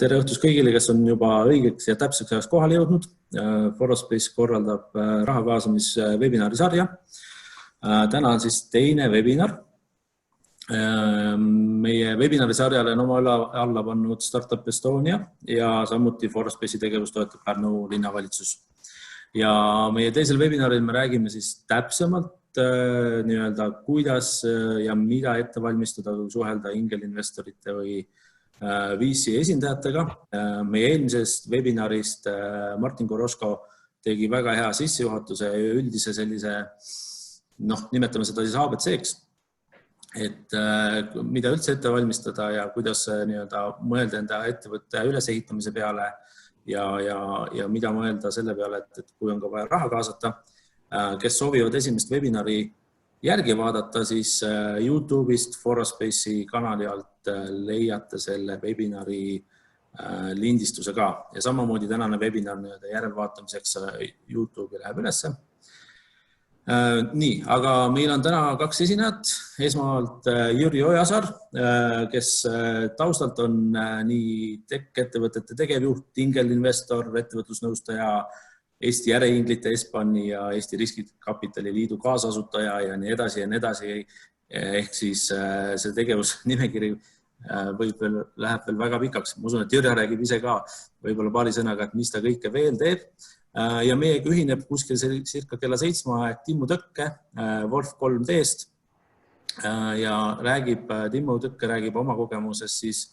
Tere õhtust kõigile, kes on juba õigeks ja täpseks ajaks kohale jõudnud. Forospace korraldab raha kaasamise webinari sarja. Täna on siis teine webinar. Meie webinari sarjale on oma alla pannud Startup Estonia ja samuti Forospace'i tegevust toetab Pärnu linnavalitsus. Ja meie teisel webinaril me räägime siis täpsemalt kuidas ja mida ette valmistada, kui suhelda ingelinvestorite või VC esindajatega. Meie eelmisest webinarist Martin Koroško tegi väga hea sissejuhatuse ja üldise sellise, nimetame seda siis ABC-ks, et mida üldse ette valmistada ja kuidas mõelda enda ettevõtte ülesehitamise peale ja mida mõelda selle peale, et kui on ka vaja raha kaasata. Kes soovivad esimest webinari järgi vaadata, siis YouTube'ist Forospace'i kanali alt leiate selle webinari lindistuse ka. Ja samamoodi tänane webinar järelvaatamiseks YouTube'i läheb ülesse. Nii, aga meil on täna kaks esinejat. Esmalt Jüri Ojasaar, kes taustalt on nii tech-ettevõtete tegevjuht, ingelinvestor, ettevõtlusnõustaja, Eesti äriinglite Espani ja Eesti Riskikapitali Liidu kaasasutaja ja nii edasi ja nii edasi. Ehk siis see tegevusnimekiri läheb veel väga pikaks. Ma usun, et Jüri räägib ise ka võib-olla paari sõnaga, et mis ta kõike veel teeb. Ja meiega ühineb kuskil circa kella 7 aeg Timmu Tõkke Wolf 3D'st ja Timmu Tõkke räägib oma kogemusest siis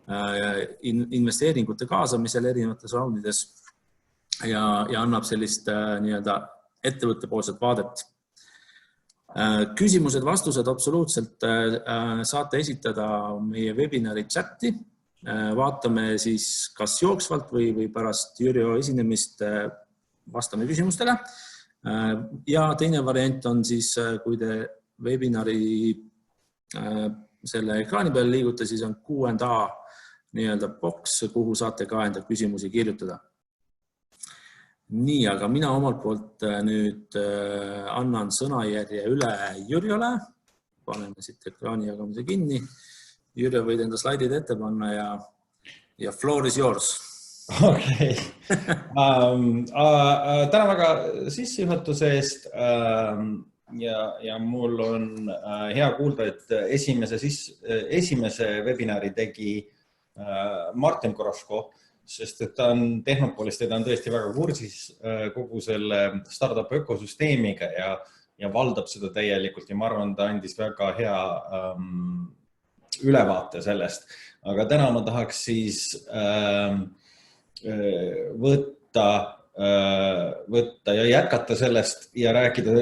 investeeringute kaasamisel erinevates raundides ja annab sellist ettevõttepoolset vaadet. Küsimused, vastused absoluutselt saate esitada meie webinari chati. Vaatame siis kas jooksvalt või pärast Jüri esinemist vastame küsimustele. Ja teine variant on siis, kui te webinari selle ekraani peale liigute, siis on Q&A box, kuhu saate ka enda küsimusi kirjutada. Nii, aga mina omalt poolt nüüd annan sõnajärje üle Jüriole. Paneme siit ekraani jagamise kinni. Jüri, võid enda slaidid ette panna ja floor is yours. Okei. Täna väga sissejuhatuse eest ja mul on hea kuulda, et esimese webinari tegi Martin Koroško, sest et ta on Tehnopolist ja ta on tõesti väga kursis kogu selle startup ökosüsteemiga ja valdab seda täielikult ja ma arvan, ta andis väga hea ülevaate sellest. Aga täna ma tahaks siis võtta ja jätkata sellest ja rääkida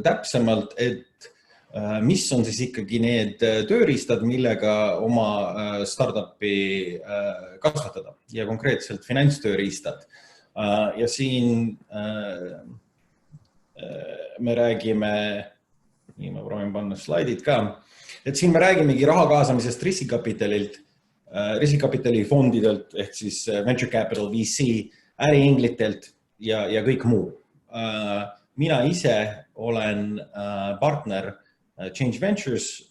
täpsemalt, et mis on siis ikkagi need tööriistad, millega oma startupi kasvatada ja konkreetselt finantstööriistad. Ja siin me räägime, nii ma proovin panna slaidid ka, et siin me räägimegi raha kaasamisest riskikapitali fondidelt ehk siis venture capital VC, äriinglitelt ja kõik muu. Mina ise olen partner Change Ventures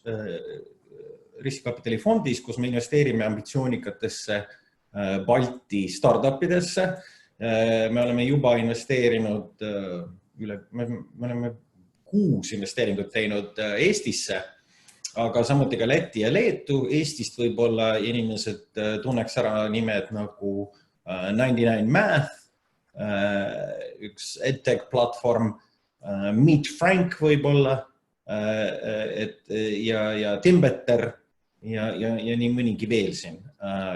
riskikapitali fondis, kus me investeerime ambitsioonikatesse Balti startupidesse. Me oleme juba investeerinud me oleme 6 investeeringut teinud Eestisse, aga samuti ka Läti ja Leetu. Eestist võib-olla inimesed tunneks ära nimed nagu 99 Math, üks EdTech platvorm, Meet Frank võib-olla, ja Timbetter ja nii mõnigi veel siin.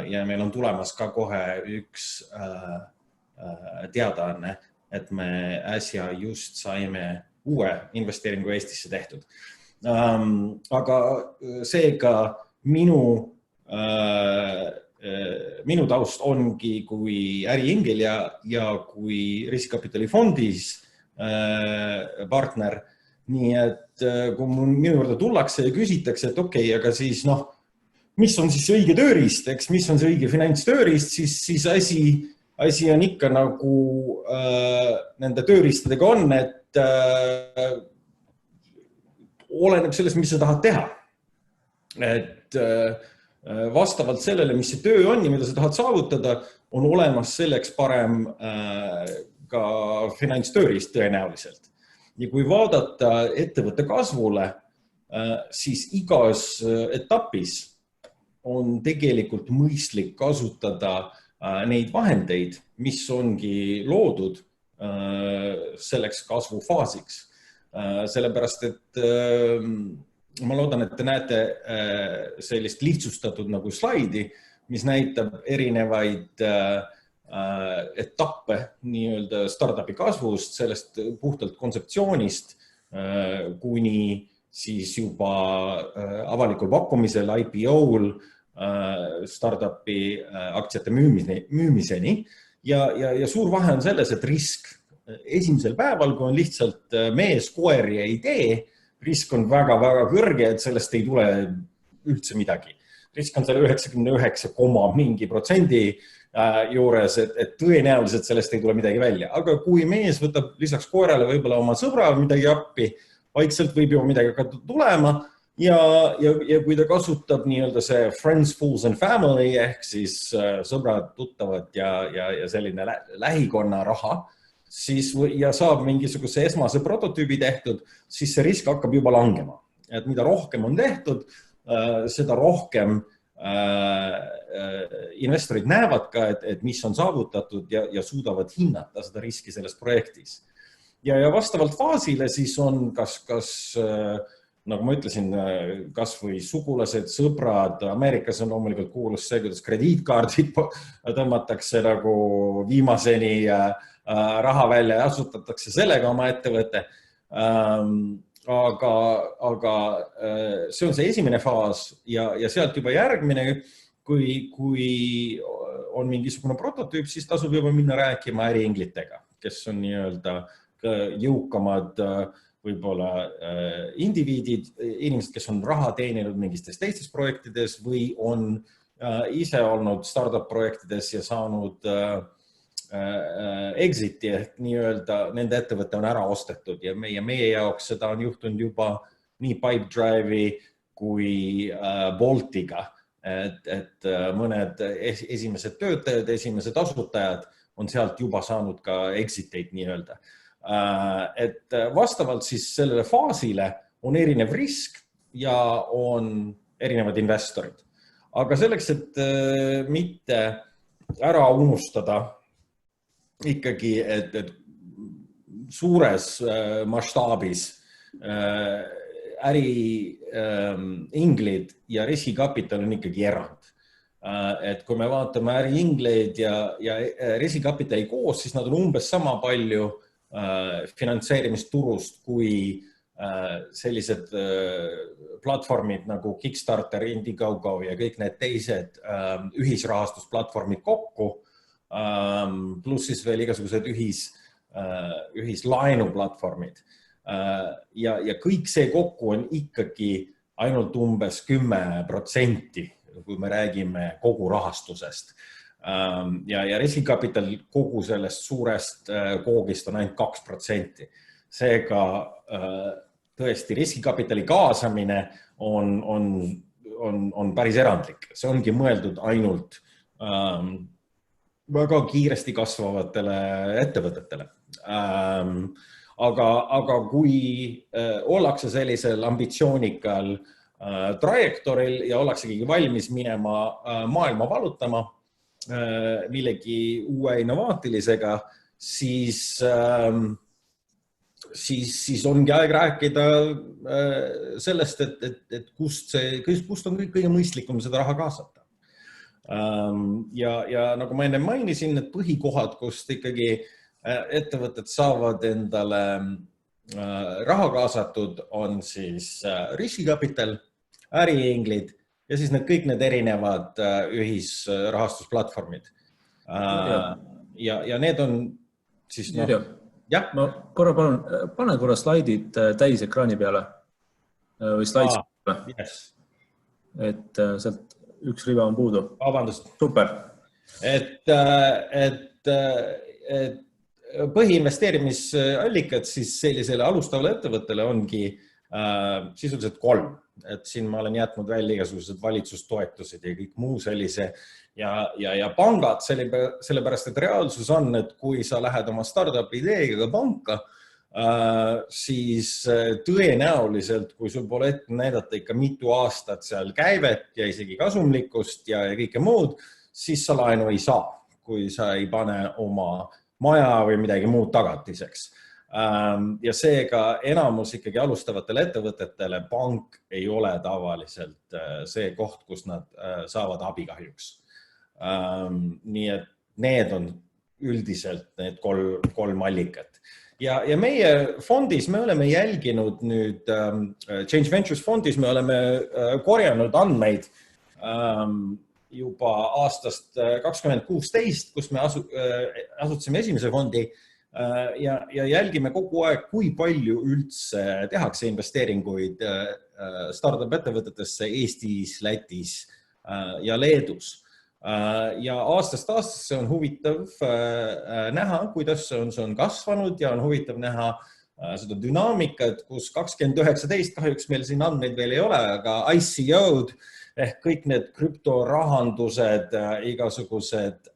Ja meil on tulemas ka kohe üks teadaanne, et me äsja just saime uue investeeringu Eestisse tehtud. Aga seega minu taust ongi kui äriingel ja kui riskikapitali fondis partner. Nii et kui minu juurde tullakse ja küsitakse, et okei, aga siis mis on siis õige tööriist, mis on see õige finantstööriist, siis asi on ikka nagu nende tööriistadega on, et oleneb sellest, mis sa tahad teha. Et vastavalt sellele, mis see töö on ja mida sa tahad saavutada, on olemas selleks parem ka finantstööriist tõenäoliselt. Ja kui vaadata ettevõtte kasvule, siis igas etapis on tegelikult mõistlik kasutada neid vahendeid, mis ongi loodud selleks kasvufaasiks. Sellepärast, et ma loodan, et te näete sellist lihtsustatud nagu slaidi, mis näitab erinevaid etappe nii-öelda startupi kasvust, sellest puhtalt kontseptsioonist kuni siis juba avalikul pakkumisel, IPO-l, startupi aktsiate müümiseni. Ja suur vahe on selles, et risk esimesel päeval, kui on lihtsalt mees, koer ja idee, risk on väga-väga kõrge, et sellest ei tule üldse midagi. Risk on selle 99, mingi protsendi juures, et tõenäoliselt sellest ei tule midagi välja. Aga kui mees võtab lisaks koerale võib-olla oma sõbra midagi appi, vaikselt võib juba midagi hakata tulema ja kui ta kasutab nii-öelda see friends, fools and family ehk siis sõbrad, tuttavad ja selline lähikonna raha, siis ja saab mingisuguse esmase prototüübi tehtud, siis see risk hakkab juba langema. Et mida rohkem on tehtud, seda rohkem investorid näevad ka, et mis on saavutatud ja suudavad hinnata seda riski selles projektis. Ja vastavalt faasile siis on kas nagu ma ütlesin, kas või sugulased, sõbrad, Ameerikas on loomulikult kuulus see, kuidas krediitkaardid tõmmatakse nagu viimaseni raha välja ja asutatakse sellega oma ettevõte. Aga see on see esimene faas ja sealt juba järgmine, kui on mingisugune prototüüp, siis tasub juba minna rääkima äriinglitega, kes on nii-öelda jõukamad võib-olla indiviidid, inimesed, kes on raha teeninud mingistes teistes projektides või on ise olnud startup projektides ja saanud exiti ehk nii-öelda nende ettevõte on ära ostetud ja meie jaoks seda on juhtunud juba nii Pipedrive'i kui Boltiga, et mõned esimesed töötajad, esimesed asutajad on sealt juba saanud ka exiteid nii-öelda. Et vastavalt siis sellele faasile on erinev risk ja on erinevad investorid. Aga selleks, et mitte ära unustada ikkagi, et suures mastaabis äriinglid ja resikapital on ikkagi erand. Et kui me vaatame äriingleid ja resikapitali koos, siis nad on umbes sama palju finantseerimisturust kui sellised platvormid nagu Kickstarter, Indiegogo ja kõik need teised ühisrahastusplatvormid kokku, pluss siis veel igasugused ühislaenuplatvormid. Ja kõik see kokku on ikkagi ainult umbes 10%, kui me räägime kogu rahastusest. Ja resikapital kogu sellest suurest koogist on ainult 2%. Seega tõesti riskikapitali kaasamine on päris erandlik. See ongi mõeldud ainult väga kiiresti kasvavatele ettevõtetele. Aga kui ollakse sellisel ambitsioonikal trajektoril ja ollaksegi valmis minema maailma valutama millegi uue innovaatilisega, siis ongi aeg rääkida sellest, et kust on kõige mõistlikum seda raha kaasata. Ja nagu ma enne mainisin, need põhikohad, kust ikkagi ettevõtted saavad endale raha kaasatud, on siis riskikapital, äriinglid ja siis kõik need erinevad ühisrahastusplatvormid. Ja need on siis... Ma korra palun, pane korra slaidid täis ekraani peale või slaidis peale. Yes. Et sealt üks riba on puudu. Vabandust. Super. Et põhiinvesteerimisallikad siis sellisele alustavale ettevõttele ongi sisuliselt 3 et siin ma olen jätnud välja igasugused valitsustoetused ja kõik muu sellise ja pangad, sellepärast, et reaalsus on, et kui sa lähed oma startup ideega panka, siis tõenäoliselt, kui sul pole ette näidata ikka mitu aastat seal käivet ja isegi kasumlikkust ja kõike muud, siis sa laenu ei saa, kui sa ei pane oma maja või midagi muud tagatiseks. Ja seega enamus ikkagi alustavatele ettevõtetele pank ei ole tavaliselt see koht, kus nad saavad abi kahjuks. Nii et need on üldiselt need kolm allikat. Ja meie fondis me oleme jälginud nüüd, Change Ventures fondis me oleme korjanud andmeid juba aastast 2016, kus me asutasime esimese fondi ja jälgime kogu aeg, kui palju üldse tehakse investeeringuid startup ettevõtetesse Eestis, Lätis ja Leedus. Ja aastast aastasse on huvitav näha, kuidas see on kasvanud ja on huvitav näha seda dünaamikat, kus 2019, kahjuks meil siin andmeid veel ei ole, aga ICO-d ehk kõik need krüptorahandused, igasugused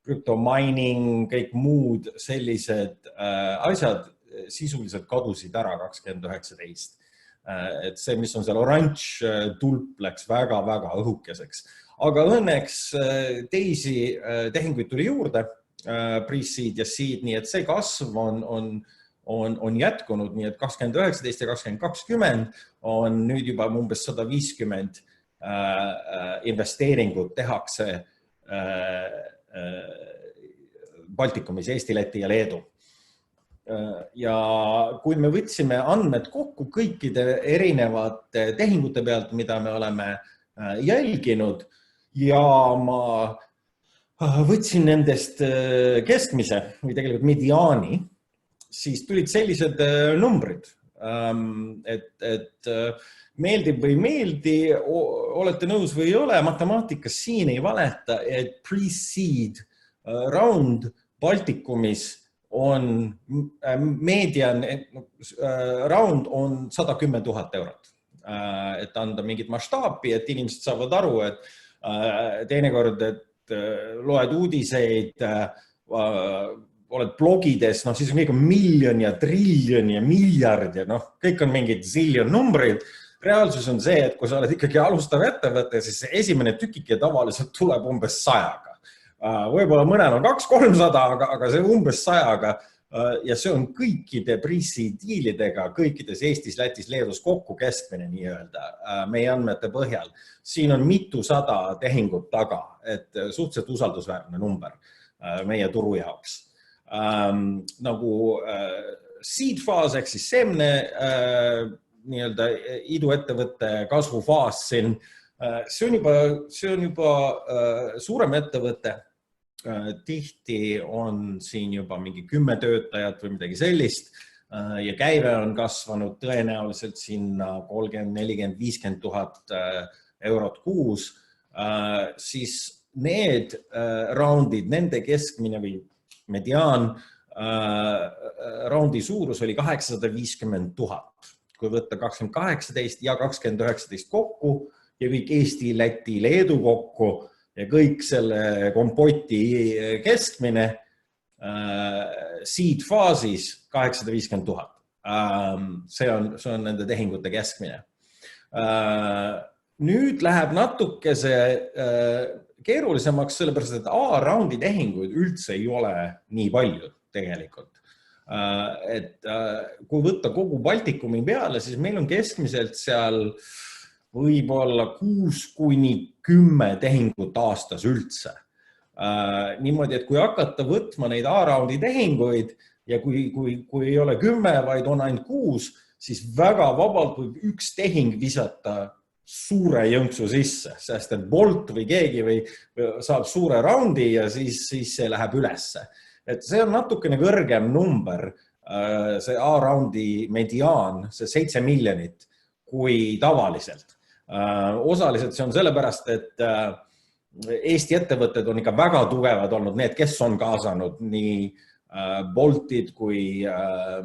krüptomining, kõik muud sellised asjad sisuliselt kadusid ära 2019. Et see, mis on seal oranž tulp, läks väga-väga õhukeseks. Aga õnneks teisi tehinguid tuli juurde, pre-seed ja seed, nii et see kasv on jätkunud, nii et 2019 ja 2020 on nüüd juba umbes 150 investeeringut tehakse Baltikumis, Eesti, Läti ja Leedu. Ja kui me võtsime andmed kokku kõikide erinevate tehingute pealt, mida me oleme jälginud ja ma võtsin nendest keskmise või tegelikult mediaani, siis tulid sellised numbrid, et meeldib või meeldi, olete nõus või ei ole, matemaatikas siin ei valeta, et pre-seed round Baltikumis on median round on 110 000 eurot. Et anda mingit mastaapi, et inimesed saavad aru, et teinekord, et loed uudiseid, oled blogides, siis on kõik miljon ja triljon ja miljard ja kõik on mingid ziljon numbrid. Reaalsus on see, et kui sa oled ikkagi alustav ettevõte, siis esimene tükike tavaliselt tuleb umbes 100-ga. Võib-olla mõnel on 200-300, aga see umbes 100-ga ja see on kõikide pre-seed diilidega, kõikides Eestis, Lätis, Leedus kokku keskmine nii-öelda meie andmete põhjal. Siin on mitusada tehingut taga, et suhteliselt usaldusväärne number meie turu jaoks. Nagu seed faas ehk siis semne nii-öelda iduettevõtte kasvufaas siin, see on juba suurem ettevõte. Tihti on siin juba mingi 10 töötajat või midagi sellist ja käive on kasvanud tõenäoliselt sinna 30, 40, 50 000 eurot kuus, siis need roundid, nende keskmine või mediaan roundi suurus oli 850 000. Kui võtta 2018 ja 2019 kokku ja kõik Eesti, Läti, Leedu kokku ja kõik selle kompoti keskmine seed faasis 850 000. See on nende tehingute keskmine. Nüüd läheb natukese keerulisemaks, sellepärast et A-raundi tehinguid üldse ei ole nii palju tegelikult. Et kui võtta kogu Baltikumi peale, siis meil on keskmiselt seal võib-olla 6-10 tehingut aastas üldse. Niimoodi, et kui hakata võtma neid A-raundi tehinguid ja kui ei ole 10, vaid on ainult 6, siis väga vabalt võib üks tehing visata suure jõnksu sisse, sest et Bolt või keegi saab suure raundi ja siis see läheb ülesse. Et see on natukene kõrgem number, see A-raundi mediaan, see 7 miljonit kui tavaliselt. Osaliselt see on sellepärast, et Eesti ettevõtted on ikka väga tugevad olnud, need, kes on kaasanud nii Boltid kui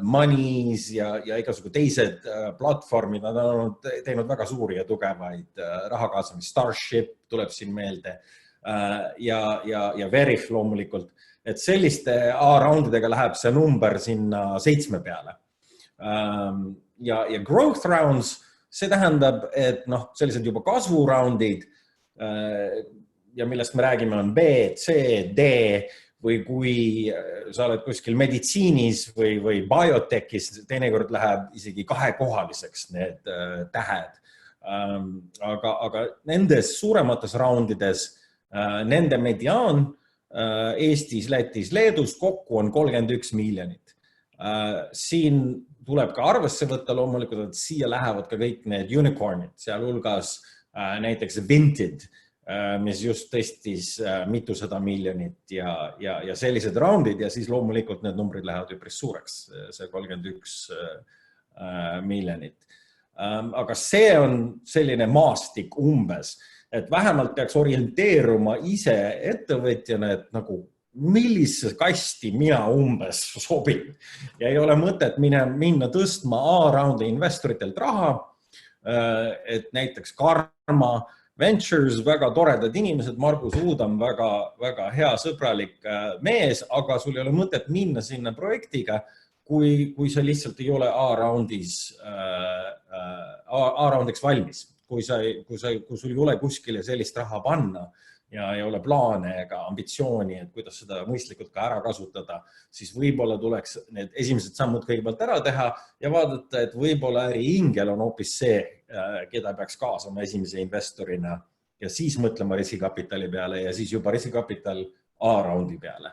Moneys ja igasugu teised platvormid, nad on teinud väga suuri ja tugevaid rahakaasamist. Starship tuleb siin meelde ja Verif loomulikult. Et selliste A-roundidega läheb see number sinna 7 peale. Ja growth rounds, see tähendab, et sellised juba kasvuraundid ja millest me räägime on B, C, D või kui sa oled kuskil meditsiinis või biotechis, teinekord läheb isegi 2-kohaliseks need tähed. Aga nendes suuremates raundides nende mediaan Eestis, Lätis, Leedus kokku on 31 miljonit. Siin tuleb ka arvesse võtta loomulikult, et siia lähevad ka kõik need unicornid, sealhulgas näiteks Vinted, mis just tõstis mitusada miljonit ja sellised roundid ja siis loomulikult need numbrid lähevad üpris suureks, see 31 miljonit. Aga see on selline maastik umbes, et vähemalt peaks orienteeruma ise ettevõtjana, et nagu millise kasti mina umbes sobin ja ei ole mõtet minna tõstma A-roundi investoritelt raha, et näiteks Karma Ventures, väga toredad inimesed, Margus Uudam, väga hea sõbralik mees, aga sul ei ole mõtet minna sinna projektiga, kui sa lihtsalt ei ole A-roundiks valmis. Kui sul ei ole kuskile sellist raha panna ja ei ole plaane ega ambitsiooni, et kuidas seda mõistlikult ka ära kasutada, siis võib-olla tuleks need esimesed sammud kõigepealt ära teha ja vaadata, et võib-olla äriingel on hoopis see, keda peaks kaasama esimese investorina ja siis mõtlema riskikapitali peale ja siis juba riskikapital A-roundi peale.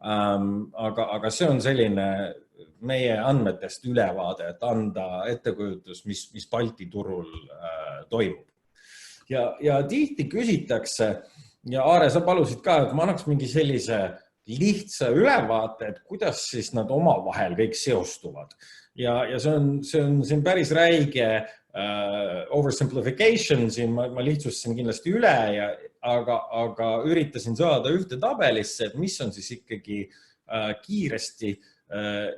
Aga see on selline meie andmetest ülevaade, et anda ettekujutus, mis Balti turul toimub. Ja tihti küsitakse, ja Aare, sa palusid ka, et ma annaks mingi sellise lihtsa ülevaate, et kuidas siis nad omavahel kõik seostuvad. Ja see on päris räige oversimplification, siin ma lihtsustasin kindlasti üle, aga üritasin saada ühte tabelisse, et mis on siis ikkagi kiiresti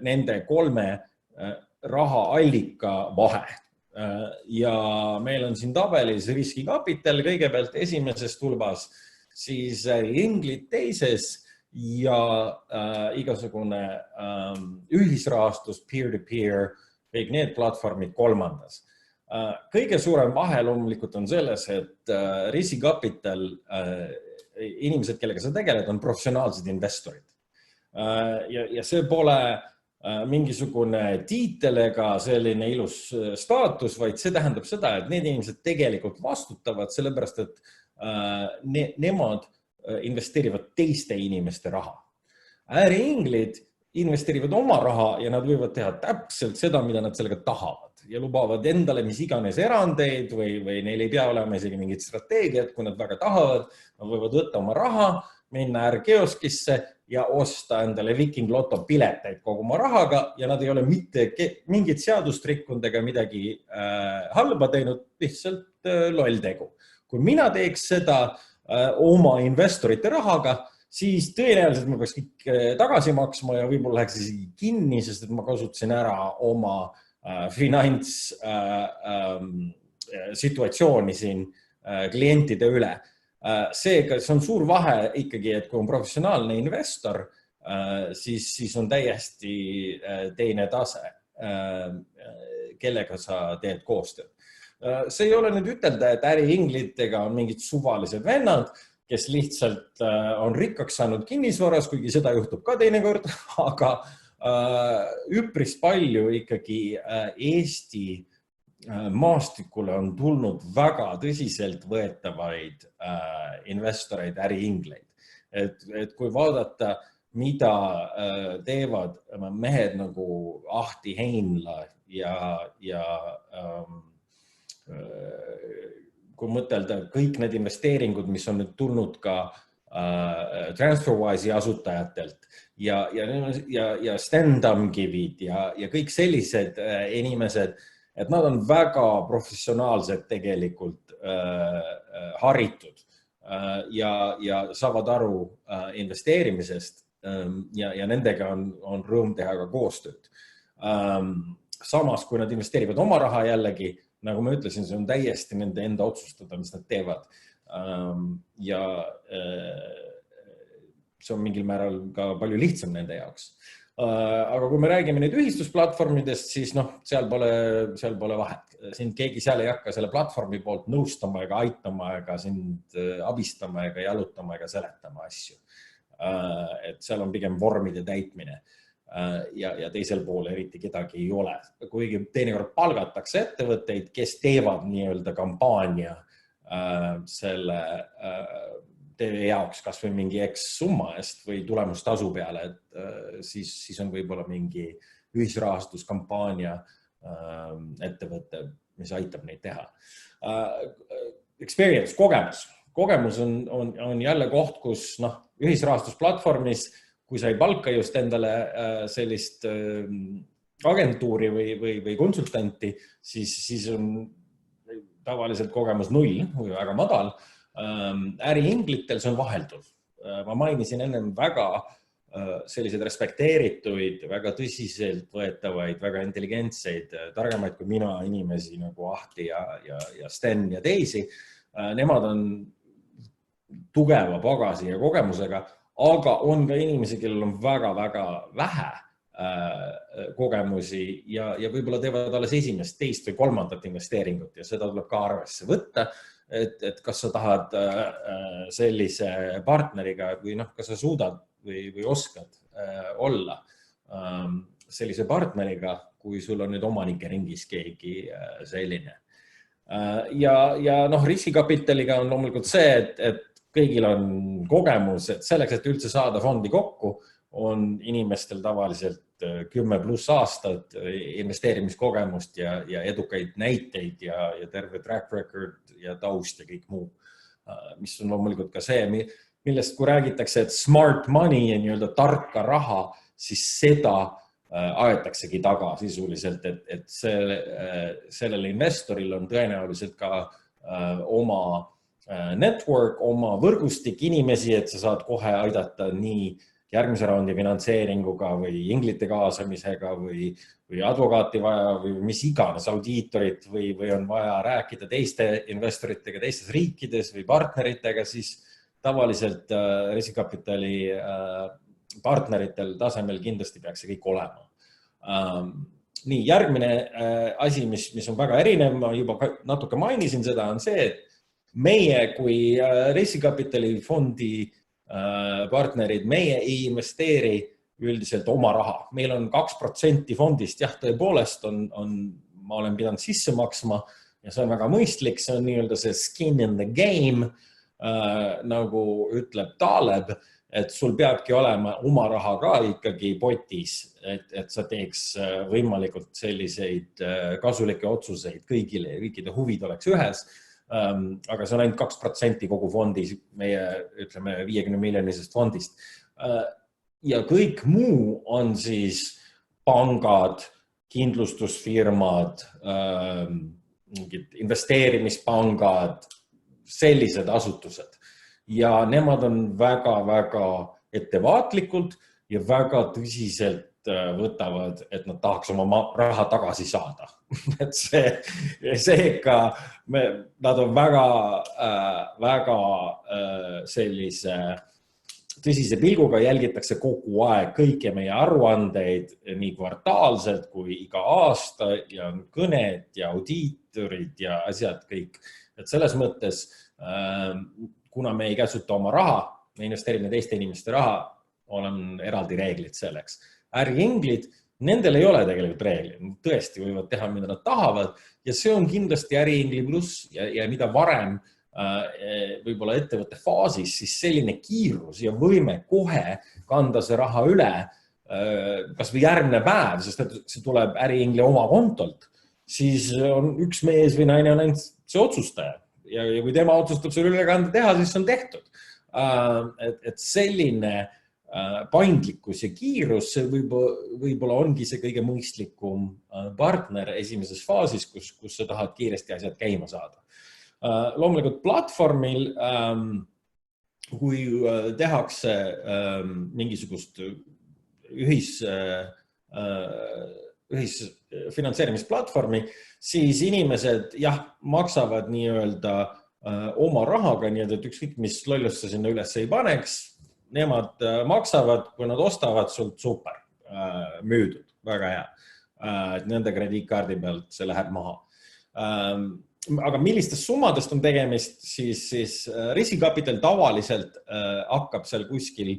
nende 3 rahaallika vahe. Ja meil on siin tabelis riskikapital kõigepealt esimeses tulbas, siis äriinglid teises ja igasugune ühisrahastus, peer-to-peer, kõik need platvormid kolmandas. Kõige suurem vahe loomulikult on selles, et riskikapital, inimesed, kellega sa tegeled, on professionaalsed investorid. Ja see pole mingisugune tiitel ega selline ilus staatus, vaid see tähendab seda, et need inimesed tegelikult vastutavad, sellepärast et nemad investeerivad teiste inimeste raha. Äriinglid investeerivad oma raha ja nad võivad teha täpselt seda, mida nad sellega tahavad ja lubavad endale mis iganes erandeid või neil ei pea olema isegi mingid strateegiad, kui nad väga tahavad, nad võivad võtta oma raha, minna ärkioskisse ja osta endale Viking Lotto pileteid kogu oma rahaga ja nad ei ole mitte mingit seadust rikkunud ega midagi halba teinud, lihtsalt lolltegu. Kui mina teeks seda oma investorite rahaga, siis tõenäoliselt ma peaks kõik tagasi maksma ja võib-olla läheks isegi kinni, sest et ma kasutasin ära oma finantssituatsiooni siin klientide üle. Seega see on suur vahe ikkagi, et kui on professionaalne investor, siis on täiesti teine tase, kellega sa teed koostööd. See ei ole nüüd ütelda, et äriinglitega on mingid suvalised vennad, kes lihtsalt on rikkaks saanud kinnisvaras, kuigi seda juhtub ka teinekord, aga üpris palju ikkagi Eesti maastikule on tulnud väga tõsiselt võetavaid investoreid, äriingleid. Et kui vaadata, mida teevad mehed nagu Ahti Heinla ja kui mõtelda kõik need investeeringud, mis on nüüd tulnud ka TransferWise'i asutajatelt ja Stendamgivid ja kõik sellised inimesed, et nad on väga professionaalsed tegelikult haritud ja saavad aru investeerimisest ja nendega on rõõm teha ka koostööd. Samas, kui nad investeerivad oma raha jällegi, nagu ma ütlesin, see on täiesti nende enda otsustada, mis nad teevad. Ja see on mingil määral ka palju lihtsam nende jaoks. Aga kui me räägime nüüd ühistusplatvormidest, siis seal pole vahet. Sind keegi seal ei hakka selle platvormi poolt nõustama ega aitama ega sind abistama ega jalutama ega seletama asju. Et seal on pigem vormide täitmine ja teisel pool eriti kedagi ei ole. Kuigi teinekord palgatakse ettevõtteid, kes teevad nii-öelda kampaania selle teie jaoks kas või mingi X summa eest või tulemustasu peale, et siis on võib-olla mingi ühisrahastuskampaania ettevõte, mis aitab neid teha. Experience, kogemus on jälle koht, kus ühisrahastusplatvormis, kui sa ei palka just endale sellist agentuuri või konsultanti, siis on tavaliselt kogemus 0 või väga madal. Äriinglitel see on vahelduv. Ma mainisin ennem väga selliseid respekteerituid, väga tõsiselt võetavaid, väga intelligentseid, targemaid kui mina inimesi nagu Ahti ja Sten ja teisi. Nemad on tugeva pagasi ja kogemusega, aga on ka inimesi, kellel on väga-väga vähe kogemusi ja võib-olla teevad alles esimest, teist või kolmandat investeeringut ja seda tuleb ka arvesse võtta. Et kas sa tahad sellise partneriga või kas sa suudad või oskad olla sellise partneriga, kui sul on nüüd omanike ringis keegi selline. Ja riskikapitaliga on loomulikult see, et kõigil on kogemus, et selleks, et üldse saada fondi kokku, on inimestel tavaliselt 10+ aastat investeerimiskogemust ja edukaid näiteid ja terve track record ja taust ja kõik muu, mis on loomulikult ka see, millest kui räägitakse, et smart money ja nii-öelda tarka raha, siis seda aetaksegi taga sisuliselt, et sellel investoril on tõenäoliselt ka oma network, oma võrgustik inimesi, et sa saad kohe aidata nii järgmise raundi finantseeringuga või inglite kaasamisega või advokaati vaja või mis iganes audiitorit või on vaja rääkida teiste investoritega teistes riikides või partneritega, siis tavaliselt riskikapitali partneritel tasemel kindlasti peaks see kõik olema. Nii, järgmine asi, mis on väga erinev, ma juba natuke mainisin seda, on see, et meie kui riskikapitali fondi partnerid, meie ei investeeri üldiselt oma raha. Meil on 2% fondist, jah, tõepoolest ma olen pidanud sisse maksma ja see on väga mõistlik, see on nii-öelda see skin in the game, nagu ütleb Taleb, et sul peabki olema oma raha ka ikkagi potis, et sa teeks võimalikult selliseid kasulikke otsuseid kõikide huvid oleks ühes. Aga see on ainult 2% kogu fondis, meie ütleme 50 miljonisest fondist. Ja kõik muu on siis pangad, kindlustusfirmad, investeerimispangad, sellised asutused. Ja nemad on väga-väga ettevaatlikud ja väga tõsiselt võtavad, et nad tahaks oma raha tagasi saada. Et seega nad on väga sellise tõsise pilguga, jälgitakse kogu aeg kõiki meie aruandeid nii kvartaalselt kui iga aasta ja kõned ja audiitorid ja asjad kõik. Et selles mõttes, kuna me ei käsuta oma raha, me investeerime teiste inimeste raha, on eraldi reeglid selleks. Äriinglid, nendel ei ole tegelikult reeglid, nad tõesti võivad teha, mida nad tahavad ja see on kindlasti äriingli pluss ja mida varem võib-olla ettevõtte faasis, siis selline kiirus ja võime kohe kanda see raha üle kas või järgmine päev, sest see tuleb äriingli oma kontolt, siis on üks mees või naine on ainult see otsustaja ja kui tema otsustab selle ülekande teha, siis on tehtud. Et selline paindlikkus ja kiirus, see võib-olla ongi see kõige mõistlikum partner esimeses faasis, kus sa tahad kiiresti asjad käima saada. Loomulikult platvormil kui tehakse mingisugust ühisfinantseerimisplatvormi, siis inimesed maksavad nii-öelda oma rahaga, nii et ükskõik mis lollust sa sinna üles ei paneks, nemad maksavad, kui nad ostavad sult super, müüdud, väga hea. Nende krediitkaardi pealt see läheb maha. Aga millistest summadest on tegemist, siis riskikapital tavaliselt hakkab seal kuskil,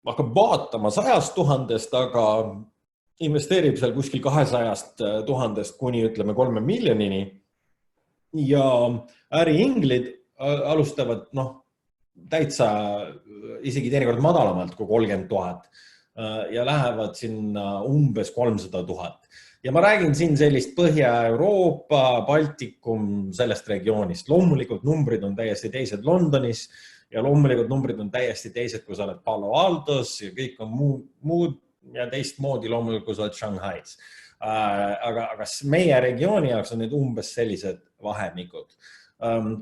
hakkab vaatama 100 000, aga investeerib seal kuskil 200 000 kuni ütleme 3 miljonini. Ja äriinglid alustavad täitsa isegi teinekord madalamalt kui 30 000 ja lähevad sinna umbes 300 000. Ja ma räägin siin sellist Põhja-Euroopa, Baltikum, sellest regioonist. Loomulikult numbrid on täiesti teised Londonis ja loomulikult numbrid on täiesti teised, kui sa oled Palo Altos ja kõik on muud ja teistmoodi loomulikult, kui sa oled Shanghais. Aga meie regiooni jaoks on need umbes sellised vahemikud.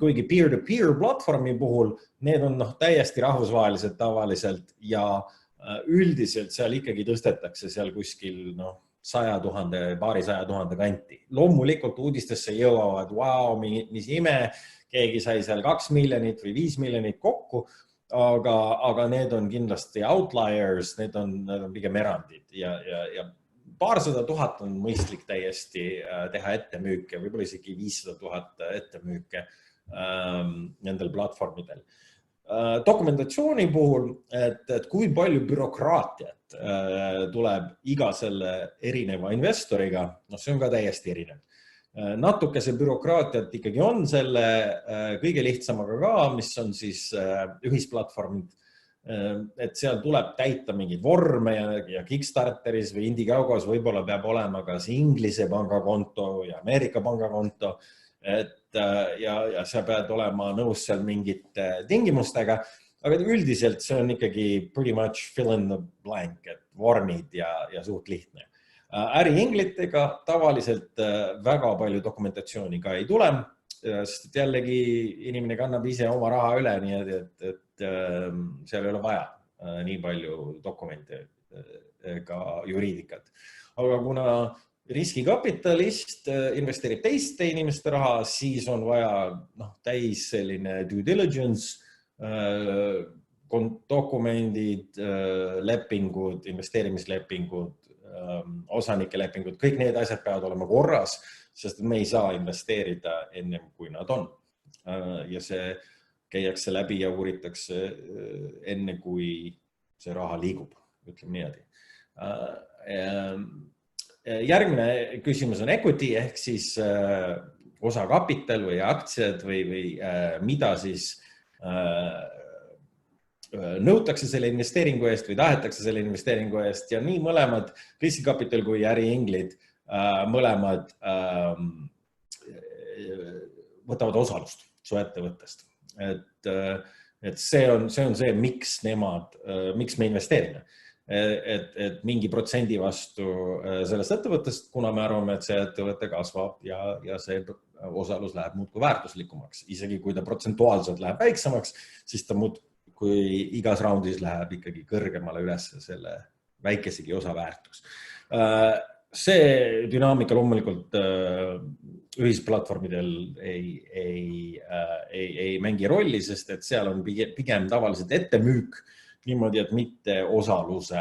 Kuigi peer-to-peer platvormi puhul, need on täiesti rahvusvahelised tavaliselt ja üldiselt seal ikkagi tõstetakse seal kuskil 100 000, paari 100 000 kanti. Loomulikult uudistesse jõuavad, mis ime, keegi sai seal 2 miljonit või 5 miljonit kokku, aga need on kindlasti outliers, need on pigem erandid ja paarsada 000 on mõistlik täiesti teha ettemüüke, võib-olla isegi 500 000 ettemüüke nendel platvormidel. Dokumentatsiooni puhul, et kui palju bürokraatiat tuleb iga selle erineva investoriga, see on ka täiesti erinev. Natuke see bürokraatiat ikkagi on selle kõige lihtsamaga ka, mis on siis ühisplatvormid, et seal tuleb täita mingeid vorme ja Kickstarteris või Indiegogos võib-olla peab olema ka see Inglise pangakonto ja Ameerika pangakonto, ja sa pead olema nõus seal mingite tingimustega, aga üldiselt see on ikkagi pretty much fill in the blank, et vormid ja suht lihtne. Äriinglitega tavaliselt väga palju dokumentatsiooni ka ei tule, sest jällegi inimene kannab ise oma raha üle, nii et seal ei ole vaja nii palju dokumente ega juriidikat. Aga kuna riskikapitalist investeerib teiste inimeste raha, siis on vaja täis selline due diligence, dokumendid, lepingud, investeerimislepingud, osanike lepingud, kõik need asjad peavad olema korras, sest me ei saa investeerida ennem, kui nad on. Ja see käiakse läbi ja uuritakse enne, kui see raha liigub, ütleme niimoodi. Järgmine küsimus on equity ehk siis osakapital või aktsiad või mida siis nõutakse selle investeeringu eest või tahetakse selle investeeringu eest ja nii mõlemad riskikapital kui äriinglid mõlemad võtavad osalust su ettevõttest. Et see on see, miks me investeerime. Et mingi protsendi vastu sellest ettevõttest, kuna me arvame, et see ettevõte kasvab ja see osalus läheb muudkui väärtuslikumaks. Isegi kui ta protsentuaalselt läheb väiksemaks, siis ta kui igas raundis läheb ikkagi kõrgemale üles selle väikesegi osa väärtus. See dünaamika loomulikult ühisplatvormidel ei mängi rolli, sest et seal on pigem tavaliselt ettemüük niimoodi, et mitte osaluse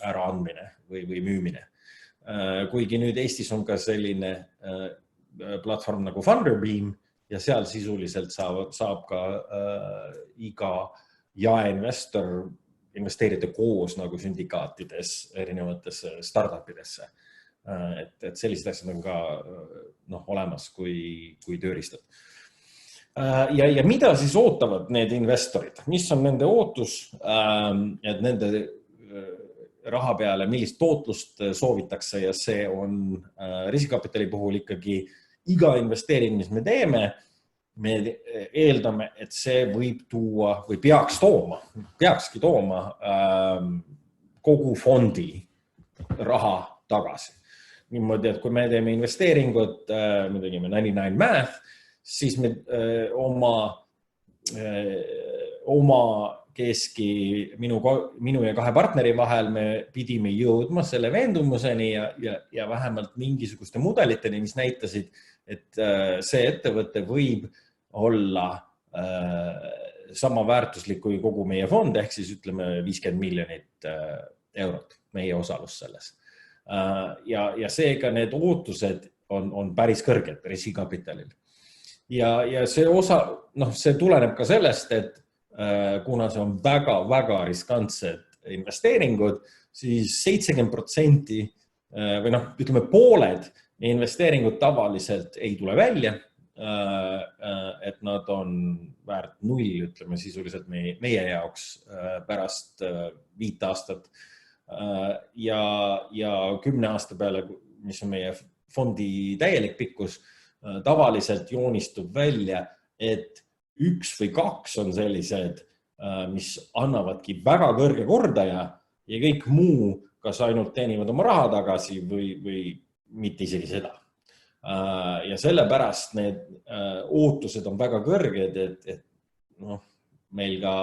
äraandmine või müümine. Kuigi nüüd Eestis on ka selline platvorm nagu Funderbeam ja seal sisuliselt saab ka iga jaeinvestor investeerida koos nagu sündikaatides erinevates startupidesse. Et sellised asjad on ka olemas kui tööriistad. Ja mida siis ootavad need investorid? Mis on nende ootus, et nende raha peale, millist tootlust soovitakse ja see on riskikapitali puhul ikkagi iga investeering, mis me teeme, me eeldame, et see võib tuua või peakski tooma kogu fondi raha tagasi. Niimoodi, et kui me teeme investeeringut, me tegime 99 Math, siis me oma omakeski minu ja 2 partneri vahel me pidime jõudma selle veendumuseni ja vähemalt mingisuguste mudeliteni, mis näitasid, et see ettevõte võib olla sama väärtuslik kui kogu meie fond, ehk siis ütleme 50 miljonit eurot meie osalus selles. Ja seega need ootused on päris kõrged riskikapitalil. Ja see osa, see tuleneb ka sellest, et kuna see on väga riskantsed investeeringud, siis 70% või ütleme pooled investeeringud tavaliselt ei tule välja, et nad on väärt 0, ütleme sisuliselt meie jaoks pärast 5 aastat ja 10 aasta peale, mis on meie fondi täielik pikkus, tavaliselt joonistub välja, et 1 või 2 on sellised, mis annavadki väga kõrge kordaja ja kõik muu kas ainult teenivad oma raha tagasi või mitte isegi seda. Ja sellepärast need ootused on väga kõrged, et meil ka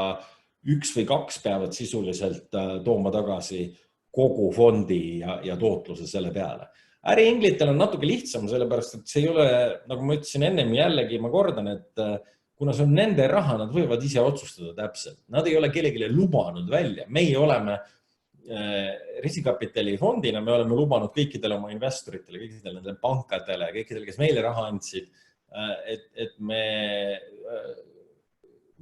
1 või 2 peavad sisuliselt tooma tagasi kogu fondi ja tootluse selle peale. Äriinglitel on natuke lihtsam, sellepärast, et see ei ole, nagu ma ütlesin ennem jällegi, ma kordan, et kuna see on nende raha, nad võivad ise otsustada täpselt. Nad ei ole kellegile lubanud välja. Meie oleme riskikapitali fondina, me oleme lubanud kõikidele oma investoritele, kõikidele nendele pankadele, kõikidele, kes meile raha andsid, et me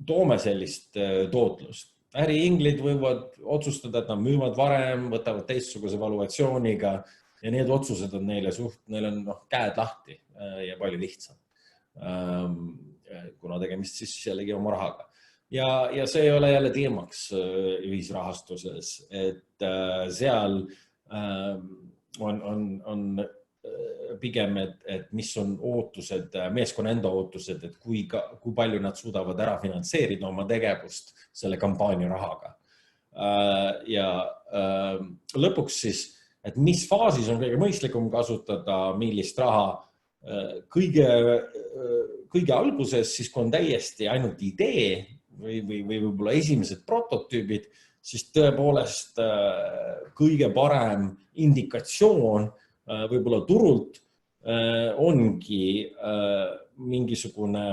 toome sellist tootlust. Äriinglid võivad otsustada, et nad müüvad varem, võtavad teistsuguse valuatsiooniga ja need otsused on neil on käed lahti ja palju lihtsam, kuna tegemist siis jällegi oma rahaga. Ja see ei ole jälle teemaks ühisrahastuses, et seal on pigem, et mis on ootused, meeskonna enda ootused, et kui palju nad suudavad ära finantseerida oma tegevust selle kampaania rahaga. Ja lõpuks siis, et mis faasis on kõige mõistlikum kasutada, millist raha kõige alguses, siis kui on täiesti ainult idee või võib-olla esimesed prototüübid, siis tõepoolest kõige parem indikatsioon võib-olla turult ongi mingisugune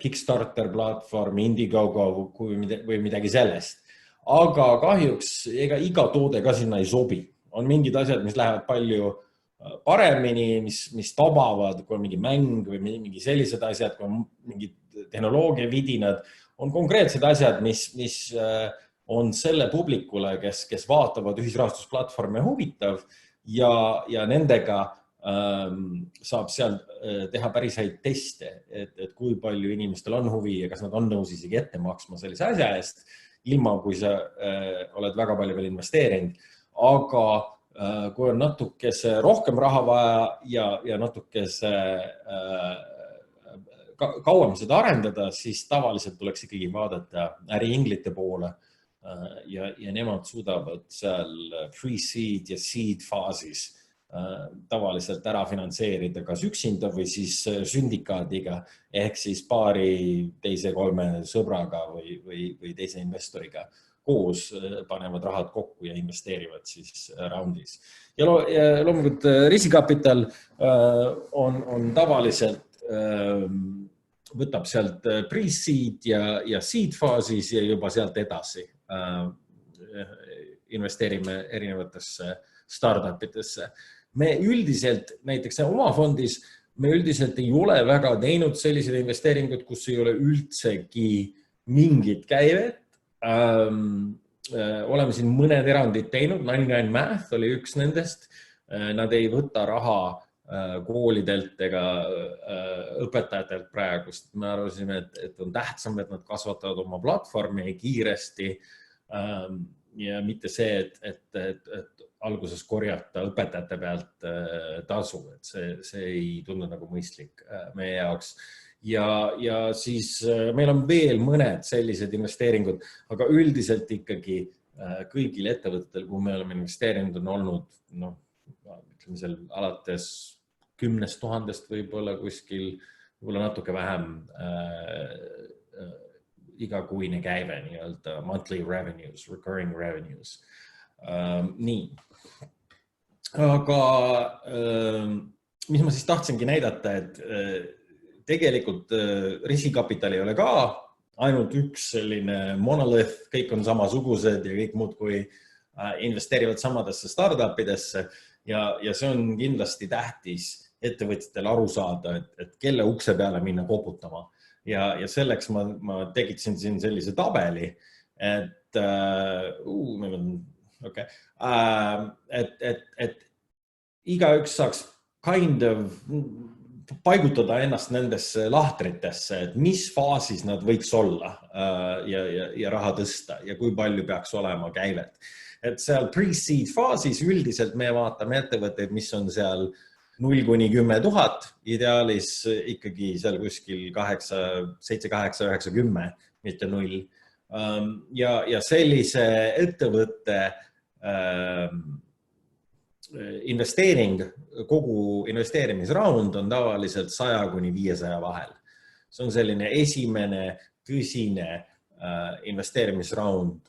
Kickstarter platvorm, Indiegogo või midagi sellest. Aga kahjuks iga toode ka sinna ei sobi. On mingid asjad, mis lähevad palju paremini, mis tabavad, kui on mingi mäng või mingi sellised asjad, kui on mingid tehnoloogia vidinad, on konkreetsed asjad, mis on selle publikule, kes vaatavad ühisrahastusplatvorme huvitav ja nendega saab seal teha päris häid teste, et kui palju inimestel on huvi ja kas nad on nõus isegi ette maksma sellise asja eest, ilma kui sa oled väga palju veel investeerinud. Aga kui on natukese rohkem raha vaja ja natukese kauem seda arendada, siis tavaliselt tuleks ikkagi vaadata äriinglite poole ja nemad suudavad seal pre-seed ja seed faasis tavaliselt ära finantseerida kas üksinda või siis sündikaadiga ehk siis paari teise 3 sõbraga või teise investoriga koos panevad rahad kokku ja investeerivad siis raundis. Ja loomulikult riskikapital on tavaliselt võtab sealt pre-seed ja seed faasis ja juba sealt edasi investeerime erinevatesse startupidesse. Me üldiselt, näiteks oma fondis, me üldiselt ei ole väga teinud sellised investeeringud, kus ei ole üldsegi mingit käivet. Oleme siin mõned erandid teinud, 99 Math oli üks nendest. Nad ei võta raha koolidelt ega õpetajatelt praegust. Me arvasime, et on tähtsam, et nad kasvatavad oma platvormi kiiresti ja mitte see, et alguses korjata õpetajate pealt tasu. Et see ei tundu nagu mõistlik meie jaoks. Ja siis meil on veel mõned sellised investeeringud, aga üldiselt ikkagi kõigil ettevõtetel, kui me oleme investeerinud, on olnud ütleme seal alates 10 000 võib-olla kuskil, võib-olla natuke vähem igakuine käive, nii-öelda monthly revenues, recurring revenues. Nii. Aga mis ma siis tahtsingi näidata, et tegelikult riskikapital ei ole ka ainult üks selline monolith, kõik on samasugused ja kõik muudkui investeerivad samadesse startupidesse ja see on kindlasti tähtis ettevõtjatel aru saada, et kelle ukse peale minna koputama. Ja selleks ma tegitsin siin sellise tabeli, et igaüks saaks kind of paigutada ennast nendesse lahtritesse, et mis faasis nad võiks olla ja raha tõsta ja kui palju peaks olema käivet. Et seal pre-seed faasis üldiselt me vaatame ettevõtteid, mis on seal 0 kuni 10 000, ideaalis ikkagi seal kuskil 7, 8, 9, 10, mitte 0. Ja sellise ettevõtte investeering, kogu investeerimisraund on tavaliselt 100 kuni 500 vahel. See on selline esimene tõsine investeerimisraund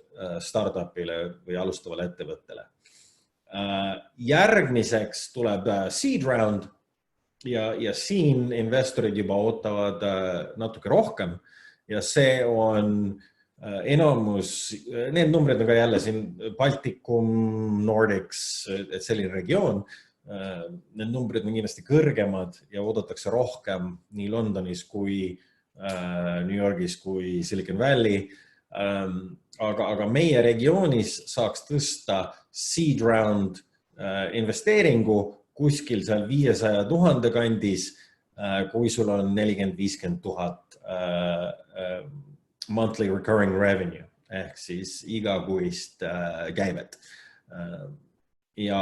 startupile või alustavale ettevõttele. Järgmiseks tuleb seed round ja siin investorid juba ootavad natuke rohkem ja see on enamus, need numbrid on ka jälle siin Baltikum, Nordics, et selline regioon. Need numbrid on kindlasti kõrgemad ja oodatakse rohkem nii Londonis kui New Yorgis kui Silicon Valley. Aga meie regioonis saaks tõsta seed round investeeringu kuskil seal 500 000 kandis, kui sul on 40-50 000 monthly recurring revenue ehk siis igakuist käivet. Ja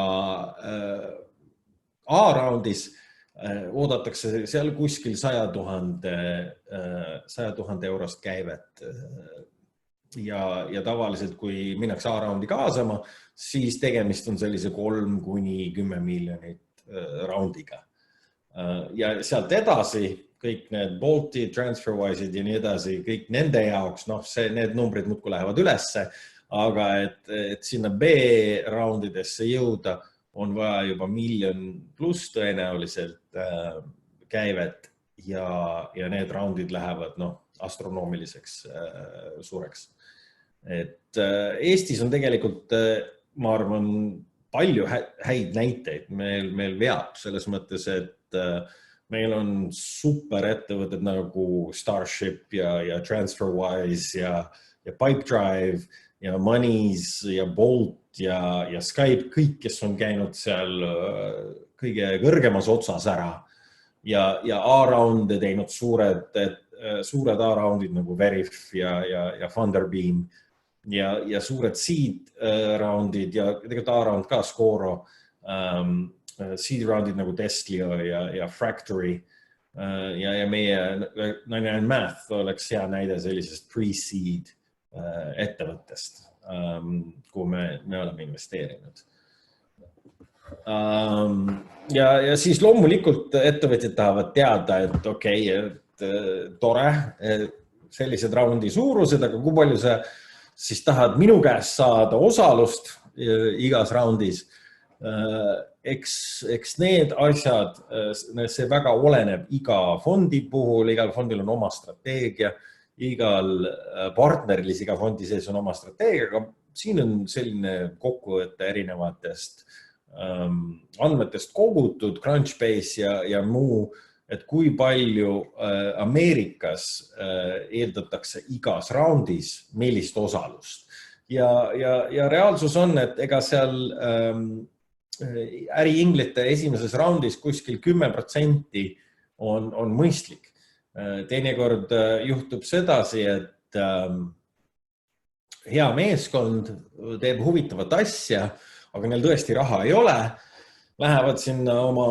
A-roundis oodatakse seal kuskil 100 000 eurost käivet. Ja tavaliselt, kui minnakse A-roundi kaasama, siis tegemist on sellise 3 kuni 10 miljonit roundiga. Ja sealt edasi kõik need Boltid, TransferWise'id ja nii edasi, kõik nende jaoks, need numbrid muudkui lähevad ülesse, aga et sinna B-roundidesse jõuda, on vaja juba $1 miljon pluss tõenäoliselt käivet ja need roundid lähevad astronoomiliseks suureks. Et Eestis on tegelikult, ma arvan, palju häid näiteid meil veab selles mõttes, et meil on super ettevõtted nagu Starship ja TransferWise ja Pipedrive ja Money's ja Bolt ja Skype, kõik, kes on käinud seal kõige kõrgemas otsas ära ja A-rounde teinud suured A-roundid nagu Verif ja Funderbeam ja suured seed roundid ja tegelikult A-round ka Scoro, seed roundid nagu Testlio ja Fractory ja meie 99math oleks hea näide sellisest pre-seed ettevõttest, kuhu me oleme investeerinud. Ja siis loomulikult ettevõtjad tahavad teada, et et tore, sellised raundi suurused, aga kui palju sa siis tahad minu käest saada osalust igas raundis. Eks need asjad, see väga oleneb iga fondi puhul, igal fondil on oma strateegia, igal partneris, iga fondi sees on oma strateegia, aga siin on selline kokkuvõte erinevatest andmetest kogutud, Crunchbase ja muu, et kui palju Ameerikas eeldatakse igas raundis millist osalust. Ja reaalsus on, et ega seal äriinglite esimeses raundis kuskil 10% on mõistlik. Teinekord juhtub sedasi, et hea meeskond teeb huvitavat asja, aga neil tõesti raha ei ole. Lähevad sinna oma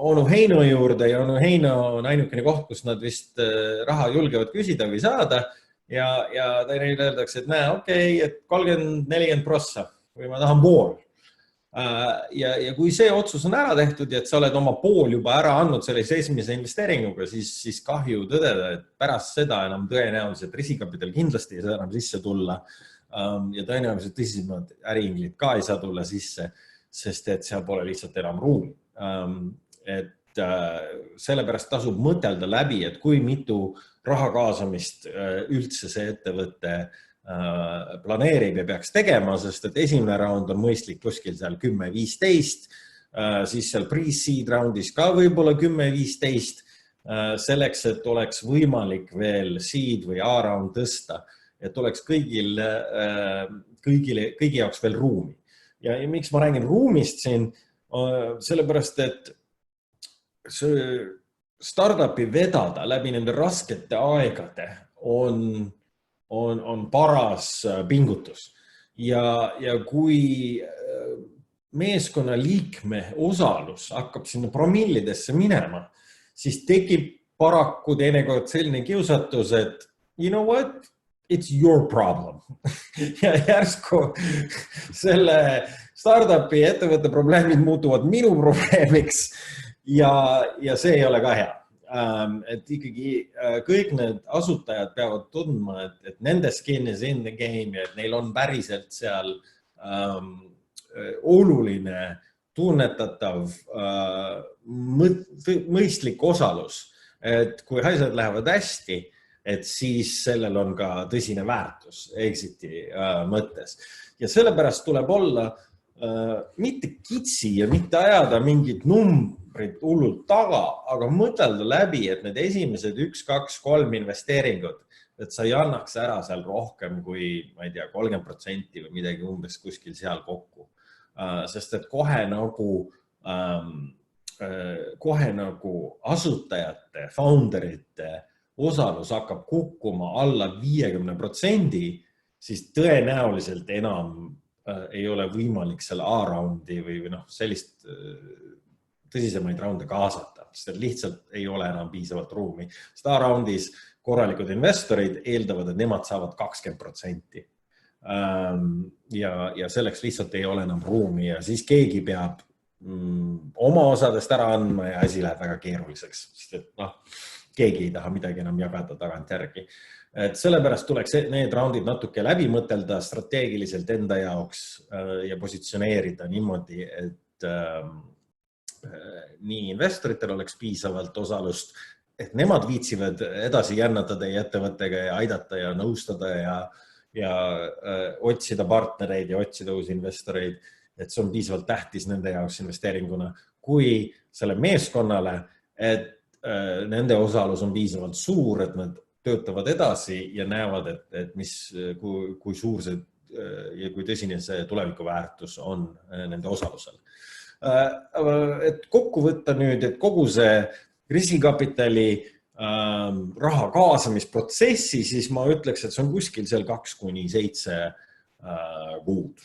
onu Heino juurde ja onu Heino on ainukene koht, kus nad vist raha julgevad küsida või saada. Ja neile öeldakse, et näe, okei, et 30-40% või ma tahan pool. Ja kui see otsus on ära tehtud ja et sa oled oma pool juba ära andnud selle esimese investeeringuga, siis kahju tõdeda, et pärast seda enam tõenäoliselt riskikapital kindlasti ei saa enam sisse tulla ja tõenäoliselt tõsisemad äriinglid ka ei saa tulla sisse, sest et seal pole lihtsalt enam ruumi. Et sellepärast tasub mõtelda läbi, et kui mitu raha kaasamist üldse see ettevõte planeerib ja peaks tegema, sest et esimene round on mõistlik kuskil seal 10-15, siis seal pre-seed roundis ka võib-olla 10-15, selleks, et oleks võimalik veel seed või A-round tõsta, et oleks kõigi jaoks veel ruumi. Ja miks ma räägin ruumist siin? Sellepärast, et startupi vedada läbi nende raskete aegade on paras pingutus. Ja kui meeskonna liikme osalus hakkab sinna promillidesse minema, siis tekib paraku teinekord selline kiusatus, et you know what? It's your problem. Ja järsku selle startupi ettevõtte probleemid muutuvad minu probleemiks ja see ei ole ka hea. Et ikkagi kõik need asutajad peavad tundma, et nende skin is in the game ja et neil on päriselt seal oluline, tunnetatav, mõistlik osalus. Et kui asjad lähevad hästi, et siis sellel on ka tõsine väärtus exiti mõttes. Ja sellepärast tuleb olla mitte kitsi ja mitte ajada mingid numbrid hullult taga, aga mõtelda läbi, et need esimesed 1, 2, 3 investeeringud, et sa ei annaks ära seal rohkem kui, ma ei tea, 30% või midagi umbes kuskil seal kokku. Sest et kohe nagu asutajate, founderite osalus hakkab kukkuma alla 50%, siis tõenäoliselt enam ei ole võimalik selle A-roundi või sellist tõsisemaid raunde kaasata, sest lihtsalt ei ole enam piisavalt ruumi. Sest A-roundis korralikud investorid eeldavad, et nemad saavad 20%. Ja selleks lihtsalt ei ole enam ruumi ja siis keegi peab oma osadest ära andma ja asi läheb väga keeruliseks, sest et keegi ei taha midagi enam jagada tagant järgi. Et sellepärast tuleks need raundid natuke läbi mõtelda strateegiliselt enda jaoks ja positsioneerida niimoodi, et nii investoritel oleks piisavalt osalust, et nemad viitsivad edasi jännata teie ettevõttega ja aidata ja nõustada ja otsida partnereid ja otsida uusi investoreid, et see on piisavalt tähtis nende jaoks investeeringuna, kui selle meeskonnale, et nende osalus on piisavalt suur, et nad töötavad edasi ja näevad, et kui suur see ja kui tõsine see tulevikuväärtus on nende osalusel. Et kokku võtta nüüd, et kogu see riskikapitali raha kaasamisprotsessi, siis ma ütleks, et see on kuskil seal 2-7 kuud.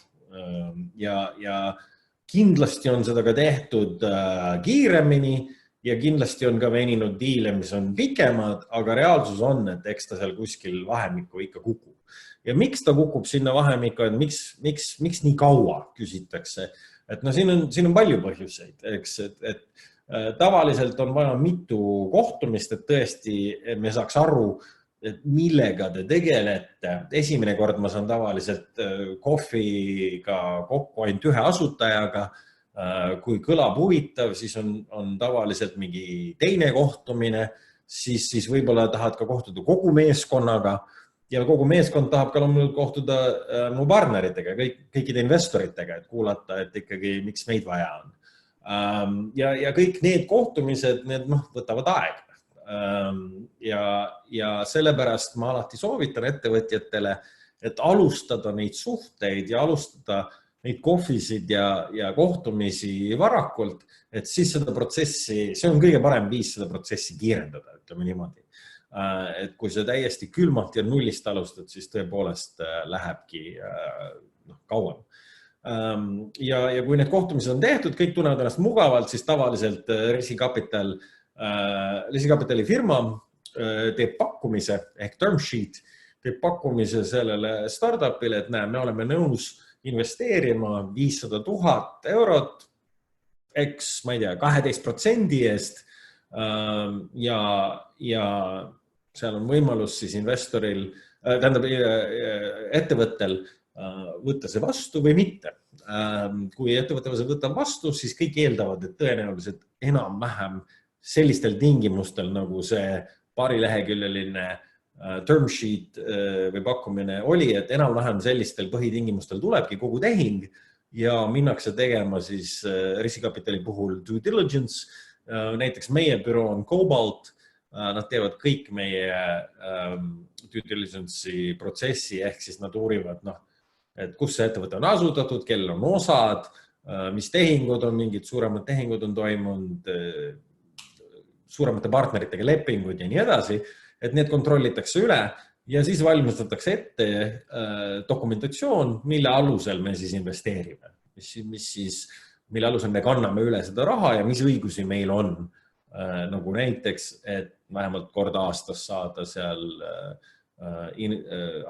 Ja kindlasti on seda ka tehtud kiiremini ja kindlasti on ka veninud diile, mis on pikemad, aga reaalsus on, et eks ta seal kuskil vahemikku ikka kukub. Ja miks ta kukub sinna vahemikku, et miks nii kaua küsitakse? Et siin on palju põhjuseid, eks, et tavaliselt on vaja mitu kohtumist, et tõesti me saaks aru, et millega te tegelete. Esimene kord ma saan tavaliselt kohviga kokku ainult ühe asutajaga. Kui kõlab huvitav, siis on tavaliselt mingi teine kohtumine, siis võib-olla tahad ka kohtuda kogu meeskonnaga ja kogu meeskond tahab ka loomulikult kohtuda mu partneritega, kõikide investoritega, et kuulata, et ikkagi miks meid vaja on. Ja kõik need kohtumised, need võtavad aega. Ja sellepärast ma alati soovitan ettevõtjatele, et alustada neid suhteid ja alustada neid kohvisid ja kohtumisi varakult, et siis seda protsessi, see on kõige parem viis seda protsessi kiirendada, ütleme niimoodi. Et kui see täiesti külmalt ja nullist alustad, siis tõepoolest lähebki kauem. Ja kui need kohtumised on tehtud, kõik tunnevad ennast mugavalt, siis tavaliselt riskikapitali firma teeb pakkumise ehk term sheet, teeb pakkumise sellele startupile, et näe, me oleme nõus investeerima 500 000 eurot, ma ei tea, 12% eest ja seal on võimalus siis investoril, tähendab ettevõttel võtta see vastu või mitte. Kui ettevõttel see võtab vastu, siis kõik eeldavad, et tõenäoliselt enam-vähem sellistel tingimustel, nagu see paarileheküljeline term sheet või pakkumine oli, et enam-vähem sellistel põhitingimustel tulebki kogu tehing ja minnakse tegema siis riskikapitali puhul due diligence. Näiteks meie büroo on Cobalt, nad teevad kõik meie due diligence'i protsessi, ehk siis nad uurivad, et kus see ettevõte on asutatud, kellel on osad, mis tehingud on, mingid suuremad tehingud on toimunud, suuremate partneritega lepingud ja nii edasi, et need kontrollitakse üle ja siis valmistatakse ette dokumentatsioon, mille alusel me siis investeerime, mille alusel me kanname üle seda raha ja mis õigusi meil on. Nagu näiteks, et vähemalt kord aastas saada seal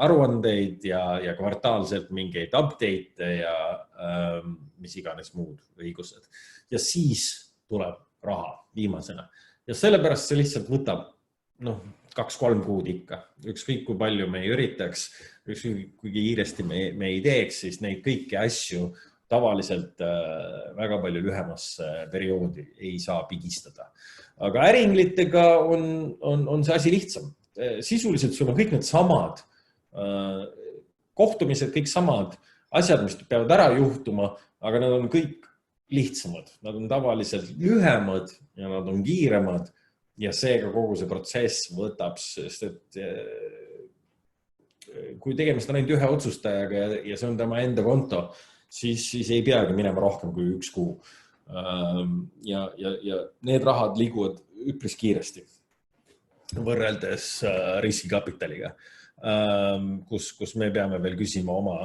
aruandeid ja kvartaalselt mingeid update ja mis iganes muud õigused. Ja siis tuleb raha viimasena. Ja sellepärast see lihtsalt võtab 2-3 kuud ikka. Ükskõik kui palju me ei üritaks, ükskõik kui kiiresti me ei teeks, siis neid kõiki asju tavaliselt väga palju lühemasse perioodi ei saa pigistada. Aga äriinglitega on see asi lihtsam. Sisuliselt sul on kõik need samad kohtumised, kõik samad asjad, mis peavad ära juhtuma, aga nad on kõik lihtsamad. Nad on tavaliselt lühemad ja nad on kiiremad ja seega kogu see protsess võtab, sest et kui tegemist on ainult ühe otsustajaga ja see on tema enda konto, siis ei peagi minema rohkem kui 1 kuu. Ja need rahad liiguvad üpris kiiresti võrreldes riskikapitaliga, kus me peame veel küsima oma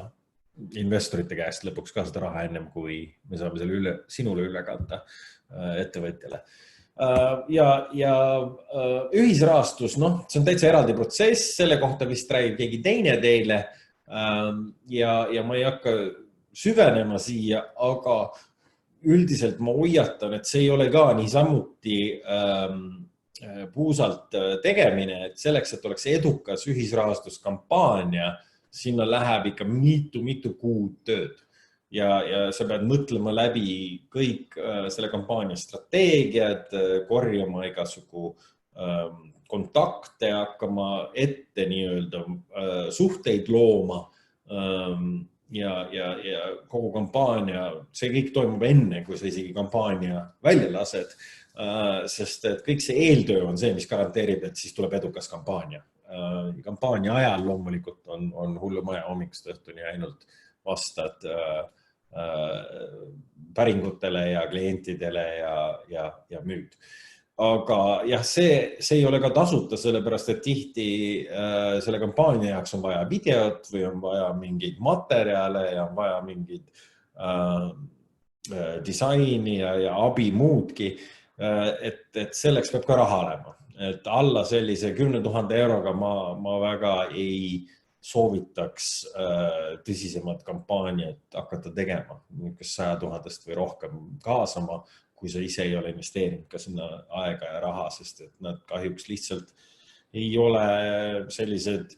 investorite käest lõpuks ka seda raha ennem, kui me saame selle sinule üle kanda ettevõtjale. Ja ühisrahastus, see on täitsa eraldi protsess, selle kohta vist räägib keegi teine teile ja ma ei hakka süvenema siia, aga üldiselt ma hoiatan, et see ei ole ka niisamuti puusalt tegemine, et selleks, et oleks edukas ühisrahastuskampaania, sinna läheb ikka mitu kuud tööd ja sa pead mõtlema läbi kõik selle kampaania strateegiad, korjama igasugu kontakte, hakkama ette nii-öelda suhteid looma ja kogu kampaania, see kõik toimub enne, kui sa isegi kampaania välja lased, sest et kõik see eeltöö on see, mis garanteerib, et siis tuleb edukas kampaania. Kampaania ajal loomulikult on hullumaja hommikust õhtuni ainult vastad päringutele ja klientidele ja müüd. Aga jah, see ei ole ka tasuta, sellepärast, et tihti selle kampaania jaoks on vaja videot või on vaja mingeid materjale ja on vaja mingid disaini ja abi muudki, et selleks peab ka raha olema. Et alla sellise 10 000 euroga ma väga ei soovitaks tõsisemad kampaaniat hakata tegema, kas 100 000 või rohkem kaasama, kui sa ise ei ole investeerinud ka sinna aega ja raha, sest et nad kahjuks lihtsalt ei ole sellised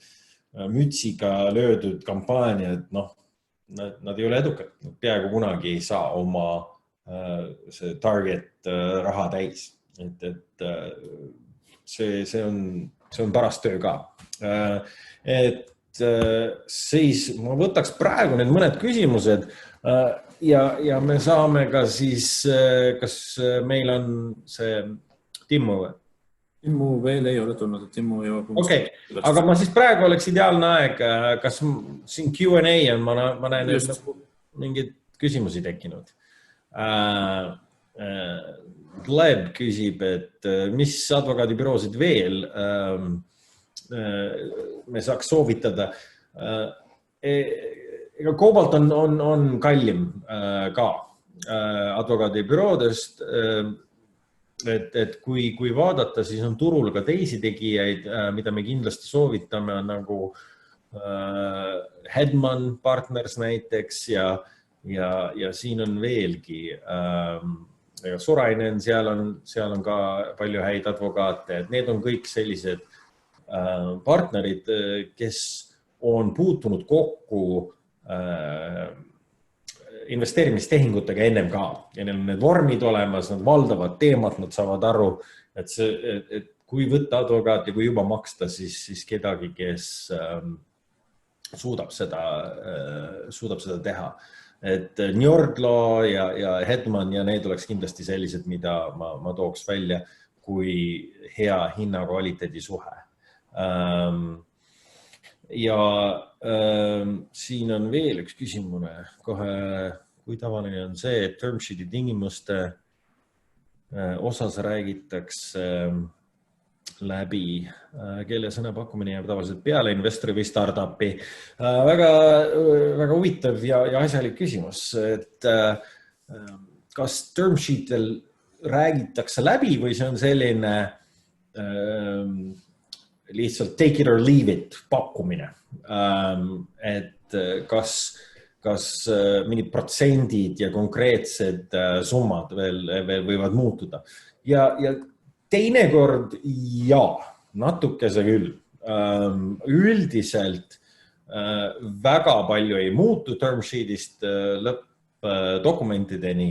mütsiga löödud kampaaniad, nad ei ole edukad, nad peaaegu kunagi ei saa oma see target raha täis, et see on paras töö ka. Et siis ma võtaks praegu need mõned küsimused ja me saame ka siis, kas meil on see Timmu või? Timmu veel ei ole tulnud, et Timmu jõuab. Okei, aga ma siis praegu oleks ideaalne aeg, kas siin Q&A on, ma näen, et mingid küsimusi tekkinud. Gleb küsib, et mis advokaadibüroosid veel me saaks soovitada. Ega Cobalt on kallim ka advokaadibüroodest, et kui vaadata, siis on turul ka teisi tegijaid, mida me kindlasti soovitame, nagu Hedman Partners näiteks ja siin on veelgi Sorainen, seal on ka palju häid advokaate, et need on kõik sellised partnerid, kes on puutunud kokku investeerimistehingutega ennem ka ja neil on need vormid olemas, nad valdavad teemat, nad saavad aru, et kui võtta advokaat ja kui juba maksta, siis kedagi, kes suudab seda teha. Et Njordlo ja Hedman ja need oleks kindlasti sellised, mida ma tooks välja kui hea hinna-kvaliteedi suhe. Ja siin on veel üks küsimune kohe, kui tavaline on see, et term sheet'i tingimuste osas räägitakse läbi, kelle sõna pakkumine jääb tavaliselt peale investori või startupi. Väga huvitav ja asjalik küsimus, et kas term sheet'el räägitakse läbi või see on selline lihtsalt take it or leave it pakkumine, et kas mingid protsendid ja konkreetsed summad veel võivad muutuda ja teinekord natuke see küll. Üldiselt väga palju ei muutu term sheet'ist lõppdokumentideni,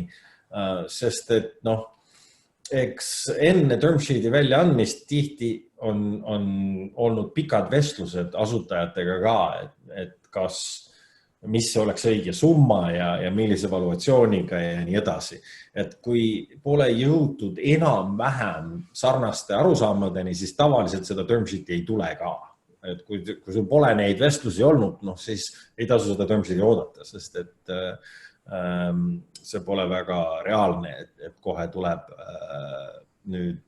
sest et eks enne term sheet'i välja andmist tihti on olnud pikad vestlused asutajatega ka, et mis oleks õige summa ja millise valuatsiooniga ja nii edasi. Et kui pole jõutud enam-vähem sarnaste arusaamadeni, siis tavaliselt seda term sheet'i ei tule ka. Et kui sul pole neid vestlusi olnud, siis ei tasu seda term sheet'i oodata, sest et see pole väga reaalne, et kohe tuleb nüüd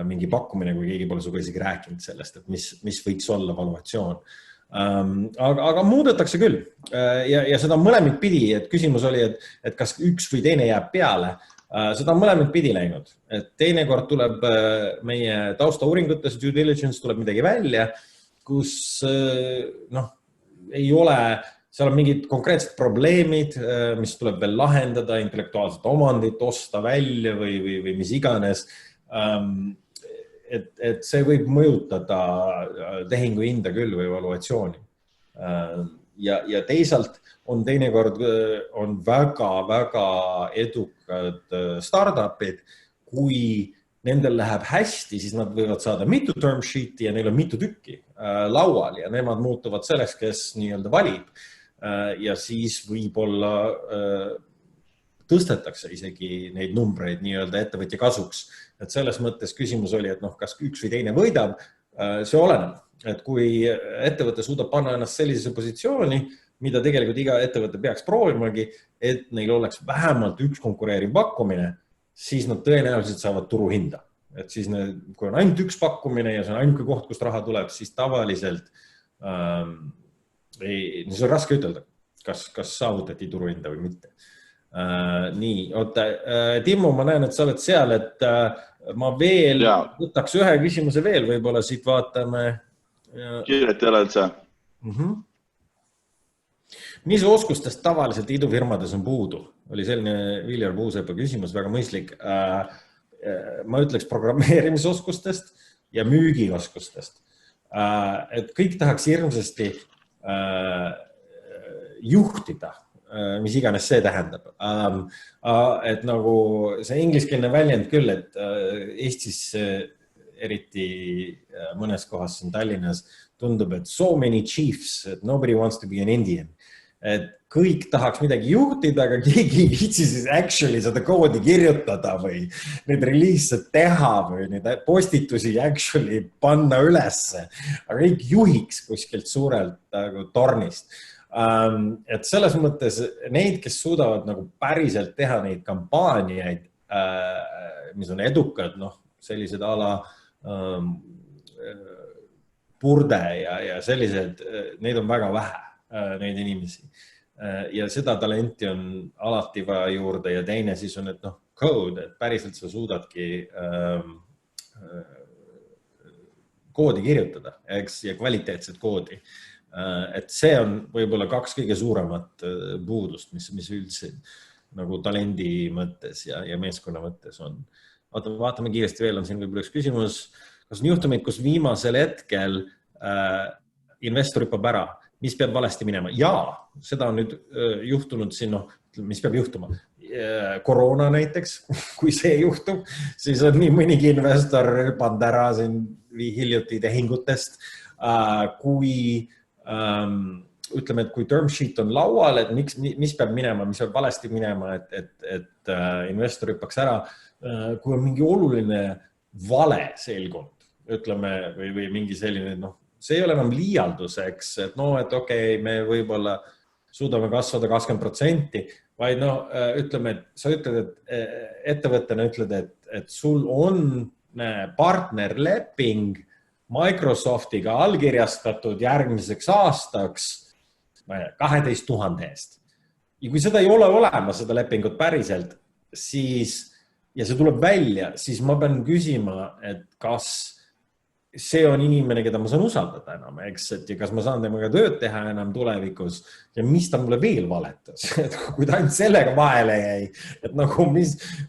mingi pakkumine, kui keegi pole suga isegi rääkinud sellest, et mis võiks olla valuatsioon. Aga muudetakse küll ja seda on mõlemid pidi, et küsimus oli, et kas üks või teine jääb peale. Seda on mõlemid pidi läinud, et teinekord tuleb meie taustauuringutes, due diligence tuleb midagi välja, kus ei ole, seal on mingid konkreetsed probleemid, mis tuleb veel lahendada, intellektuaalset omandit osta välja või mis iganes. Et see võib mõjutada tehingu hinda küll või valuatsiooni. Ja teisalt on teinekord on väga edukad startupid, kui nendel läheb hästi, siis nad võivad saada mitu term sheet'i ja neil on mitu tükki laual ja nemad muutuvad selleks, kes nii-öelda valib. Ja siis võib-olla tõstetakse isegi neid numbreid nii-öelda ettevõtja kasuks. Et selles mõttes küsimus oli, et kas üks või teine võidab, see oleneb. Et kui ettevõte suudab panna ennast sellisesse positsiooni, mida tegelikult iga ettevõte peaks proovimagi, et neil oleks vähemalt üks konkureeriv pakkumine, siis nad tõenäoliselt saavad turuhinda. Et siis kui on ainult üks pakkumine ja see on ainuke koht, kust raha tuleb, siis tavaliselt see on raske ütelda, kas saavutati turuhinda või mitte. Nii, oota, Timmo, ma näen, et sa oled seal, et ma veel võtaks ühe küsimuse veel, võib-olla siit vaatame. Kiirelt oled sa? Mis oskustest tavaliselt idufirmades on puudu? Oli selline Viljar Puusepa küsimus, väga mõistlik. Ma ütleks programmeerimisoskustest ja müügioskustest. Et kõik tahaks hirmsasti juhtida, mis iganes see tähendab. Et nagu see ingliskeelne väljend küll, et Eestis eriti mõnes kohas siin Tallinnas tundub, et so many chiefs, et nobody wants to be an Indian. Et kõik tahaks midagi juhtida, aga keegi ei viitsi siis actually seda koodi kirjutada või need release'id teha või need postitusi actually panna ülesse. Aga kõik juhiks kuskilt suurelt tornist. Et selles mõttes neid, kes suudavad nagu päriselt teha neid kampaaniaid, mis on edukad, sellised ala Purde ja sellised, neid on väga vähe, neid inimesi. Ja seda talenti on alati vaja juurde ja teine siis on, et code, et päriselt sa suudadki koodi kirjutada, eks, ja kvaliteetset koodi. Et see on võib-olla 2 kõige suuremat puudust, mis üldse nagu talendi mõttes ja meeskonna mõttes on. Vaatame kiiresti veel, on siin võib-olla üks küsimus. Kas on juhtumid, kus viimasel hetkel investor hüppab ära, mis peab valesti minema? Jaa, seda on nüüd juhtunud siin, mis peab juhtuma? Koroona näiteks, kui see juhtub, siis on nii mõnigi investor hüpanud ära siin hiljuti tehingutest. Kui ütleme, et kui term sheet on laual, et mis peab minema, mis peab valesti minema, et investor hüppaks ära, kui on mingi oluline vale selgunud, ütleme, või mingi selline, see ei ole enam liialduseks, et et okei, me võib-olla suudame kasvada 20%, vaid ütleme, et sa ütled, et ettevõttena ütled, et sul on partnerleping Microsoftiga allkirjastatud järgmiseks aastaks 12 000 eest. Ja kui seda ei ole olemas, seda lepingut päriselt, siis, ja see tuleb välja, siis ma pean küsima, et kas see on inimene, keda ma saan usaldada enam, eks, et ja kas ma saan temaga tööd teha enam tulevikus ja mis ta mulle veel valetas, et kui ta ainult sellega vahele jäi, et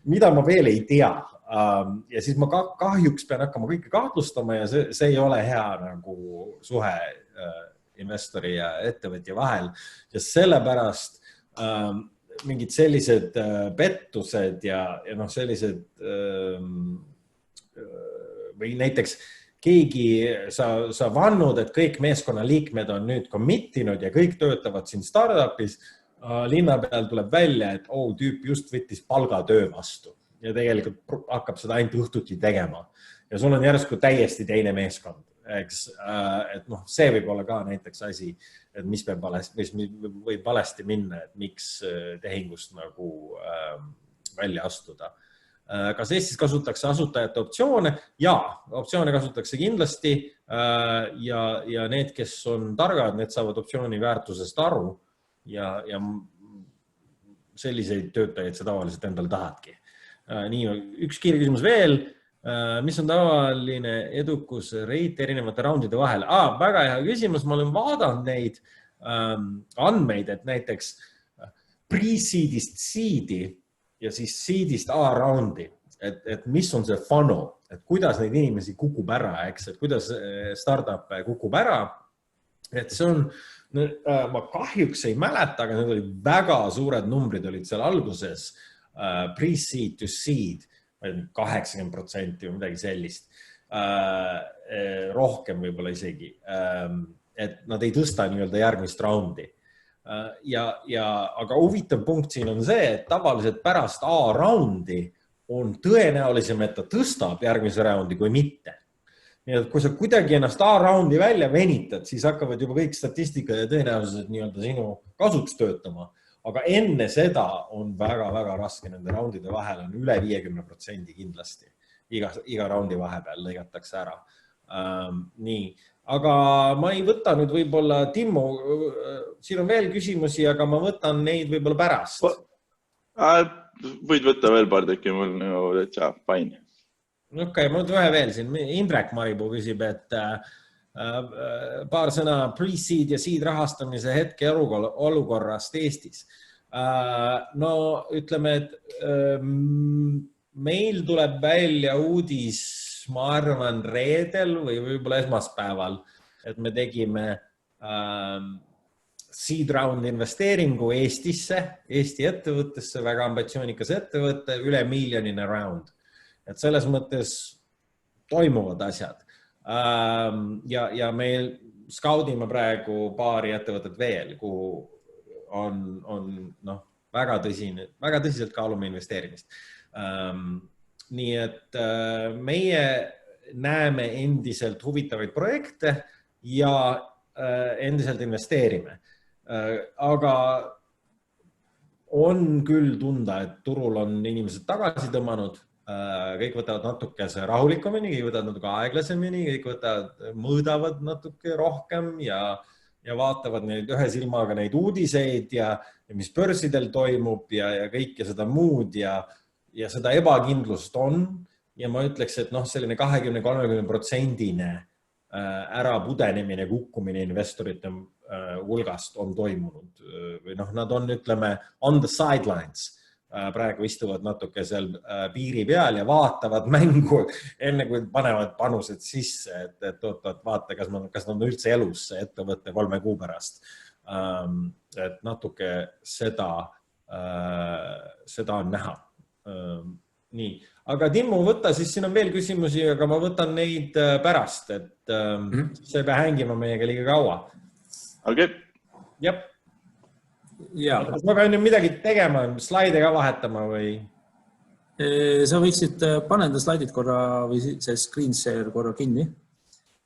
mida ma veel ei tea. Ja siis ma kahjuks pean hakkama kõike kahtlustama ja see ei ole hea nagu suhe investori ja ettevõtja vahel. Ja sellepärast mingid sellised pettused ja sellised või näiteks keegi sa vannud, et kõik meeskonna liikmed on nüüd committinud ja kõik töötavad siin startupis, linna peal tuleb välja, et tüüp just võttis palgatöö vastu ja tegelikult hakkab seda ainult õhtuti tegema. Ja sul on järsku täiesti teine meeskond, eks, et see võib olla ka näiteks asi, et mis võib valesti minna, et miks tehingust nagu välja astuda. Kas Eestis kasutatakse asutajate optsioone? Jaa, optsioone kasutatakse kindlasti ja need, kes on targad, need saavad optsiooni väärtusest aru ja selliseid töötajaid sa tavaliselt endal tahadki. Nii, üks kiire küsimus veel. Mis on tavaline edukus rate erinevate raundide vahel? Väga hea küsimus. Ma olen vaadanud neid andmeid, et näiteks pre-seedist seedi ja siis seedist A-raundi, et mis on see funnel, et kuidas neid inimesi kukub ära, eks, et kuidas startup kukub ära. Et see on, ma kahjuks ei mäleta, aga need olid väga suured numbrid olid seal alguses, pre-seed to seed, 80% või midagi sellist, rohkem võib-olla isegi, et nad ei tõsta nii-öelda järgmist raundi. Aga huvitav punkt siin on see, et tavaliselt pärast A-raundi on tõenäolisem, et ta tõstab järgmise raundi kui mitte. Nii et kui sa kuidagi ennast A-raundi välja venitad, siis hakkavad juba kõik statistika ja tõenäoliselt nii-öelda sinu kasuks töötama. Aga enne seda on väga-väga raske nende raundide vahel on üle 50% kindlasti. Iga raundi vahepeal lõigatakse ära. Nii. Aga ma ei võta nüüd võib-olla, Timmo, siin on veel küsimusi, aga ma võtan neid võib-olla pärast. Võid võtta veel paar tükki, mul täitsa fine. Okei, ma võtan ühe veel siin. Indrek Maripuu küsib, et paar sõna pre-seed ja seed rahastamise hetke olukorrast Eestis. No ütleme, et meil tuleb välja uudis, ma arvan, reedel või võib-olla esmaspäeval, et me tegime seed round investeeringu Eestisse, Eesti ettevõttesse, väga ambitsioonikas ettevõtte, üle miljonine round. Et selles mõttes toimuvad asjad. Ja meil skaudime praegu paari ettevõtet veel, kuhu on väga tõsiselt kaalume investeerimist. Nii et meie näeme endiselt huvitavaid projekte ja endiselt investeerime. Aga on küll tunda, et turul on inimesed tagasi tõmmanud, kõik võtavad natuke rahulikumini, kõik võtavad natuke aeglasemini, kõik mõõdavad natuke rohkem ja vaatavad ühe silmaga neid uudiseid ja mis börsidel toimub ja kõike seda muud ja seda ebakindlust on ja ma ütleks, et selline 20-30% ärapudenemine, kukkumine investorite hulgast on toimunud või nad on, ütleme, on the sidelines. Praegu istuvad natuke seal piiri peal ja vaatavad mängu enne kui panevad panused sisse, et vaata, kas nad on üldse elus see ettevõtte 3 kuu pärast. Et natuke seda on näha. Nii, aga Timmu, võta siis, siin on veel küsimusi, aga ma võtan neid pärast, et see ei pea hängima meiega liiga kaua. Okei. Jep. Kas ma pean nüüd midagi tegema, slaide ka vahetama või? Sa võiksid panna enda slaidid korra või see screen share korra kinni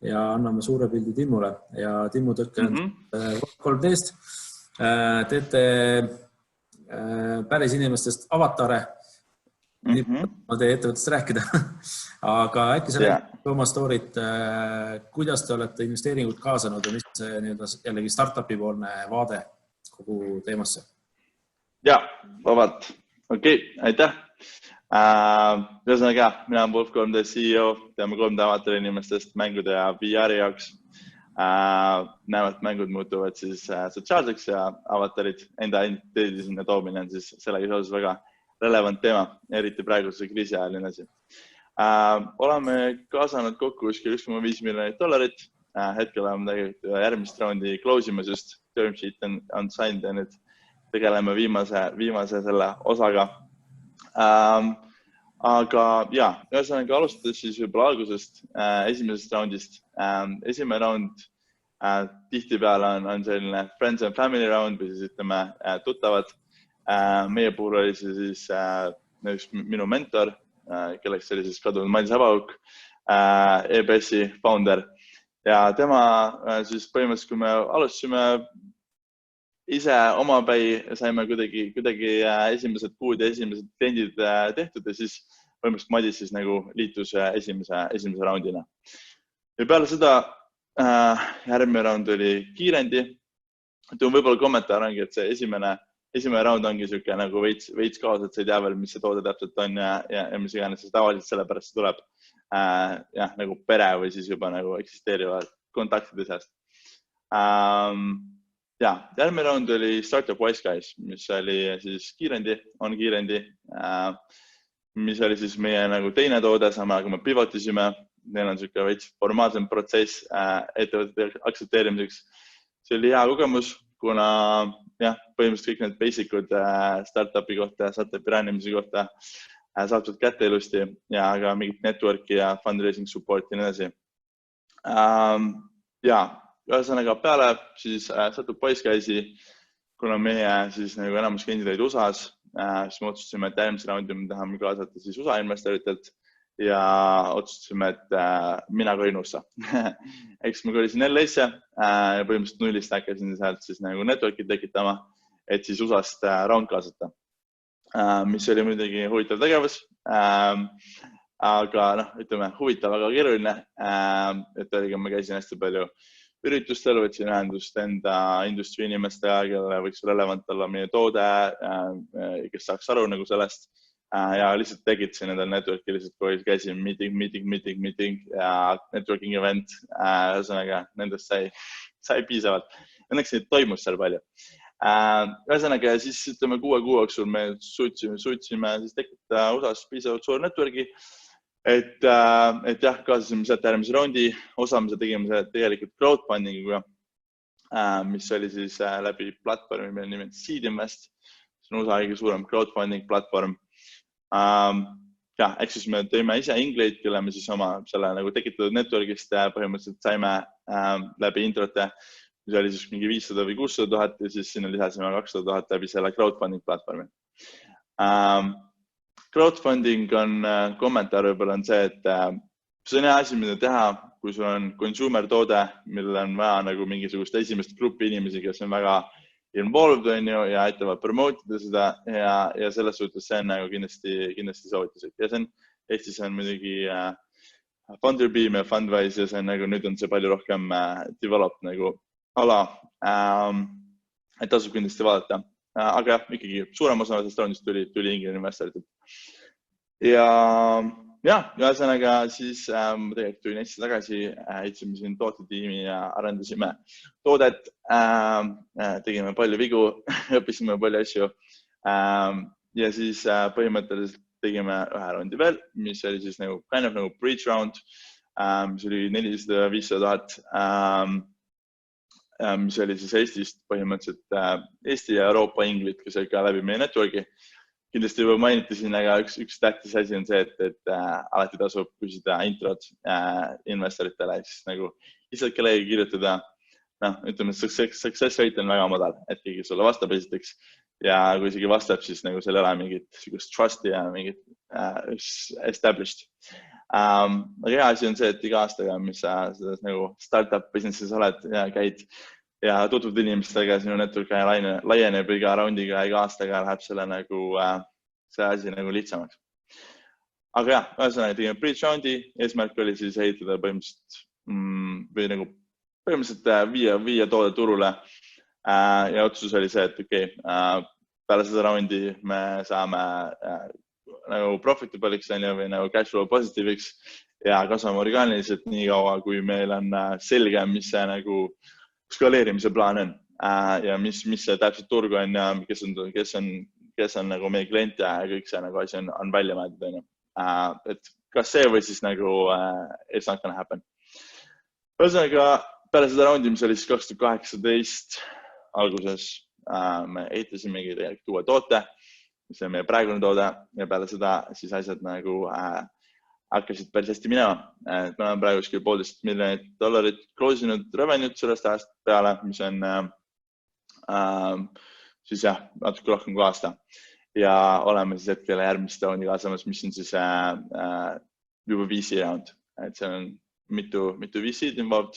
ja anname suure pildi Timmule ja Timmu tõkke on 3D-st. Teete päris inimestest avatare. Ma teie ettevõttest rääkida, aga äkki sa räägid oma storyt, kuidas te olete investeeringut kaasanud ja mis see jällegi startupi poolne vaade kogu teemasse? Ja, vabalt. Okei, aitäh. Ühesõnaga, mina olen Wolf 3D CEO, teame 3D avatari inimestest mängude ja VR-i jaoks. Näevad mängud muutuvad siis sotsiaalseks ja avatarid enda identiteedi sinna toomine on siis sellega seoses väga relevant teema, eriti praeguse kriisi ajal ja nii edasi. Oleme kaasanud kokku kuskil $1,5 miljonit. Hetkel oleme tegelikult järgmist raundi close imas just, term sheet on signed ja nüüd tegeleme viimase selle osaga. Aga ja, ühesõnaga alustades siis võib-olla algusest esimesest raundist. Esimene raund tihtipeale on selline friends and family round või siis ütleme tuttavad. Meie puhul oli see siis minu mentor, kelleks oli siis kadunud Mailis Habauk, EBS-i founder. Ja tema siis põhimõtteliselt, kui me alustasime ise omapäi, saime kuidagi esimesed kuud ja esimesed kliendid tehtud ja siis põhimõtteliselt Madis siis nagu liitus esimese raundina. Ja peale seda järgmine raund oli kiirendi. Võib-olla kommentaar ongi, et see esimene raund ongi siuke nagu veits kaos, et sa ei tea veel, mis see toode täpselt on ja mis iganes, siis tavaliselt sellepärast see tuleb nagu pere või siis juba nagu eksisteerivad kontaktide seast. Ja, järgmine raund oli Startup Wise Guys, mis oli siis kiirendi, mis oli siis meie nagu teine toode, samal kui me pivotisime. Neil on siuke veits formaalsem protsess ettevõtete aktsepteerimiseks. See oli hea kogemus, kuna põhimõtteliselt kõik need basicud startupi kohta, startupi rannimise kohta saab sealt kätte ilusti ja ka mingit networki ja fundraising support ja nii edasi. Ja, ühesõnaga peale siis Startup Wise Guysi, kuna meie siis nagu enamus kliendid olid USA-s, siis me otsustasime, et järgmise raundi me tahame kaasata siis USA investoritelt ja otsustasime, et mina kolin USA. Eks ma kolisin LA-sse ja põhimõtteliselt nullist hakkasin sealt siis nagu networki tekitama, et siis USA-st raund kaasata, mis oli muidugi huvitav tegevus, aga ütleme huvitav, aga keeruline, et ma käisin hästi palju üritustel, võtsin ühendust enda industry inimestega, kellele võiks relevant olla meie toode, kes saaks aru nagu sellest. Ja lihtsalt tegitasin endal networki, lihtsalt käisin meeting ja networking event, ühesõnaga nendest sai piisavalt. Õnneks neid toimus seal palju. Ühesõnaga siis ütleme 6 kuu jooksul me suutsime siis tekitada USA-s piisavalt suur networki, et jah, kaasasime sealt järgmise raundi, osa me tegime tegelikult crowdfundinguga, mis oli siis läbi platvormi, mille nimi on Seed Invest, see on USA kõige suurem crowdfunding platvorm. Ja, ehk siis me tõime ise ingleid, kelle me siis oma selle nagu tekitatud networkist põhimõtteliselt saime läbi introte, mis oli siis mingi 500 või 600 000 ja siis sinna lisasime 200 000 läbi selle crowdfunding platvormi. Crowdfunding on kommentaar võib-olla on see, et see on hea asi, mida teha, kui sul on consumer toode, millel on vaja nagu mingisugust esimest gruppi inimesi, kes on väga involved on ju ja aitavad promotida seda ja selles suhtes see on nagu kindlasti soovitused. Ja see on, Eestis on muidugi Funderbeam ja Fundwise ja see on nagu, nüüd on see palju rohkem develop nagu ala, et tasub kindlasti vaadata. Aga ikkagi suurem osa sellest raundist tuli Ingrid investoritelt. Ja ühesõnaga siis ma tegelikult tulin hästi tagasi, ehtsime siin tootetiimi ja arendasime toodet, tegime palju vigu, õppisime palju asju ja siis põhimõtteliselt tegime ühe raundi veel, mis oli siis nagu bridge round, mis oli 400-500 000, mis oli siis Eestist põhimõtteliselt Eesti ja Euroopa ingrid, kes oli ka läbi meie networki. Kindlasti juba mainiti siin, aga üks tähtis asi on see, et alati tasub küsida introt investoritele, siis nagu lihtsalt kellegi kirjutada, ütleme, success rate on väga madal, et keegi sulle vastab esiteks ja kui isegi vastab, siis nagu seal ei ole mingit trust'i ja mingit established. Aga hea asi on see, et iga aastaga, mis sa nagu startup businesses oled ja käid ja tutvud inimestega, sinu network laieneb iga raundiga, iga aastaga läheb selle nagu see asi nagu lihtsamaks. Aga ühesõnaga tegime bridge roundi, eesmärk oli siis ehitada põhimõtteliselt viia toode turule ja otsus oli see, et peale seda raundi me saame nagu profitabliks või nagu cash flow positiiviks ja kasvame orgaaniliselt nii kaua, kui meil on selge, mis see nagu skaleerimise plaan on ja mis see täpselt turg on ja kes on nagu meie klient ja kõik see nagu asi on välja mõeldud. Et kas see või siis nagu it's not gonna happen. Ühesõnaga, peale seda raundi, mis oli siis 2018 alguses, me ehitasimegi tegelikult uue toote, mis on meie praegune toode ja peale seda siis asjad nagu hakkasid päris hästi minema. Me oleme praegu $1.5 miljonit close inud revenue'd sellest aastast peale, mis on siis natuke rohkem kui aasta. Ja oleme siis hetkel järgmist raundi kaasamas, mis on siis juba VC round. Et see on mitu VC-d involved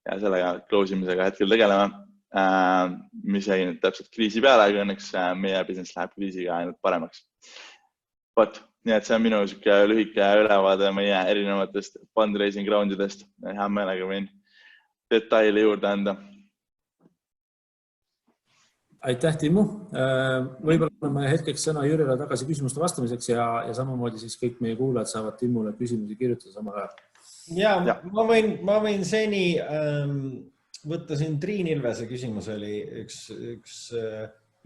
ja sellega close imisega hetkel tegeleme, mis jäi nüüd täpselt kriisi peale, aga õnneks meie business läheb kriisiga ainult paremaks. Nii et see on minu lühike ülevaade meie erinevatest fundraising roundidest. Hea meelega võin detaili juurde anda. Aitäh, Timmu. Võib-olla anname hetkeks sõna Jürile tagasi küsimuste vastamiseks ja samamoodi siis kõik meie kuulajad saavad Timmule küsimusi kirjutada samal ajal. Ja, ma võin seni võtta siin Triin Ilvese küsimus oli üks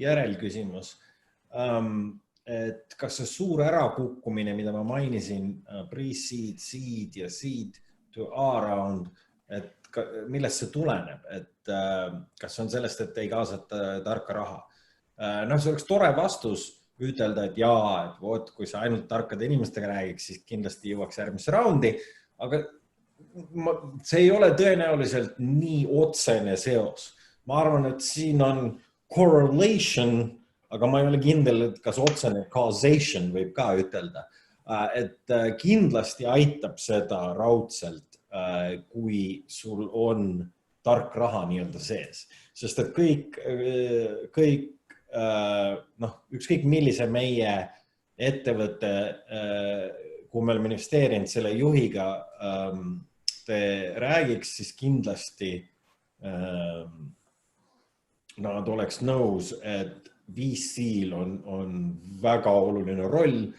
järelküsimus. Et kas see suur ärakukkumine, mida ma mainisin, pre-seed, seed ja seed to A-round, et millest see tuleneb, et kas on sellest, et ei kaasata tarka raha? See oleks tore vastus ütelda, et et kui sa ainult tarkade inimestega räägiks, siis kindlasti jõuaks järgmisse raundi, aga see ei ole tõenäoliselt nii otsene seos. Ma arvan, et siin on correlation, aga ma ei ole kindel, et kas otsene causation võib ka ütelda. Et kindlasti aitab seda raudselt, kui sul on tark raha nii-öelda sees. Sest et ükskõik millise meie ettevõtte, kui me oleme investeerinud selle juhiga, te räägiks, siis kindlasti nad oleks nõus, et VC-l on väga oluline roll,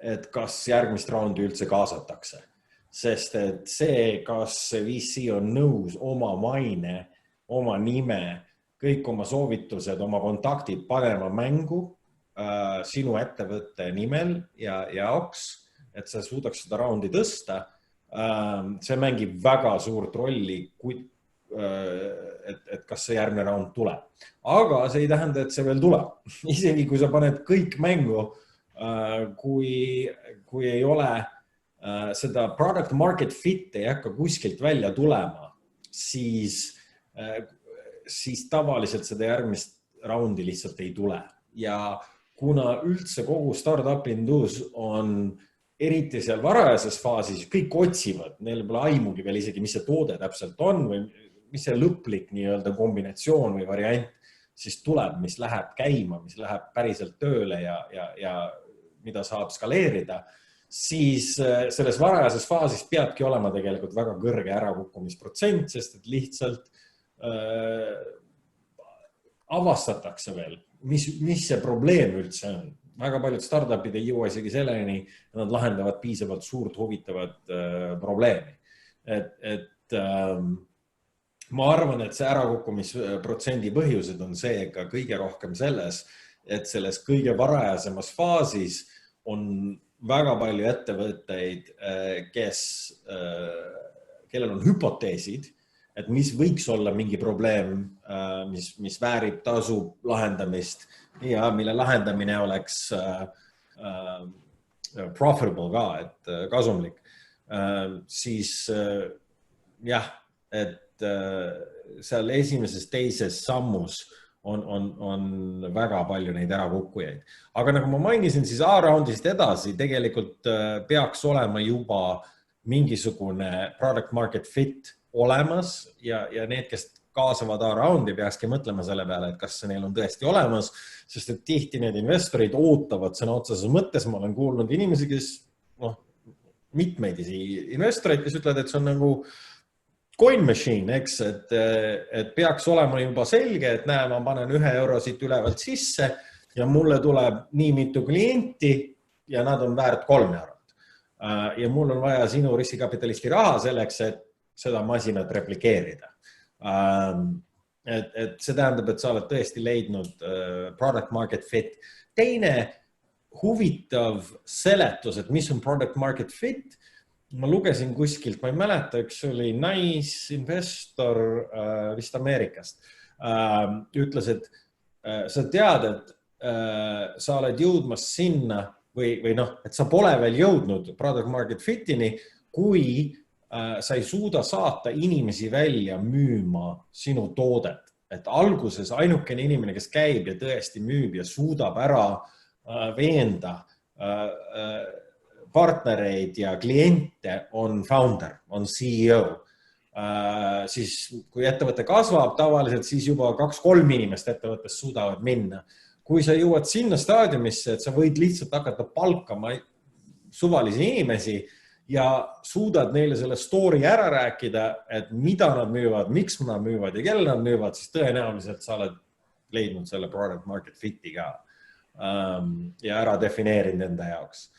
et kas järgmist raundi üldse kaasatakse. Sest et see, kas VC on nõus oma maine, oma nime, kõik oma soovitused, oma kontaktid panema mängu sinu ettevõtte nimel ja jaoks, et sa suudaks seda raundi tõsta, see mängib väga suurt rolli, et kas see järgmine raund tuleb. Aga see ei tähenda, et see veel tuleb. Isegi kui sa paned kõik mängu, kui ei ole seda product market fit ei hakka kuskilt välja tulema, siis tavaliselt seda järgmist raundi lihtsalt ei tule. Ja kuna üldse kogu startup indus on eriti seal varajases faasis, kõik otsivad, neil pole aimugi veel isegi, mis see toode täpselt on või mis see lõplik nii-öelda kombinatsioon või variant siis tuleb, mis läheb käima, mis läheb päriselt tööle ja mida saab skaleerida, siis selles varajases faasis peabki olema tegelikult väga kõrge ärakukkumisprotsent, sest et lihtsalt avastatakse veel, mis see probleem üldse on. väga paljud startupid ei jõua isegi selleni, et nad lahendavad piisavalt suurt huvitavat probleemi. Ma arvan, et see ärakukkumisprotsendi põhjused on see ka kõige rohkem selles, et selles kõige varajasemas faasis on väga palju ettevõtteid, kellel on hüpoteesid, et mis võiks olla mingi probleem, mis väärib tasu lahendamist ja mille lahendamine oleks profitable ka, et kasumlik. Siis jah, et seal esimeses, teises sammus on väga palju neid ärakukkujaid. Aga nagu ma mainisin, siis A-roundist edasi tegelikult peaks olema juba mingisugune product market fit olemas ja need, kes kaasavad A-roundi, peakski mõtlema selle peale, et kas neil on tõesti olemas, sest et tihti need investorid ootavad sõna otseses mõttes. Ma olen kuulnud inimesi, kes mitmeid investoreid, kes ütlevad, et see on nagu coin machine, eks, et peaks olema juba selge, et näe, ma panen 1 euro siit ülevalt sisse ja mulle tuleb nii mitu klienti ja nad on väärt 3 eurot. Ja mul on vaja sinu riskikapitalisti raha selleks, et seda masinat replikeerida. Et see tähendab, et sa oled tõesti leidnud product market fit. Teine huvitav seletus, et mis on product market fit, ma lugesin kuskilt, ma ei mäleta, üks oli naisinvestor vist Ameerikast. Ütles, et sa tead, et sa oled jõudmas sinna või et sa pole veel jõudnud product market fitini, kui sa ei suuda saata inimesi välja müüma sinu toodet. Et alguses ainukene inimene, kes käib ja tõesti müüb ja suudab ära veenda partnereid ja kliente on founder, on CEO. Siis kui ettevõte kasvab tavaliselt, siis juba 2-3 inimest ettevõttest suudavad minna. Kui sa jõuad sinna staadiumisse, et sa võid lihtsalt hakata palkama suvalisi inimesi ja suudad neile selle story ära rääkida, et mida nad müüvad, miks nad müüvad ja kelle nad müüvad, siis tõenäoliselt sa oled leidnud selle product market fit'i ka ja ära defineerinud enda jaoks.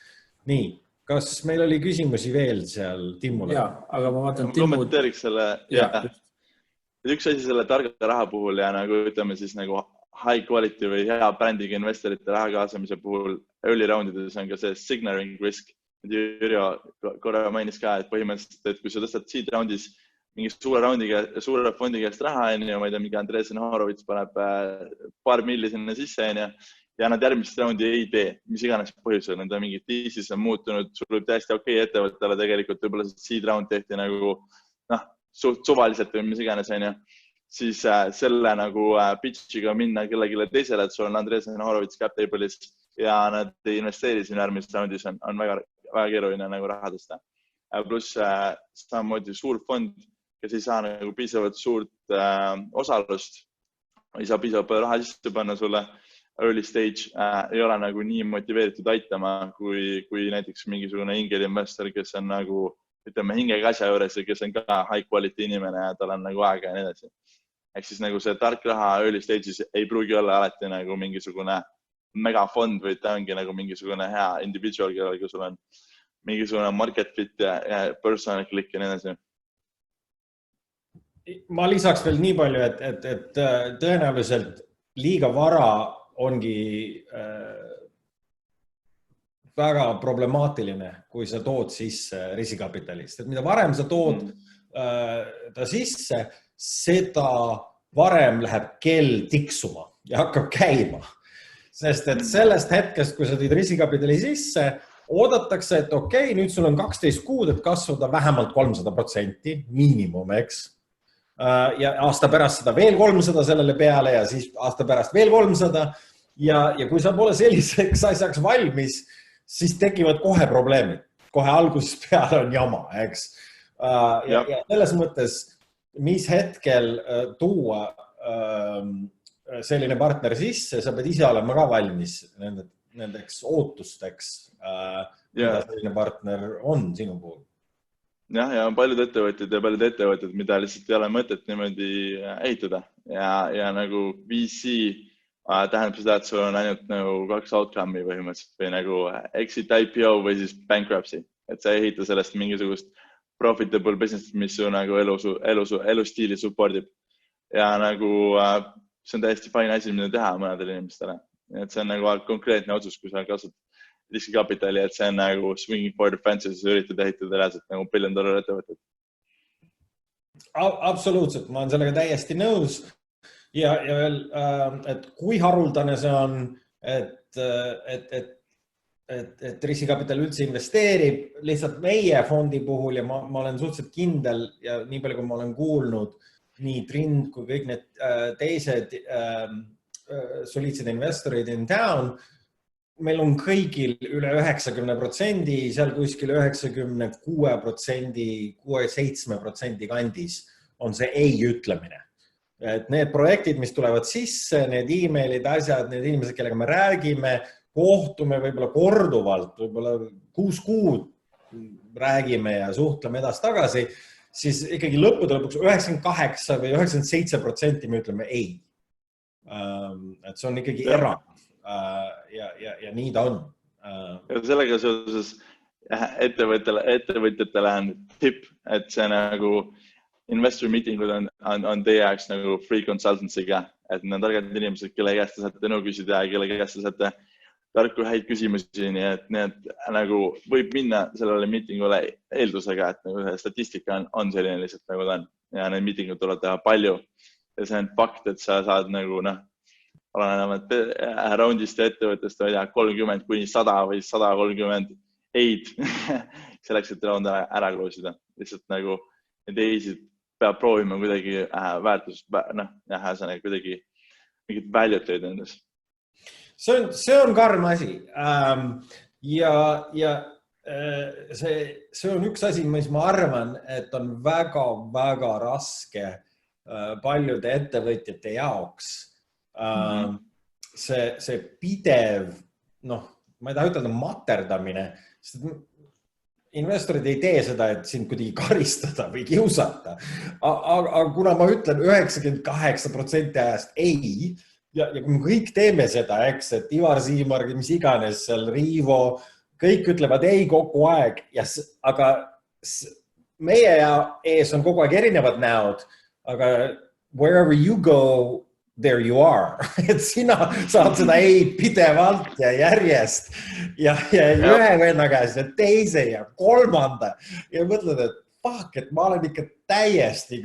Nii, kas meil oli küsimusi veel seal Timmule? Jaa, aga ma vaatan Timmu... Kommenteeriks selle, üks asi selle targa raha puhul ja nagu ütleme siis nagu high quality või hea brändiga investorite raha kaasamise puhul early roundides on ka see signaling risk. Jürjo korra mainis ka, et põhimõtteliselt, et kui sa tõstad seed roundis mingi suure fondi käest raha, ma ei tea, mingi Andres Horovits paneb paar milli sinna sisse ja nad järgmist raundi ei tee, mis iganes põhjusel, nende mingid tiisis on muutunud, sul võib täiesti okei ettevõttele tegelikult võib-olla seed round tehti nagu suht suvaliselt või mis iganes, siis selle nagu pitchiga minna kellegile teisele, et sul on Andres Horovits cap table'is ja nad ei investeeri siin järgmises raundis, on väga keeruline nagu raha tõsta. Pluss samamoodi suur fond, kes ei saa nagu piisavalt suurt osalust, ei saa piisavalt palju raha sisse panna sulle, early stage ei ole nagu nii motiveeritud aitama, kui näiteks mingisugune ingelinvestor, kes on nagu, ütleme, hingega asja juures ja kes on ka high quality inimene ja tal on nagu aega ja nii edasi. Ehk siis nagu see tark raha early stages ei pruugi olla alati nagu mingisugune megafond või ta ongi nagu mingisugune hea individual, kellega sul on mingisugune market fit ja personal click ja nii edasi. Ma lisaks veel nii palju, et tõenäoliselt liiga vara ongi väga problemaatiline, kui sa tood sisse riskikapitalist. Et mida varem sa tood ta sisse, seda varem läheb kell tiksuma ja hakkab käima. Sest et sellest hetkest, kui sa teed riskikapitali sisse, oodatakse, et okei, nüüd sul on 12 kuud, et kasvada vähemalt 300% miinimum, eks? Ja aasta pärast seda veel 300 sellele peale ja siis aasta pärast veel 300 ja kui sa pole selliseks asjaks valmis, siis tekivad kohe probleemid. Kohe algusest peale on jama, eks? Ja selles mõttes, mis hetkel tuua selline partner sisse, sa pead ise olema ka valmis nendeks ootusteks, mida selline partner on sinu puhul. Ja on paljud ettevõtted, mida lihtsalt ei ole mõtet niimoodi ehitada ja nagu VC tähendab seda, et sul on ainult nagu 2 outcome'i põhimõtteliselt või nagu exit IPO või siis bankruptcy, et sa ei ehita sellest mingisugust profitable business, mis su nagu elustiili supportib. Ja nagu see on täiesti fine asi, mida teha mõnedele inimestele. Et see on nagu konkreetne otsus, kui sa kasutad riskikapitali, et see on nagu swinging for the fences ja üritad ehitada reaalselt nagu $1 billion ettevõtet. Absoluutselt, ma olen sellega täiesti nõus. Ja veel, et kui haruldane see on, et riskikapital üldse investeerib, lihtsalt meie fondi puhul ja ma olen suhteliselt kindel ja nii palju, kui ma olen kuulnud, nii Trind kui kõik need teised soliidsed investorid in town, meil on kõigil üle 90%, seal kuskil 96%, 6-7% kandis on see ei ütlemine. Et need projektid, mis tulevad sisse, need emailid, asjad, need inimesed, kellega me räägime, kohtume võib-olla korduvalt, võib-olla 6 kuud räägime ja suhtleme edasi-tagasi, siis ikkagi lõppude lõpuks 98 või 97% me ütleme ei. Et see on ikkagi erand ja nii ta on. Ja sellega seoses ettevõtjatele on tipp, et see nagu investor meetingud on teie jaoks nagu free consultancy ka, et need targad inimesed, kelle käest te saate nõu küsida ja kelle käest te saate tarku häid küsimusi, nii et need nagu võib minna sellele meetingule eeldusega, et nagu statistika on selline lihtsalt nagu ta on ja need meetingud tuleb teha palju ja see on fakt, et sa saad nagu olenevalt roundist ja ettevõttest 30 kuni 100 või 130 eid selleks, et round ära kloosida. Lihtsalt nagu need eisid peab proovima kuidagi väärtust, kuidagi mingit väljutaid endas. See on karm asi. Ja see on üks asi, mis ma arvan, et on väga raske paljude ettevõtjate jaoks. See pidev, ma ei taha ütelda materdamine, sest investorid ei tee seda, et sind kuidagi karistada või kiusata. Aga kuna ma ütlen 98% ajast ei, ja kui me kõik teeme seda, eks, et Ivar Siimar, mis iganes seal, Riivo, kõik ütlevad ei kogu aeg, aga meie ees on kogu aeg erinevad näod, aga wherever you go, there you are. Et sina saad seda ei pidevalt ja järjest ja ühe venna käes ja teise ja kolmanda ja mõtled, et fuck, et ma olen ikka täiesti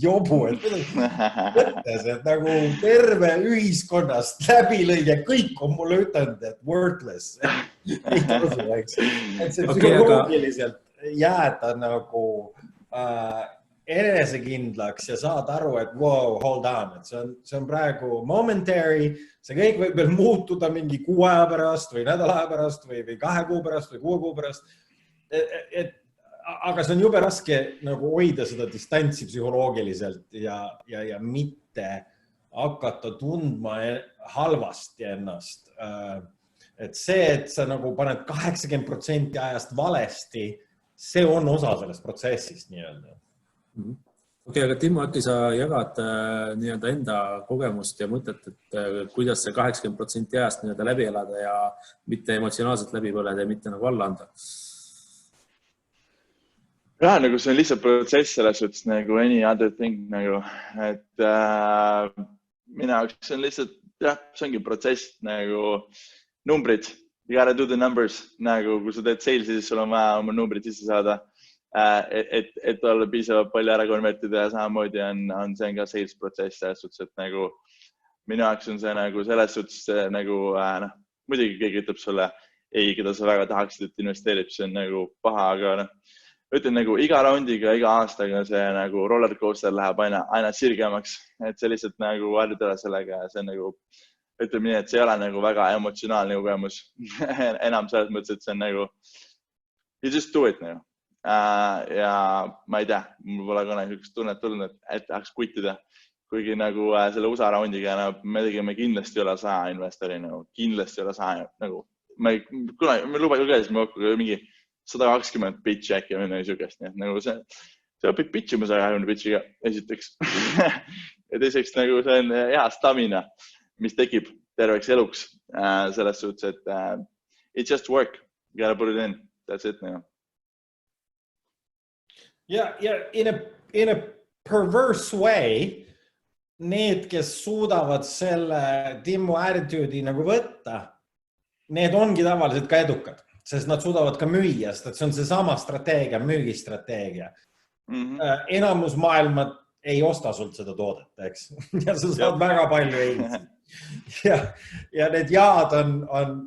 jobu, et mõttes, et nagu terve ühiskonnast läbilõige, kõik on mulle ütelnud, et worthless. Ei tasu, eks. Et see psühholoogiliselt jääda nagu enesekindlaks ja saad aru, et wow, hold on, et see on praegu momentary, see kõik võib veel muutuda mingi 6 aja pärast või nädala aja pärast või 2 kuu pärast või 6 kuu pärast. Aga see on jube raske nagu hoida seda distantsi psühholoogiliselt ja mitte hakata tundma halvasti ennast. Et see, et sa nagu paned 80% ajast valesti, see on osa sellest protsessist nii-öelda. Okei, aga Timo, äkki sa jagad nii-öelda enda kogemust ja mõtet, et kuidas see 80% ajast nii-öelda läbi elada ja mitte emotsionaalselt läbi põleda ja mitte nagu alla anda? Ja, nagu see on lihtsalt protsess selles suhtes nagu any other thing, nagu, et mina jaoks on lihtsalt, see ongi protsess nagu numbrid, you gotta do the numbers, nagu kui sa teed sales'i, siis sul on vaja oma numbrid sisse saada. Et olla piisavalt palju ära konvertida ja samamoodi on see ka sales protsess selles suhtes, et nagu minu jaoks on see nagu selles suhtes nagu muidugi keegi ütleb sulle ei, keda sa väga tahaksid, et investeerib, see on nagu paha, aga ütlen nagu iga roundiga, iga aastaga see nagu rollercoaster läheb aina sirgemaks, et see lihtsalt nagu harjutada sellega ja see on nagu ütleme nii, et see ei ole nagu väga emotsionaalne kogemus enam selles mõttes, et see on nagu you just do it nagu. Ja ma ei tea, mul pole ka niisugust tunnet tulnud, et tahaks kuttida, kuigi nagu selle USA roundiga me tegime kindlasti üle 100 investori, kindlasti üle 100, nagu me luba ju käis, me kokku mingi 120 pitch äkki või niisugust, nii et nagu see õpib pitchima 120 pitchiga esiteks ja teiseks nagu see on hea stamina mis tekib terveks eluks selles suhtes, et it just work. You gotta put it in. That's it now. Yeah, in a perverse way, need, kes suudavad selle Timmu attitude'i nagu võtta, need ongi tavaliselt ka edukad, sest nad suudavad ka müüa, sest see on seesama strateegia, müügistrateegia. Enamus maailma ei osta sult seda toodet, eks? Ja sa saad väga palju ei. Ja need jaad on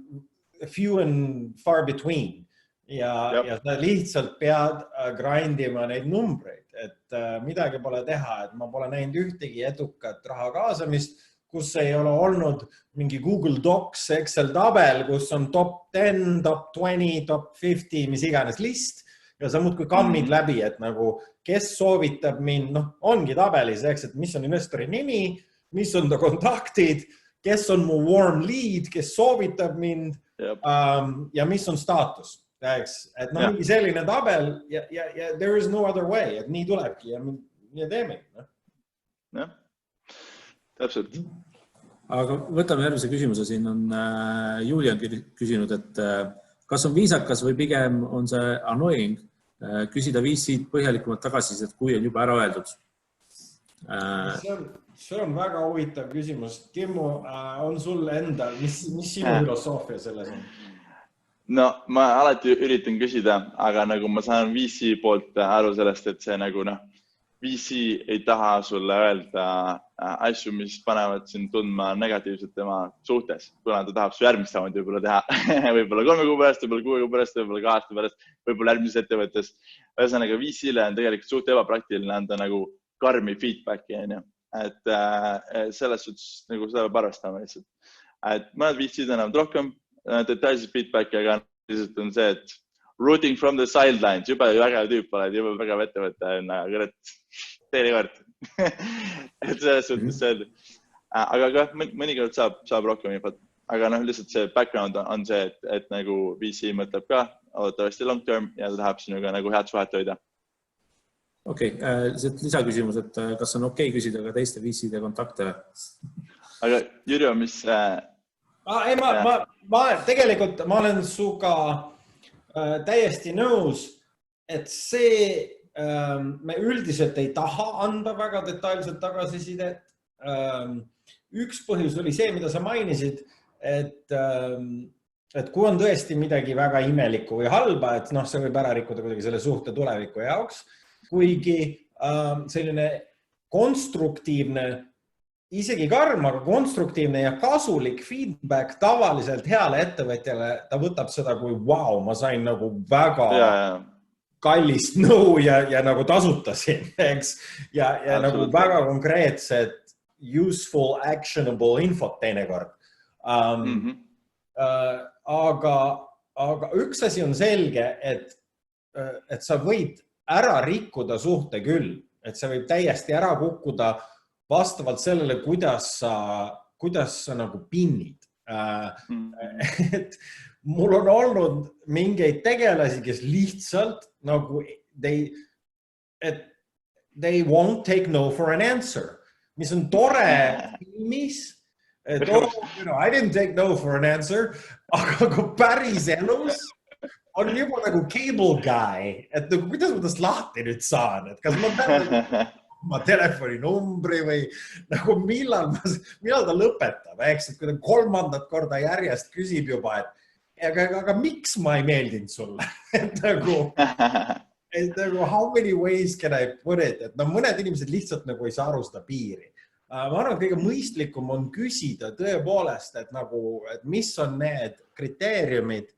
few and far between. Ja sa lihtsalt pead grindima neid numbreid, et midagi pole teha, et ma pole näinud ühtegi edukat raha kaasamist, kus ei ole olnud mingi Google Docs, Excel tabel, kus on top 10, top 20, top 50, mis iganes list ja sa muudkui kammid läbi, et nagu kes soovitab mind, ongi tabelis, eks, et mis on investori nimi, mis on ta kontaktid, kes on mu warm lead, kes soovitab mind ja mis on staatus. Et mingi selline tabel ja there is no other way, et nii tulebki ja teeme. Jah, täpselt. Aga võtame järgmise küsimuse. Siin on Julian küsinud, et kas on viisakas või pigem on see annoying küsida VC-d põhjalikumalt tagasisidet, kui on juba ära öeldud? See on väga huvitav küsimus. Timmu, on sul enda, mis sinu filosoofia selles on? No, ma alati üritan küsida, aga nagu ma saan VC poolt aru sellest, et see nagu VC ei taha sulle öelda asju, mis panevad sind tundma negatiivselt tema suhtes, kuna ta tahab su järgmist raundi võib-olla teha, võib-olla 3 kuu pärast, võib-olla 6 kuu pärast, võib-olla 2 aasta pärast, võib-olla järgmises ettevõttes. Ühesõnaga VC-le on tegelikult suht ebapraktiline anda nagu karmi feedbacki, et selles suhtes nagu seda peab arvestama lihtsalt. Et mõned VC-d annavad rohkem detailses feedbacki, aga lihtsalt on see, et rooting from the sidelines, juba väga tüüp oled, juba väga ettevõte on, aga teine kord. Et selles suhtes see, aga mõnikord saab rohkem infot, aga lihtsalt see background on see, et nagu VC mõtleb ka ootavasti long term ja ta tahab sinuga nagu head suhet hoida. Okei, lisaküsimus, et kas on okei küsida ka teiste VC-de kontakte? Aga Jürjo, mis... Tegelikult ma olen suga täiesti nõus, et me üldiselt ei taha anda väga detailselt tagasisidet. Üks põhjus oli see, mida sa mainisid, et kui on tõesti midagi väga imelikku või halba, et see võib ära rikkuda kuidagi selle suhte tuleviku jaoks, kuigi selline konstruktiivne isegi karm, aga konstruktiivne ja kasulik feedback tavaliselt heale ettevõtjale, ta võtab seda kui wow, ma sain nagu väga kallist nõu ja nagu tasutasin, eks? Ja nagu väga konkreetset useful, actionable infot teinekord. Aga üks asi on selge, et sa võid ära rikkuda suhte küll, et sa võib täiesti ära kukkuda vastavalt sellele, kuidas sa nagu pinnid. Et mul on olnud mingeid tegelasi, kes lihtsalt nagu they won't take no for an answer, mis on tore mis, et I didn't take no for an answer, aga kui päris elus on juba nagu cable guy, et nagu kuidas ma tast lahti nüüd saan, et kas ma pean oma telefoninumbri või nagu millal ta lõpetab, eks, et kui ta 3. korda järjest küsib juba, et aga miks ma ei meeldinud sulle? Et nagu how many ways can I put it? Et mõned inimesed lihtsalt nagu ei saa aru seda piiri. Ma arvan, et kõige mõistlikum on küsida tõepoolest, et mis on need kriteeriumid,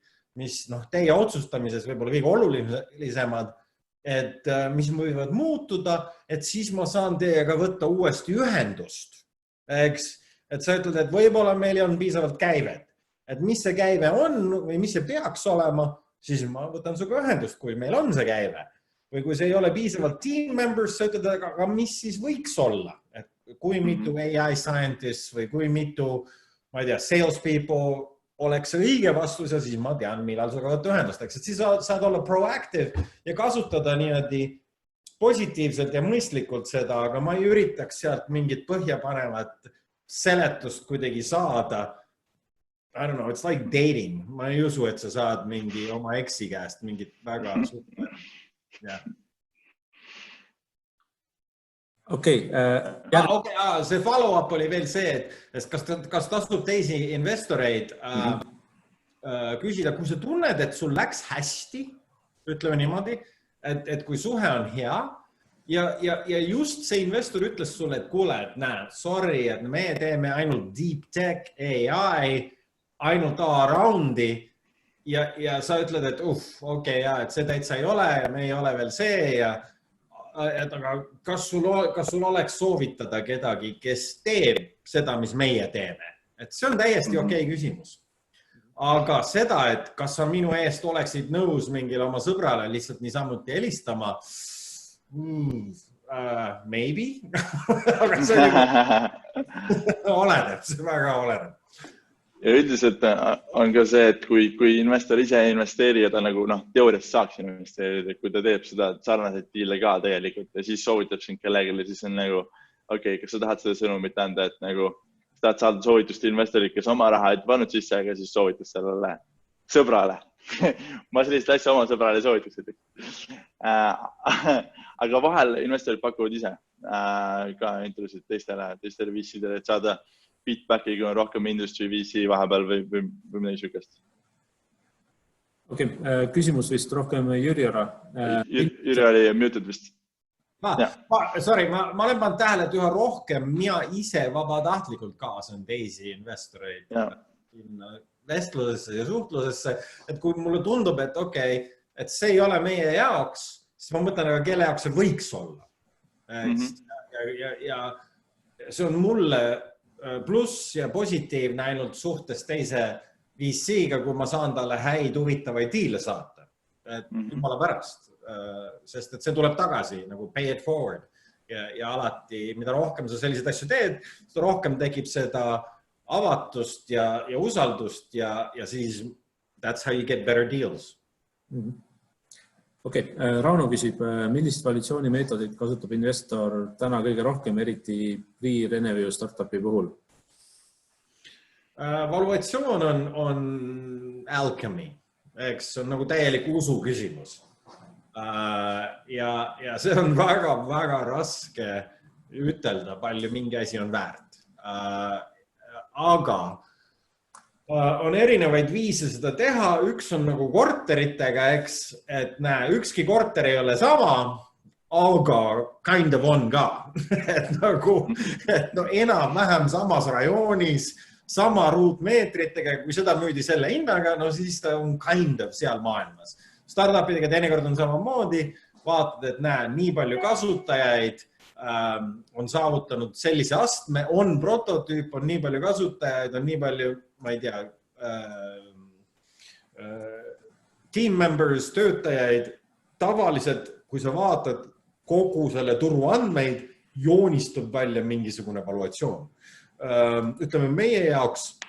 mis teie otsustamises võib-olla kõige olulisemad, et mis võivad muutuda, et siis ma saan teiega võtta uuesti ühendust. Eks? Et sa ütled, et võib-olla meil on piisavalt käivet. Et mis see käive on või mis see peaks olema, siis ma võtan suga ühendust, kui meil on see käive. Või kui see ei ole piisavalt team members, sa ütled, aga mis siis võiks olla? Et kui mitu AI scientists või kui mitu, ma ei tea, sales people oleks see õige vastus ja siis ma tean, millal suga võtta ühendust. Et siis saad olla proactive ja kasutada niimoodi positiivselt ja mõistlikult seda, aga ma ei üritaks sealt mingit põhjapanevat seletust kuidagi saada. I don't know, it's like dating. Ma ei usu, et sa saad mingi oma eksi käest mingit väga super. Yeah. Okei. See follow-up oli veel see, et kas tasub teisi investoreid küsida, kui sa tunned, et sul läks hästi, ütleme niimoodi, et kui suhe on hea ja just see investor ütles sulle, et kuule, et näed, sorry, et me teeme ainult deep tech, AI, ainult A-roundi ja sa ütled, et okei, et see täitsa ei ole ja me ei ole veel see aga kas sul oleks soovitada kedagi, kes teeb seda, mis meie teeme? Et see on täiesti okei küsimus. Aga seda, et kas sa minu eest oleksid nõus mingile oma sõbrale lihtsalt niisamuti helistama, maybe. Aga see oleneb, see väga oleneb. Ja üldiselt on ka see, et kui investor ise ei investeeri ja ta nagu teoorias saaks investeerida, kui ta teeb seda sarnaseid diile ka tegelikult ja siis soovitab sind kellegile, siis on nagu, okei, kas sa tahad seda sõnumit anda, et nagu sa tahad saada soovitust investorit, kes oma raha ei pannud sisse, aga siis soovitus sellele sõbrale. Ma sellist asja oma sõbrale soovituksid. Aga vahel investorid pakuvad ise ka introsid teistele VC-dele, et saada feedbacki, kui on rohkem industry VC vahepeal või midagi sükest. Okei, küsimus vist rohkem Jüri ära. Jüri oli muted vist. Sorry, ma olen pannud tähele, et üha rohkem mina ise vabatahtlikult kaasan teisi investoreid vestlusesse ja suhtlusesse, et kui mulle tundub, et okei, et see ei ole meie jaoks, siis ma mõtlen, aga kelle jaoks see võiks olla. Ja see on mulle pluss ja positiivne ainult suhtes teise VC-ga, kui ma saan talle häid huvitavaid diile saata. Jumala pärast, sest et see tuleb tagasi, nagu pay it forward. Ja alati, mida rohkem sa selliseid asju teed, seda rohkem tekib seda avatust ja usaldust ja siis that's how you get better deals. Okei, Rauno küsib, millist valitsioonimeetodit kasutab investor täna kõige rohkem, eriti pre-revenue startupi puhul? Valuatsioon on alchemy, eks see on nagu täielik usu küsimus. Ja see on väga raske ütelda, palju mingi asi on väärt. Aga on erinevaid viise seda teha, üks on nagu korteritega, eks, et näe, ükski korter ei ole sama, aga kind of on ka. Et nagu, enam-vähem samas rajoonis, sama ruutmeetritega, kui seda müüdi selle hinnaga, siis ta on kind of seal maailmas. Startupidega teinekord on samamoodi, vaatad, et näe, nii palju kasutajaid on saavutanud sellise astme, on prototüüp, on nii palju kasutajaid, on nii palju, ma ei tea, team members, töötajaid, tavaliselt, kui sa vaatad kogu selle turu andmeid, joonistub välja mingisugune valuatsioon. Ütleme, meie jaoks,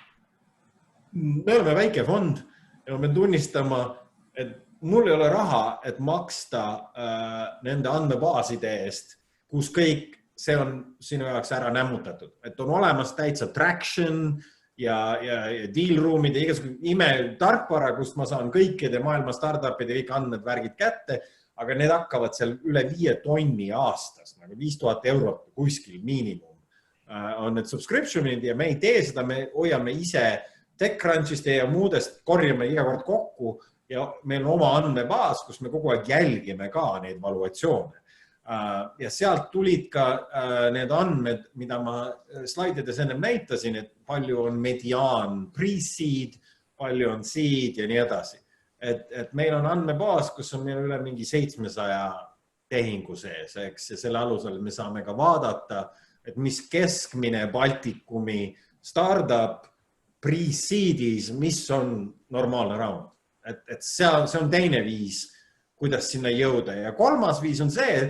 me oleme väike fond ja me tunnistama, et mul ei ole raha, et maksta nende andmebaaside eest, kus kõik see on sinu jaoks ära nämmutatud. Et on olemas täitsa traction ja deal roomid ja igasugune tarkvara, kust ma saan kõikide maailma startupide kõik andmed värgid kätte, aga need hakkavad seal üle 5 tonni aastas, nagu 5000 eurot kuskil miinimum on need subscriptionid ja me ei tee seda, me hoiame ise TechCrunchist ja muudest korjame iga kord kokku ja meil on oma andmebaas, kus me kogu aeg jälgime ka neid valuatsioone. Ja sealt tulid ka need andmed, mida ma slaidides ennem näitasin, et palju on mediaan pre-seed, palju on seed ja nii edasi. Et meil on andmebaas, kus on meil üle mingi 700 tehingu sees, eks, ja selle alusel me saame ka vaadata, et mis keskmine Baltikumi startup pre-seedis, mis on normaalne round. Et see on teine viis, kuidas sinna jõuda. Ja kolmas viis on see,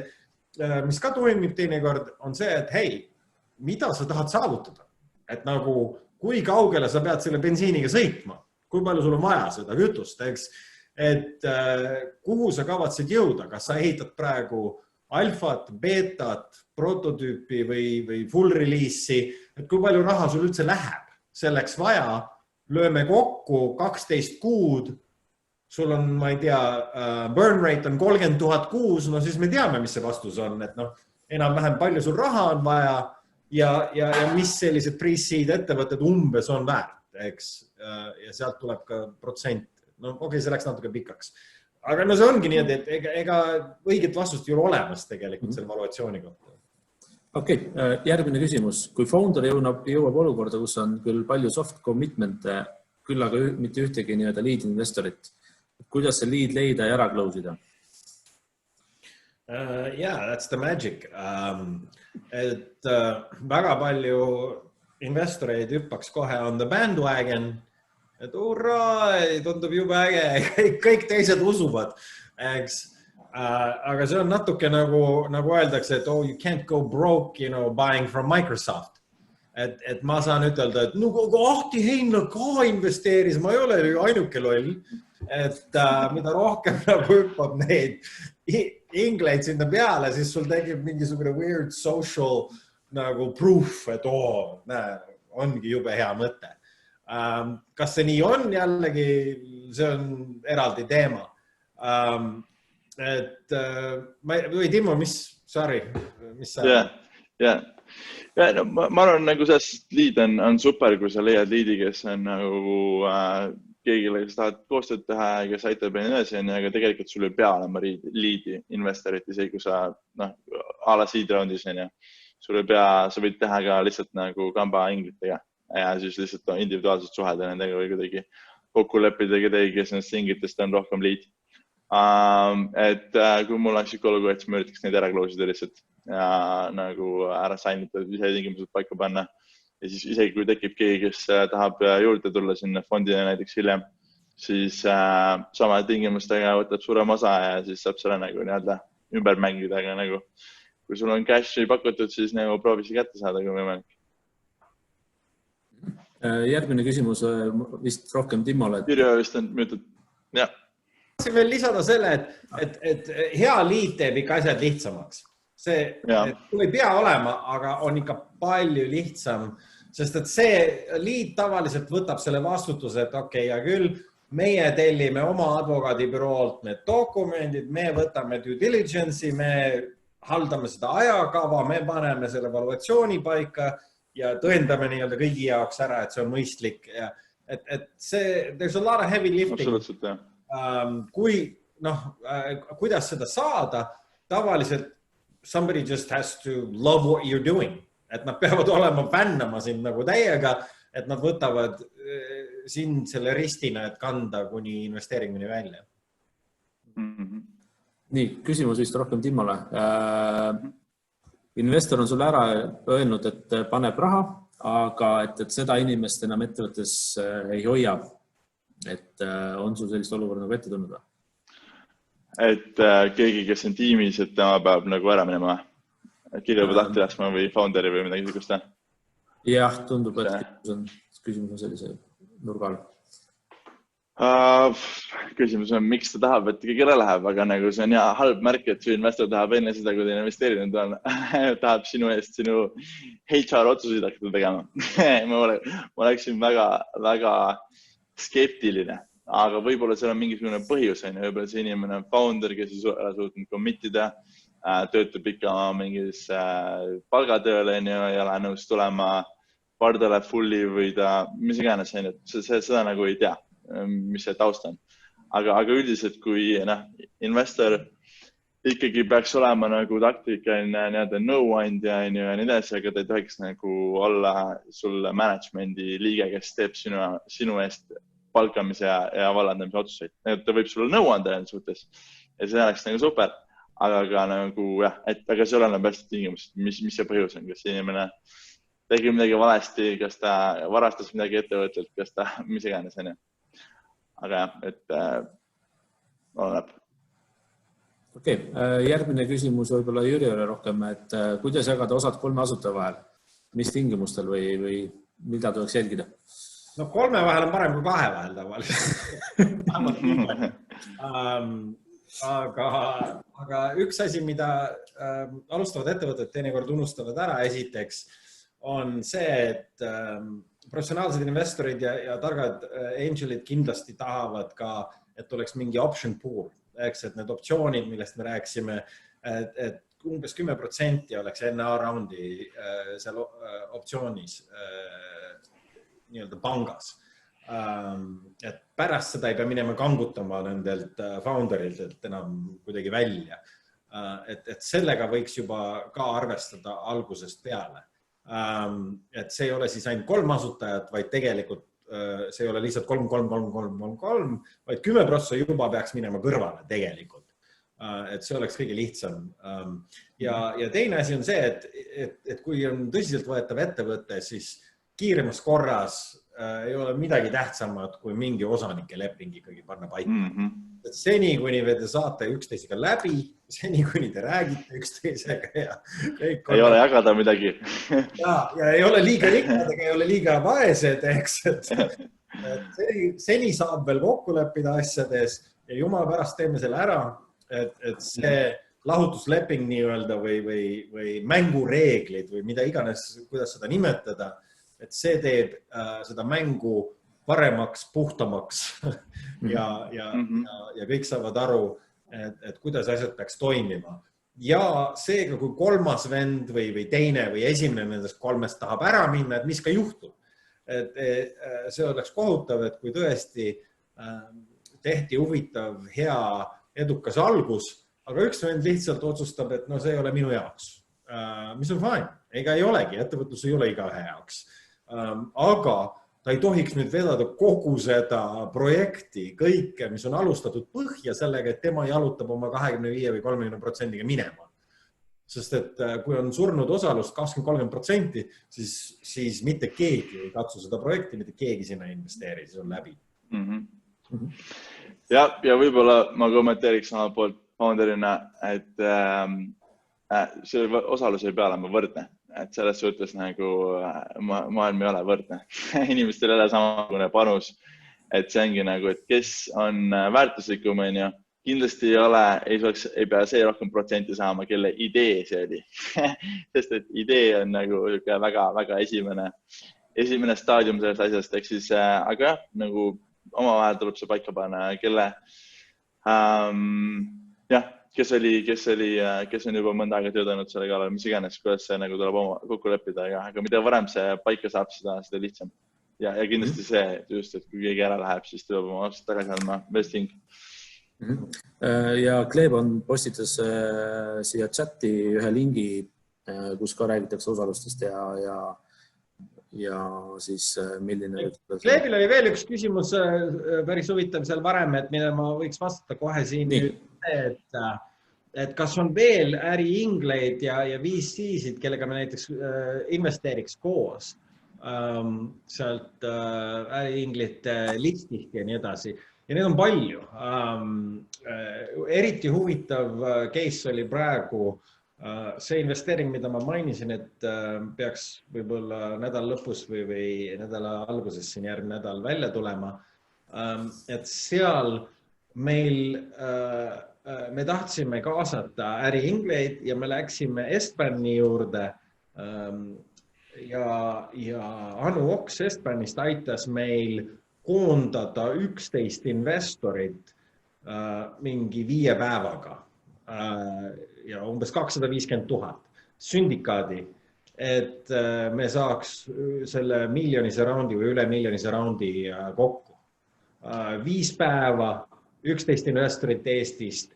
mis ka toimib teinekord, on see, et hei, mida sa tahad saavutada? Et nagu, kui kaugele sa pead selle bensiiniga sõitma? Kui palju sul on vaja seda kütust, eks? Et kuhu sa kavatsed jõuda? Kas sa ehitad praegu alfat, beetat, prototüüpi või full release'i, et kui palju raha sul üldse läheb selleks vaja, lööme kokku 12 kuud, sul on, ma ei tea, burn rate on 30 000 kuus, no siis me teame, mis see vastus on, et noh, enam-vähem palju sul raha on vaja ja mis sellised pre-seed ettevõtted umbes on väärt, eks, ja sealt tuleb ka protsent. No okei, see läks natuke pikaks. Aga no see ongi nii, et ega õiget vastust ei ole olemas tegelikult selle valuatsiooni kohta. Okei, järgmine küsimus. Kui founder jõuab olukorda, kus on küll palju soft commitment, küll aga mitte ühtegi nii-öelda lead investorit, kuidas see lead leida ja ära close'ida? Yeah, that's the magic. Et väga palju investoreid hüppaks kohe on the bandwagon, et hurraa, tundub jube äge, kõik teised usuvad, eks. Aga see on natuke nagu öeldakse, et oh, you can't go broke, buying from Microsoft. Et ma saan ütelda, et no Ahti Heinla ka investeeris, ma ei ole ainuke loll, et mida rohkem hüppab neid ingleid sinna peale, siis sul tekib mingisugune weird social nagu proof, et näe, ongi jube hea mõte. Kas see nii on jällegi, see on eraldi teema. Et või Timo, mis sa? No, ma arvan, nagu see lead on super, kui sa leiad leadi, kes on nagu keegile, kes tahad koostööd teha ja kes aitab ja nii edasi, aga tegelikult sul ei pea olema leadi investorit, isegi kui sa a la seed roundis, sul ei pea, sa võid teha ka lihtsalt nagu kamba inglitega ja siis lihtsalt individuaalselt suhelda nendega või kuidagi kokku leppida kedagi, kes nendest inglitest on rohkem lead. Et kui mul oleks ikka olukord, siis ma üritaks neid ära close'ida lihtsalt ja nagu ära signita, ise tingimused paika panna. Ja siis isegi kui tekib keegi, kes tahab juurde tulla sinna fondina näiteks hiljem, siis sama tingimustega võtab suurem osa ja siis saab selle nagu nii-öelda ümber mängida, aga nagu kui sul on cashi pakutud, siis nagu proovisi kätte saada, kui võimalik. Järgmine küsimus vist rohkem Timmole. Jüri vist on müütud. Ja. Tahtsin veel lisada selle, et hea liit teeb ikka asjad lihtsamaks. See ei pea olema, aga on ikka palju lihtsam, sest et see liit tavaliselt võtab selle vastutuse, et okei, ja küll meie tellime oma advokaadibüroolt need dokumendid, me võtame due diligence'i, me haldame seda ajakava, me paneme selle valuatsiooni paika ja tõendame nii-öelda kõigi jaoks ära, et see on mõistlik. Et see, there's a lot of heavy lifting. Absoluutselt, jah. Kuidas seda saada, tavaliselt somebody just has to love what you're doing. Et nad peavad olema pännama sind nagu täiega, et nad võtavad sind selle ristina, et kanda kuni investeeringuni välja. Nii, küsimus vist rohkem Timmole. Investor on sulle ära öelnud, et paneb raha, aga et seda inimest enam ettevõttes ei hoia. Et on sul sellist olukorda nagu ette tulnud või? Et keegi, kes on tiimis, et tema peab nagu ära minema, kirjaba lahti laskma või founderi või midagi sükust? Jah, tundub, et küsimus on sellise nurga all. Küsimus on, miks ta tahab, et keegi ära läheb, aga nagu see on hea halb märk, et su investor tahab enne seda, kui ta investeerinud on, tahab sinu eest sinu HR otsuseid hakata tegema. Ma oleksin väga skeptiline. Aga võib-olla seal on mingisugune põhjus, võib-olla see inimene on founder, kes ei ole suutnud committida, töötab ikka mingis palgatööle ja ei ole nõus tulema pardale fulli või ta, mis iganes, seda nagu ei tea, mis see taust on. Aga üldiselt, kui investor ikkagi peaks olema nagu taktikaline nõuandja ja nii edasi, aga ta ei tohiks nagu olla sulle managemendi liige, kes teeb sinu eest palkamise ja vallandamise otsuseid. Ta võib sulle nõu anda suhtes ja see oleks nagu super, aga nagu jah, aga see oleneb hästi tingimused, mis see põhjus on, kas inimene tegi midagi valesti, kas ta varastas midagi ettevõttelt, kas ta mis iganes on. Aga jah, et oleneb. Okei, järgmine küsimus võib-olla Jürile rohkem, et kuidas jagada osad 3 asutaja vahel? Mis tingimustel või mida tuleks jälgida? No 3 vahel on parem kui 2 vahel tavaliselt. aga üks asi, mida alustavad ettevõtted teinekord unustavad ära esiteks, on see, et professionaalsed investorid ja targad angelid kindlasti tahavad ka, et oleks mingi option pool, eks, et need optsioonid, millest me rääkisime, et umbes 10% oleks enne A-raundi seal optsioonis nii-öelda pangas. Et pärast seda ei pea minema kangutama nendelt founderilt enam kuidagi välja. Et sellega võiks juba ka arvestada algusest peale. Et see ei ole siis ainult 3 asutajat, vaid tegelikult see ei ole lihtsalt 3, vaid 10% juba peaks minema kõrvale tegelikult. Et see oleks kõige lihtsam. Ja teine asi on see, et kui on tõsiselt võetav ettevõte, siis kiiremas korras ei ole midagi tähtsamat kui mingi osanike leping ikkagi panna paika. Et seni, kuni te saate üksteisega läbi, seni, kuni te räägite üksteisega ja kõik ei ole jagada midagi. Ja ei ole liiga rikkad ega ei ole liiga vaesed, eks. Seni saab veel kokku leppida asjades ja jumala pärast teeme selle ära, et see lahutusleping nii-öelda või mängureeglid või mida iganes, kuidas seda nimetada, et see teeb seda mängu paremaks, puhtamaks ja kõik saavad aru, et kuidas asjad peaks toimima. Ja seega, kui 3. vend või teine või esimene nendest 3 tahab ära minna, et mis ka juhtub. Et see oleks kohutav, et kui tõesti tehti huvitav, hea, edukas algus, aga üks vend lihtsalt otsustab, et no see ei ole minu jaoks. Mis on fine. Ega ei olegi, ettevõtlus ei ole igaühe jaoks. Aga ta ei tohiks nüüd vedada kogu seda projekti, kõike, mis on alustatud põhja sellega, et tema jalutab oma 25 või 30% minema. Sest et kui on surnud osalust 20-30%, siis mitte keegi ei katsu seda projekti, mitte keegi sinna investeeri, siis on läbi. Ja võib-olla ma kommenteeriks oma poolt founderina, et see osalus ei pea olema võrdne. Et selles suhtes nagu maailm ei ole võrdne. Inimestel ei ole samasugune panus. Et see ongi nagu, et kes on väärtuslikum, kindlasti ei pea see rohkem protsenti saama, kelle idee see oli. Sest et idee on nagu väga, väga esimene staadium sellest asjast. Ehk siis, aga jah, nagu omavahel tuleb see paika panna, kelle kes on juba mõnda aega töötanud selle kallal, mis iganes, kuidas see nagu tuleb oma kokku leppida, aga mida varem see paika saab, seda lihtsam. Ja kindlasti see, just, et kui keegi ära läheb, siis tuleb oma otsast tagasi andma vesting. Ja Kleebon postitas siia chati ühe lingi, kus ka räägitakse osalustest ja siis milline... Kleebil oli veel üks küsimus päris huvitav seal varem, et mida ma võiks vastata kohe siin, et kas on veel äriingleid ja VC-sid, kellega me näiteks investeeriks koos sealt äriinglite listist ja nii edasi. Ja need on palju. Eriti huvitav case oli praegu see investeering, mida ma mainisin, et peaks võib-olla nädala lõpus või nädala alguses siin järgmine nädal välja tulema. Et seal me tahtsime kaasata äriingleid ja me läksime Estbani juurde ja Anu Oks Estbanist aitas meil koondada 11 investorit mingi 5 päevaga ja umbes 250 000 sündikaadi, et me saaks selle miljonise raundi või üle miljonise raundi kokku. 5 päeva, 11 investorit Eestist,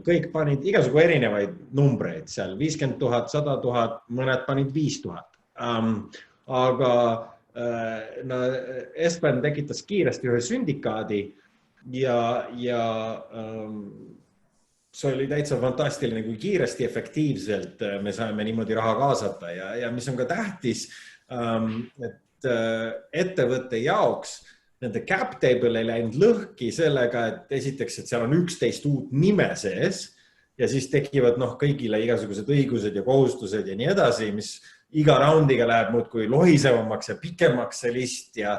kõik panid igasugu erinevaid numbreid seal, 50 000, 100 000, mõned panid 5000. Aga Espen tekitas kiiresti ühe sündikaadi ja see oli täitsa fantastiline, kui kiiresti efektiivselt me saime niimoodi raha kaasata ja mis on ka tähtis, et ettevõtte jaoks nende cap table ei läinud lõhki sellega, et esiteks, et seal on 11 uut nime sees ja siis tekivad kõigile igasugused õigused ja kohustused ja nii edasi, mis iga raundiga läheb muudkui lohisevamaks ja pikemaks see list ja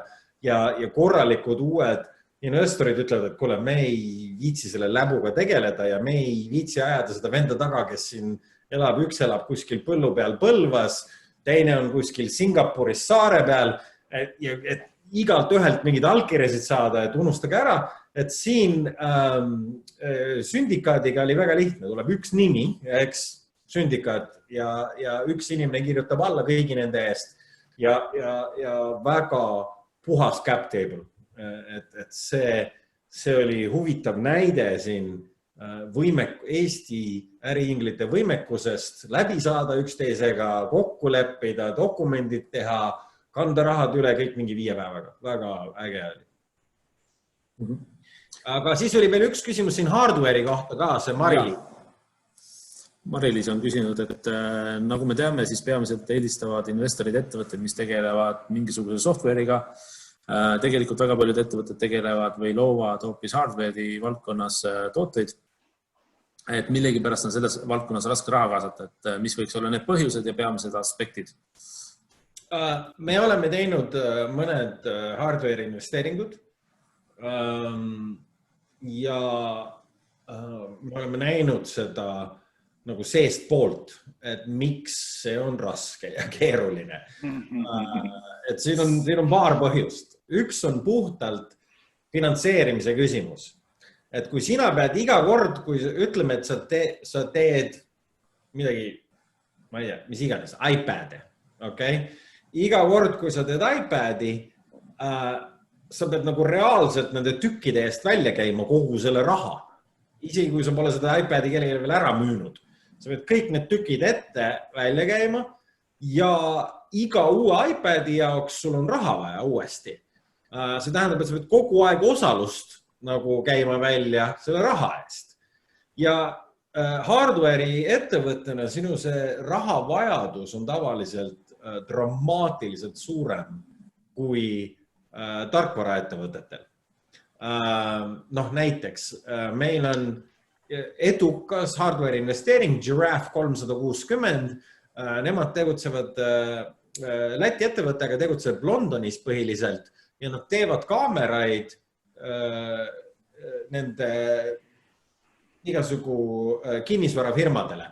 korralikud uued investorid ütlevad, et kuule, me ei viitsi selle läbuga tegeleda ja me ei viitsi ajada seda venda taga, kes siin elab, üks elab kuskil põllu peal Põlvas, teine on kuskil Singapuris saare peal, et igalt ühelt mingid allkirjasid saada, et unustage ära, et siin sündikaadiga oli väga lihtne, tuleb üks nimi, eks sündikaat ja üks inimene kirjutab alla kõigi nende eest ja väga puhas cap table. Et see oli huvitav näide siin Eesti äriinglite võimekusest läbi saada üksteisega, kokku leppida, dokumendid teha, kanda rahad üle kõik mingi 5 päevaga. Väga äge oli. Aga siis oli veel üks küsimus siin hardware'i kohta ka, see Marili. Marilis on küsinud, et nagu me teame, siis peamiselt eelistavad investorid ettevõtted, mis tegelevad mingisuguse software'iga. Tegelikult väga paljud ettevõtted tegelevad või loovad hoopis hardware'i valdkonnas tooteid. Et millegi pärast on selles valdkonnas raske raha kaasata, et mis võiks olla need põhjused ja peamised aspektid? Me oleme teinud mõned hardware investeeringud ja me oleme näinud seda nagu seest poolt, et miks see on raske ja keeruline. Et siin on paar põhjust. Üks on puhtalt finantseerimise küsimus. Et kui sina pead iga kord, kui ütleme, et sa teed midagi, ma ei tea, mis iganes, iPad'i, okei? Iga kord, kui sa teed iPad'i, sa pead nagu reaalselt nende tükkide eest välja käima kogu selle raha. Isegi kui sa pole seda iPad'i kellelegi veel ära müünud. Sa pead kõik need tükid ette välja käima ja iga uue iPad'i jaoks sul on raha vaja uuesti. See tähendab, et sa pead kogu aeg osalust nagu käima välja selle raha eest. Ja hardware'i ettevõttena sinu see rahavajadus on tavaliselt dramaatiliselt suurem kui tarkvaraettevõtetel. Näiteks meil on edukas hardware investeering Giraffe 360. Nemad tegutsevad, Läti ettevõttega tegutseb Londonis põhiliselt ja nad teevad kaameraid nende igasugu kinnisvarafirmadele.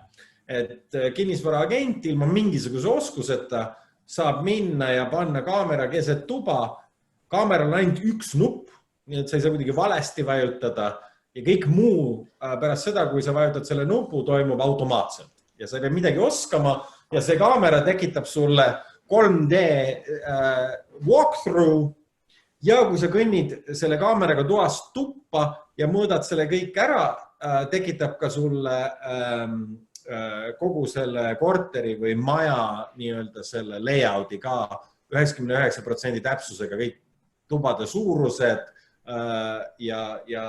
Et kinnisvaraagent ilma mingisuguse oskuseta saab minna ja panna kaamera keset tuba. Kaameral on ainult üks nupp, nii et sa ei saa kuidagi valesti vajutada. Ja kõik muu pärast seda, kui sa vajutad selle nupu, toimub automaatselt. Ja sa ei pea midagi oskama ja see kaamera tekitab sulle 3D walkthrough ja kui sa kõnnid selle kaameraga toast tuppa ja mõõdad selle kõik ära, tekitab ka sulle kogu selle korteri või maja nii-öelda selle layout'i ka 99% täpsusega kõik tubade suurused ja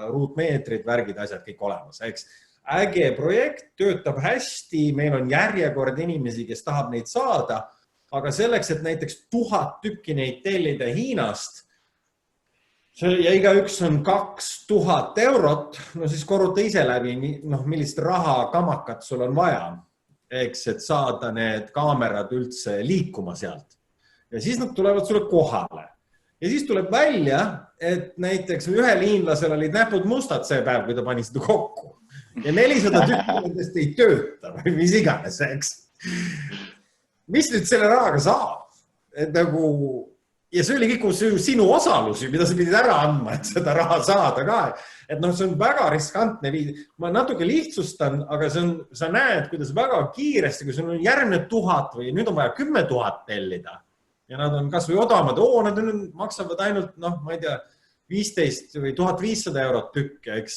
ruutmeetrid, värgid, asjad kõik olemas. Eks äge projekt, töötab hästi, meil on järjekord inimesi, kes tahab neid saada, aga selleks, et näiteks 1000 tükki neid tellida Hiinast ja iga üks on 2000 eurot, no siis korruta ise läbi, millist raha kamakat sul on vaja, eks, et saada need kaamerad üldse liikuma sealt. Ja siis nad tulevad sulle kohale. Ja siis tuleb välja, et näiteks ühel hiinlasel olid näpud mustad see päev, kui ta pani seda kokku. Ja 400 tükki nendest ei tööta või mis iganes, eks. Mis nüüd selle rahaga saab? Et nagu, ja see oli kõik sinu osalusi, mida sa pidid ära andma, et seda raha saada ka. Et see on väga riskantne viid. Ma natuke lihtsustan, aga sa näed, kuidas väga kiiresti, kui sul on järgmine 1000 või nüüd on vaja 10 000 tellida. Ja nad on kas või odavamad, nad maksavad ainult, ma ei tea, 15 või 1500 eurot tükk, eks.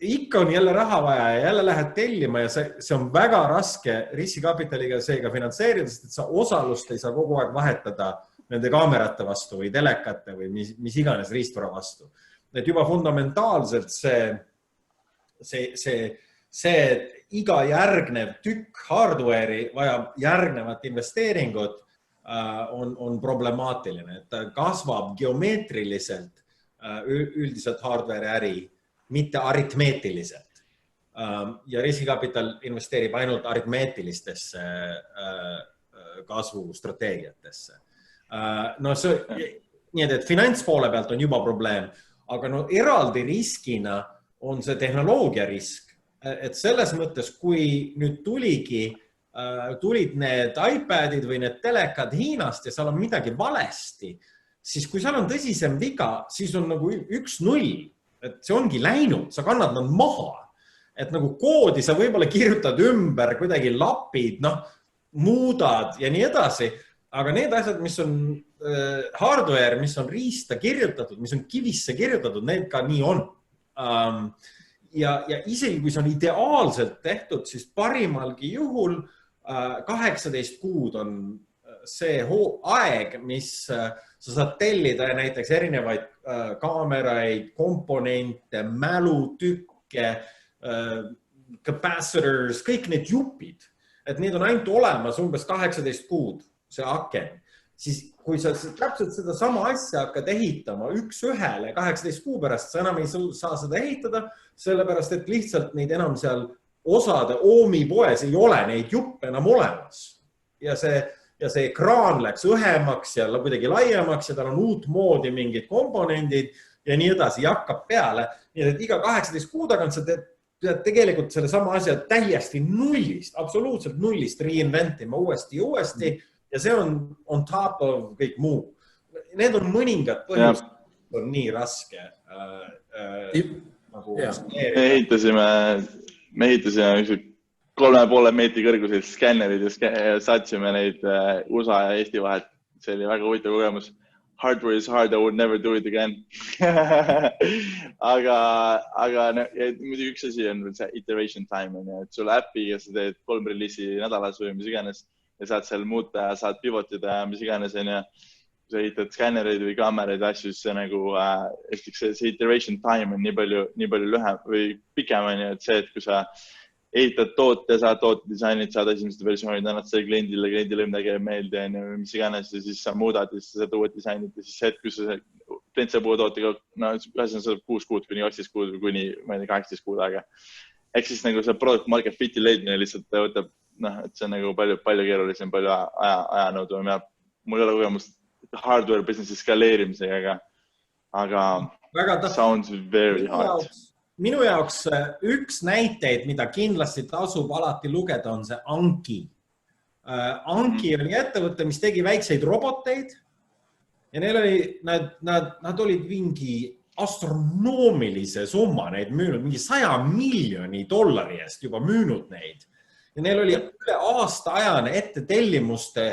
Ikka on jälle raha vaja ja jälle lähed tellima ja see on väga raske riskikapitaliga seega finantseerida, sest et sa osalust ei saa kogu aeg vahetada nende kaamerate vastu või telekate või mis iganes riistvara vastu. Et juba fundamentaalselt see iga järgnev tükk hardware'i vajab järgnevat investeeringut on problemaatiline. Et ta kasvab geomeetriliselt üldiselt hardware äri, mitte aritmeetiliselt. Ja riskikapital investeerib ainult aritmeetilistesse kasvustrateegiatesse. nii et finantspoole pealt on juba probleem, aga no eraldi riskina on see tehnoloogia risk, et selles mõttes, kui nüüd tulid need iPadid või need telekad Hiinast ja seal on midagi valesti, siis kui seal on tõsisem viga, siis on nagu 1-0, et see ongi läinud, sa kannad nad maha. Et nagu koodi sa võib-olla kirjutad ümber, kuidagi lapid, muudad ja nii edasi, aga need asjad, mis on hardware, mis on riista kirjutatud, mis on kivisse kirjutatud, need ka nii on. Ja isegi kui see on ideaalselt tehtud, siis parimalgi juhul 18 kuud on see aeg, mis sa saad tellida näiteks erinevaid kaameraid, komponente, mälutükke, capacitors, kõik need jupid, et need on ainult olemas umbes 18 kuud, see aken. Siis kui sa täpselt seda sama asja hakkad ehitama 1-1 18 kuu pärast, sa enam ei saa seda ehitada, sellepärast et lihtsalt neid enam seal osade Oomi poes ei ole neid juppe enam olemas. Ja see ekraan läks õhemaks ja kuidagi laiemaks ja tal on uut moodi mingid komponendid ja nii edasi ja hakkab peale. Nii et iga 18 kuu tagant sa teed tegelikult selle sama asja täiesti nullist, absoluutselt nullist reinventima uuesti ja uuesti ja see on top of kõik muu. Need on mõningad põhjused, on nii raske. Me ehitasime 3,5 meetri kõrguseid skännerid ja saatsime neid USA ja Eesti vahet. See oli väga huvitav kogemus. Hardware is hard, I would never do it again. aga muidugi üks asi on see iteration time, et sulle äppiga sa teed 3 reliisi nädalas või mis iganes ja saad seal muuta ja saad pivotida ja mis iganes. Kui sa ehitad skännereid või kaameraid asju, siis see iteration time on nii palju lühem või pikem, et see, et kui sa ehitad toote, saad tootedisainid, saad esimesed versioonid, annad selle kliendile midagi ei meeldi ja mis iganes ja siis sa muudad ja siis saad uued disainid ja siis see, et kui sa klient saab uue tootega, ühesõnaga saab 6 kuud kuni 12 kuud või kuni 18 kuud aega. Ehk siis nagu see product market fit'i leidmine lihtsalt võtab, et see on nagu palju keerulisem, palju ajanõudvam ja mul ei ole kogemust hardware businessi skaleerimisega, aga sounds very hard. Minu jaoks üks näiteid, mida kindlasti tasub alati lugeda, on see Anki. Anki oli ettevõte, mis tegi väikseid roboteid ja nad olid mingi astronoomilise summa neid müünud, mingi $100 miljoni eest juba müünud neid. Ja neil oli üle aastaajane ette tellimuste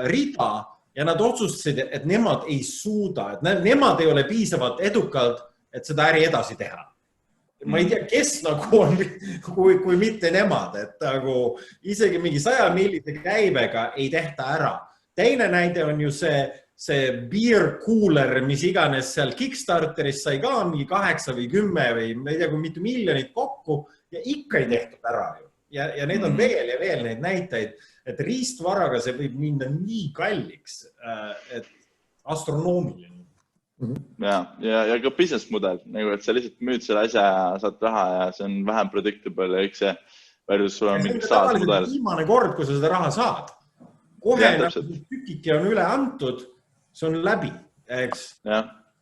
rida ja nad otsustasid, et nemad ei suuda, et nemad ei ole piisavalt edukalt, et seda äri edasi teha. Ma ei tea, kes nagu on, kui mitte nemad, et nagu isegi mingi 100 millise käibega ei tehta ära. Teine näide on ju see beer cooler, mis iganes seal Kickstarteris sai ka mingi 8 või 10 või ma ei tea, kui mitu miljonit kokku ja ikka ei tehtud ära ju. Ja need on veel ja veel neid näiteid, et riistvaraga see võib minna nii kalliks, et astronoomiline. Ja ka business model, nagu et sa lihtsalt müüd selle asja ja saad raha ja see on vähem predictable ja üks see versus sul on mingi saad mudel. Viimane kord, kui sa seda raha saad, kohe tükiki on üle antud, see on läbi, eks.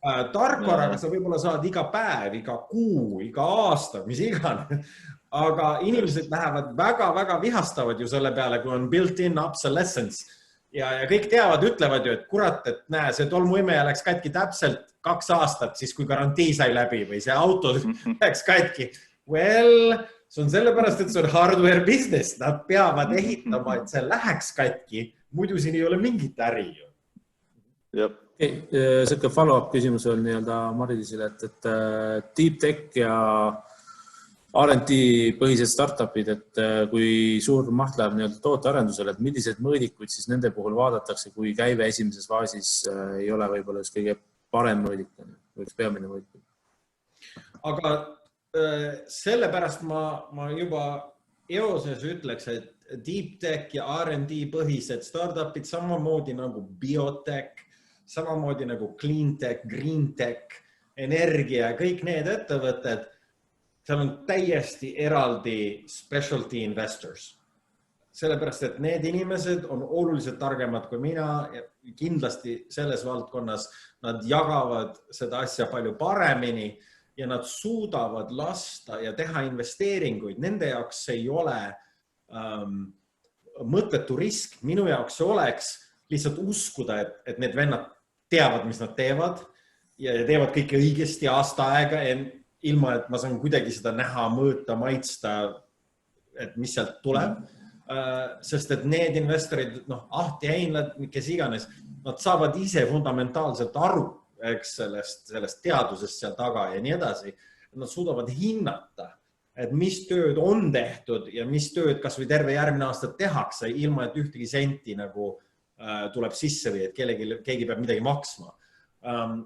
Tarkvaraga sa võib-olla saad iga päev, iga kuu, iga aasta, mis iganes. Aga inimesed lähevad väga-väga vihastavad ju selle peale, kui on built-in obsolescence. Ja kõik teavad, ütlevad ju, et kurat, et näe, see tolmuimeja läks katki täpselt 2 aastat, siis kui garantii sai läbi või see auto läks katki. Well, see on sellepärast, et see on hardware business. Nad peavad ehitama, et see läheks katki. Muidu siin ei ole mingit äri ju. Selline follow-up küsimus on Maridisile, et deep tech ja R&D põhised startupid, et kui suur maht läheb tootearendusele, et millised mõõdikuid siis nende puhul vaadatakse, kui käive esimeses faasis ei ole võib-olla kõige parem mõõdik või üks peamine mõõdik? Aga sellepärast ma juba eoses ütleks, et deep tech ja R&D põhised startupid samamoodi nagu biotech, samamoodi nagu clean tech, green tech, energia, kõik need ettevõtted, seal on täiesti eraldi specialty investors. sellepärast, et need inimesed on oluliselt targemad kui mina ja kindlasti selles valdkonnas nad jagavad seda asja palju paremini ja nad suudavad lasta ja teha investeeringuid. Nende jaoks ei ole mõttetu risk. Minu jaoks oleks lihtsalt uskuda, et need vennad teavad, mis nad teevad ja teevad kõike õigesti aasta aega, ilma et ma saan kuidagi seda näha, mõõta, maitsta, et mis sealt tuleb. Sest et need investorid, Ahti Heinlad, kes iganes, nad saavad ise fundamentaalselt aru sellest teadusest seal taga ja nii edasi. Nad suudavad hinnata, et mis tööd on tehtud ja mis tööd kas või terve järgmine aasta tehakse, ilma et ühtegi senti nagu tuleb sisse või et keegi peab midagi maksma.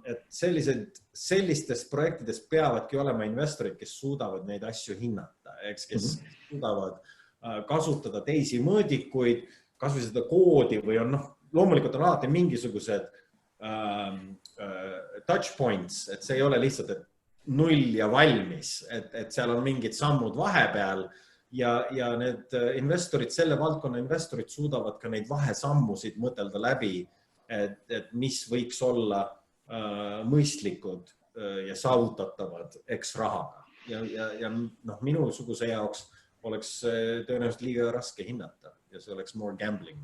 Et sellistes projektides peavadki olema investorid, kes suudavad neid asju hinnata, kes suudavad kasutada teisi mõõdikuid, kas või seda koodi või on, loomulikult on alati mingisugused touch points, et see ei ole lihtsalt, et null ja valmis, et seal on mingid sammud vahepeal ja need investorid, selle valdkonna investorid suudavad ka neid vahesammusid mõtelda läbi, et mis võiks olla mõistlikud ja saavutatavad rahaga. Ja minusuguse jaoks oleks tõenäoliselt liiga raske hinnata ja see oleks more gambling.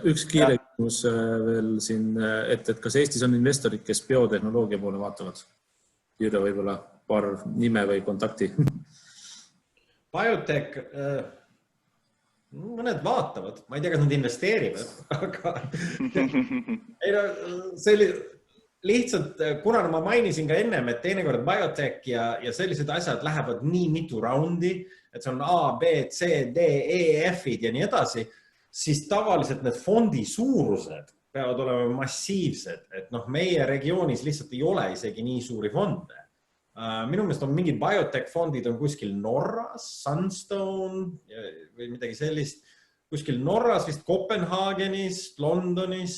Üks kiire küsimus veel siin, et kas Eestis on investorid, kes biotehnoloogia poole vaatavad? Jüri võib-olla paar nime või kontakti. Biotech, mõned vaatavad, ma ei tea, kas nad investeerivad, aga lihtsalt, kuna ma mainisin ka ennem, et teinekord biotech ja sellised asjad lähevad nii mitu raundi, et see on A, B, C, D, E, F-id ja nii edasi, siis tavaliselt need fondi suurused peavad olema massiivsed, et meie regioonis lihtsalt ei ole isegi nii suuri fonde. Minu meelest on mingid biotech fondid on kuskil Norras, Sunstone või midagi sellist, kuskil Norras, vist Kopenhaagenis, Londonis,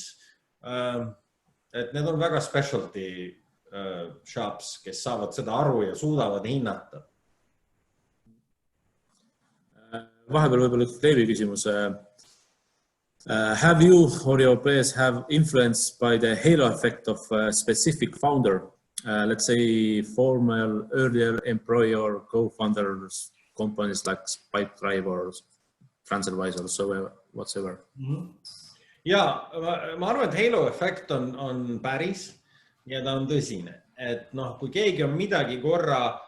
et need on väga specialty shops, kes saavad seda aru ja suudavad hinnata. Vahepeal võib-olla üks Leevi küsimus. Have you or your players have influenced by the halo effect of a specific founder? Let's say former earlier employee or co-founders companies like Pipedrive or TransferWise or so whatsoever. Ja, ma arvan, et halo effekt on päris ja ta on tõsine. Et kui keegi on midagi korra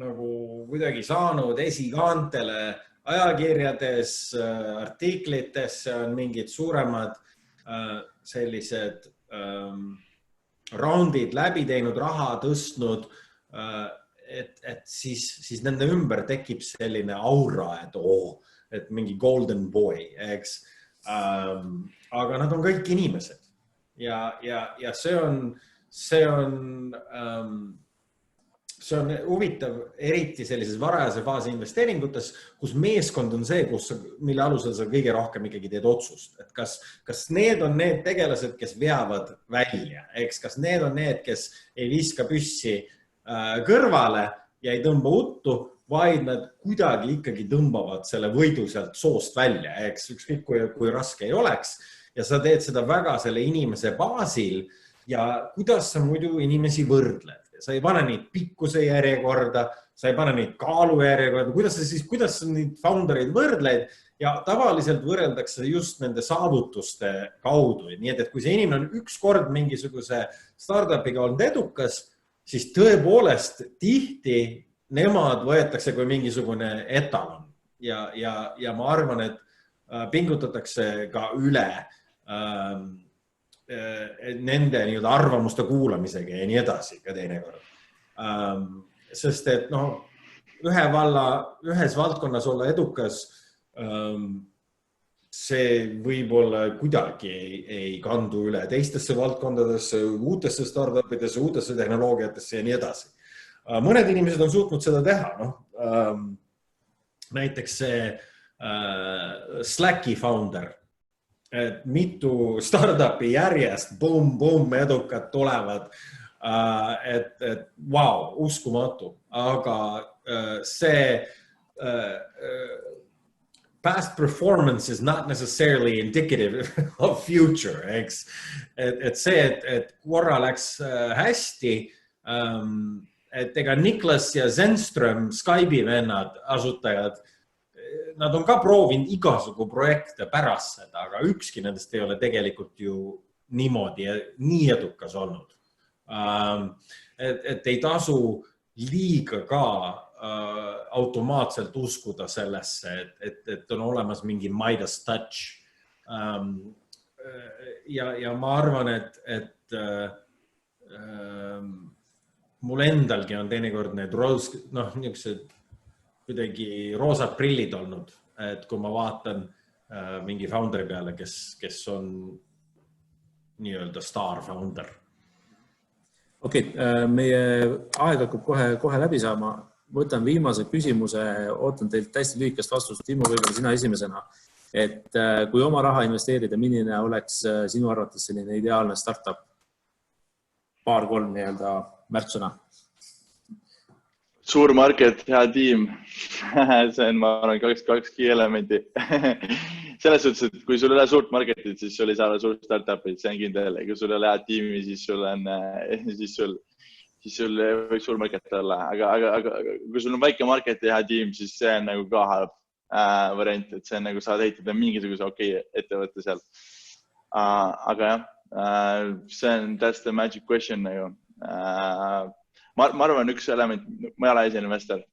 nagu kuidagi saanud esikaantele ajakirjades, artiklites, on mingid suuremad sellised raundid läbi teinud, raha tõstnud, et siis nende ümber tekib selline aura, et mingi golden boy, eks. Aga nad on kõik inimesed ja see on huvitav, eriti sellises varajase faasi investeeringutes, kus meeskond on see, mille alusel sa kõige rohkem ikkagi teed otsust. Et kas need on need tegelased, kes veavad välja, eks, kas need on need, kes ei viska püssi kõrvale ja ei tõmba uttu, vaid nad kuidagi ikkagi tõmbavad selle võidu sealt soost välja, eks, ükskõik kui raske ei oleks. Ja sa teed seda väga selle inimese baasil ja kuidas sa muidu inimesi võrdled. Sa ei pane neid pikkuse järjekorda, sa ei pane neid kaalu järjekorda, kuidas sa neid foundereid võrdleid ja tavaliselt võrreldakse just nende saavutuste kaudu. Nii et kui see inimene on üks kord mingisuguse startupiga olnud edukas, siis tõepoolest tihti nemad võetakse kui mingisugune etalon ja ma arvan, et pingutatakse ka üle nende arvamuste kuulamisega ja nii edasi ka teinekord. Sest et ühes valdkonnas olla edukas, see võib-olla kuidagi ei kandu üle teistesse valdkondadesse, uutesse startupidesse, uutesse tehnoloogiatesse ja nii edasi. Mõned inimesed on suutnud seda teha. Näiteks see Slacki founder, et mitu startupi järjest, boom, edukad tulevad, et wow, uskumatu. Aga see past performance is not necessarily indicative of future, eks. Et see, et korra läks hästi, et ega Niklas ja Zenström, Skype'i vennad, asutajad, nad on ka proovinud igasugu projekte pärast seda, aga ükski nendest ei ole tegelikult ju niimoodi ja nii edukas olnud. Et ei tasu liiga ka automaatselt uskuda sellesse, et on olemas mingi Midas touch. Ja ma arvan, et mul endalgi on teinekord need niisugused kuidagi roosad prillid olnud, et kui ma vaatan mingi founderi peale, kes on nii-öelda star founder. Okei, meie aeg hakkab kohe läbi saama. Võtan viimase küsimuse, ootan teilt täiesti lühikest vastust. Timo, võib-olla sina esimesena. Et kui oma raha investeerida, milline oleks sinu arvates selline ideaalne startup? 2-3 nii-öelda märksõna. Suur market, hea tiim. See on, ma arvan, kaks elementi. Selles suhtes, et kui sul ei ole suurt marketit, siis sul ei saa suur startupid, see on kindel. Kui sul ei ole hea tiimi, siis sul võiks suur market olla. Aga kui sul on väike market ja hea tiim, siis see on nagu ka halb variant, et see on nagu saad ehitada mingisuguse ettevõtte seal. Aga jah, that's the magic question nagu. Ma arvan, üks element, ma ei ole esinvestor,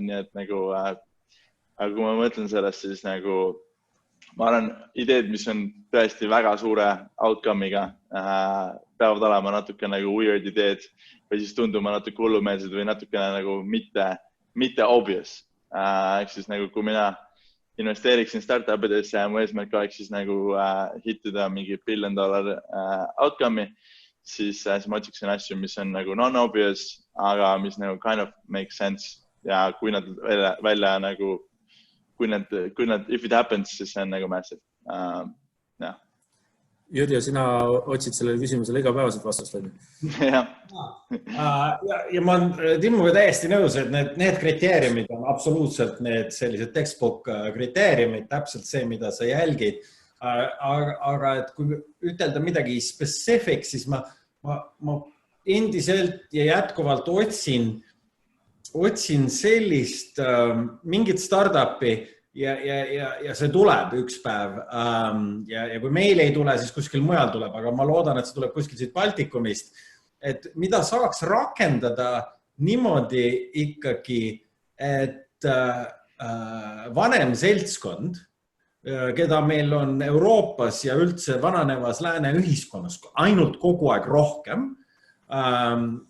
nii et nagu, aga kui ma mõtlen sellest, siis nagu, ma arvan, ideed, mis on tõesti väga suure outcome'iga, peavad olema natuke nagu weird ideed või siis tunduma natuke hullumeelsed või natukene nagu mitte obvious. Ehk siis nagu, kui mina investeeriksin startupidesse ja mu eesmärk oleks siis nagu hittida mingi $1 billion outcome'i, siis ma otsiksin asju, mis on nagu non-obvious, aga mis nagu kind of make sense ja kui nad välja nagu, kui nad, if it happens, siis see on nagu massive. Ja. Jürja, sina otsid sellele küsimusele igapäevaselt vastust, või? Jah. Ja ma olen Timmuga täiesti nõus, et need kriteeriumid on absoluutselt need sellised textbook kriteeriumid, täpselt see, mida sa jälgid. Aga et kui ütelda midagi specific, siis ma endiselt ja jätkuvalt otsin sellist mingit startupi ja see tuleb üks päev. Ja kui meil ei tule, siis kuskil mujal tuleb, aga ma loodan, et see tuleb kuskil siit Baltikumist. Et mida saaks rakendada niimoodi ikkagi, et vanem seltskond, keda meil on Euroopas ja üldse vananevas lääne ühiskonnas ainult kogu aeg rohkem,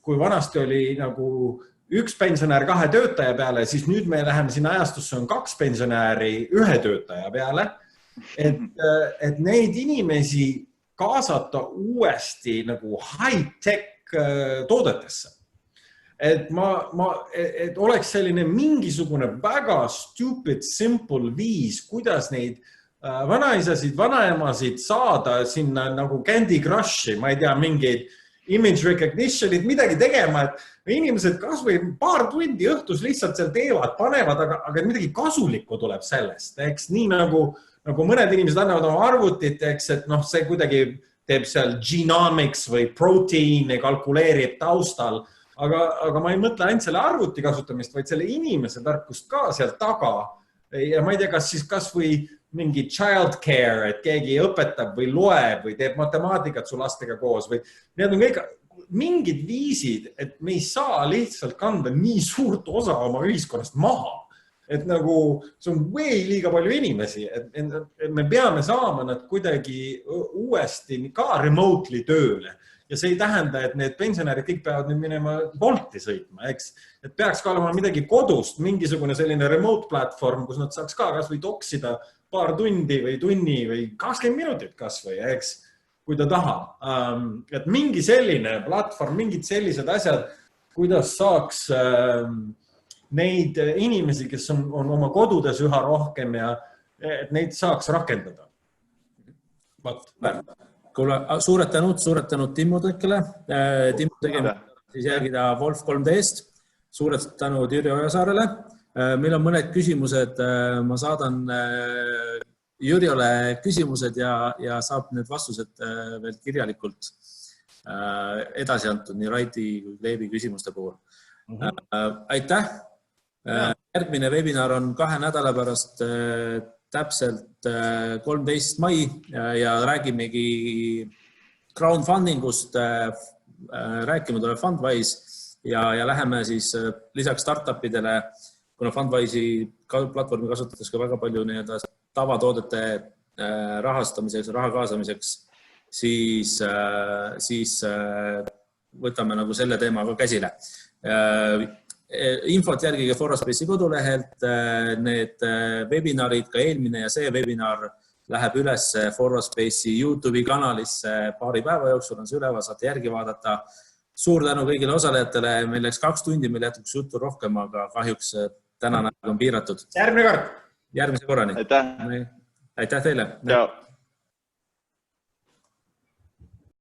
kui vanasti oli nagu üks pensionär 2 töötaja peale, siis nüüd me läheme sinna ajastusse on 2 pensionääri 1 töötaja peale, et neid inimesi kaasata uuesti nagu high-tech toodetesse. Et oleks selline mingisugune väga stupid, simple viis, kuidas neid vanaisasid, vanaemasid saada sinna nagu Candy Crushi, ma ei tea, mingeid image recognition'id, midagi tegema, et inimesed kas või paar tundi õhtus lihtsalt seal teevad, panevad, aga midagi kasulikku tuleb sellest. Eks nii nagu mõned inimesed annavad oma arvutit, eks, et see kuidagi teeb seal genomics või proteiine, kalkuleerib taustal, aga ma ei mõtle ainult selle arvuti kasutamist, vaid selle inimese tarkust ka seal taga. Ja ma ei tea, kas või mingi child care, et keegi õpetab või loeb või teeb matemaatikat su lastega koos või need on kõik mingid viisid, et me ei saa lihtsalt kanda nii suurt osa oma ühiskonnast maha. Et nagu see on liiga palju inimesi, et me peame saama nad kuidagi uuesti ka remotely tööle. Ja see ei tähenda, et need pensionärid kõik peavad nüüd minema Bolti sõitma, eks. Et peaks ka olema midagi kodust, mingisugune selline remote platform, kus nad saaks ka kas või toksida paar tundi või tunni või 20 minutit kas või, eks, kui ta tahab. Et mingi selline platvorm, mingid sellised asjad, kuidas saaks neid inimesi, kes on oma kodudes üha rohkem ja et neid saaks rakendada. Kuule, suured tänud Timmu Tõkkele. Timmu tegema siis jälgida Wolf 3D-st. Suured tänud Jürja Ojasaarele. meil on mõned küsimused, ma saadan Jüriole küsimused ja saab need vastused veel kirjalikult edasi antud nii Raidi kui Leevi küsimuste puhul. Aitäh! Järgmine webinar on 2 nädala pärast täpselt 13. mai ja räägimegi crowdfundingust, rääkima tuleb Fundwise ja läheme siis lisaks startupidele, kuna Fundwise'i platvormi kasutades ka väga palju tavatoodete rahastamiseks, raha kaasamiseks, siis võtame nagu selle teema ka käsile. Infot järgige Foraspace'i kodulehelt, need webinarid, ka eelmine ja see webinar läheb üles Foraspace'i YouTube'i kanalisse paari päeva jooksul, on see üleval, saate järgi vaadata. Suur tänu kõigile osalejatele, meil läks 2 tundi, meil jätuks juttu rohkem, aga kahjuks tänane aeg on piiratud. Järgmine kord! Järgmise korrani. Aitäh! Aitäh teile! Ciao!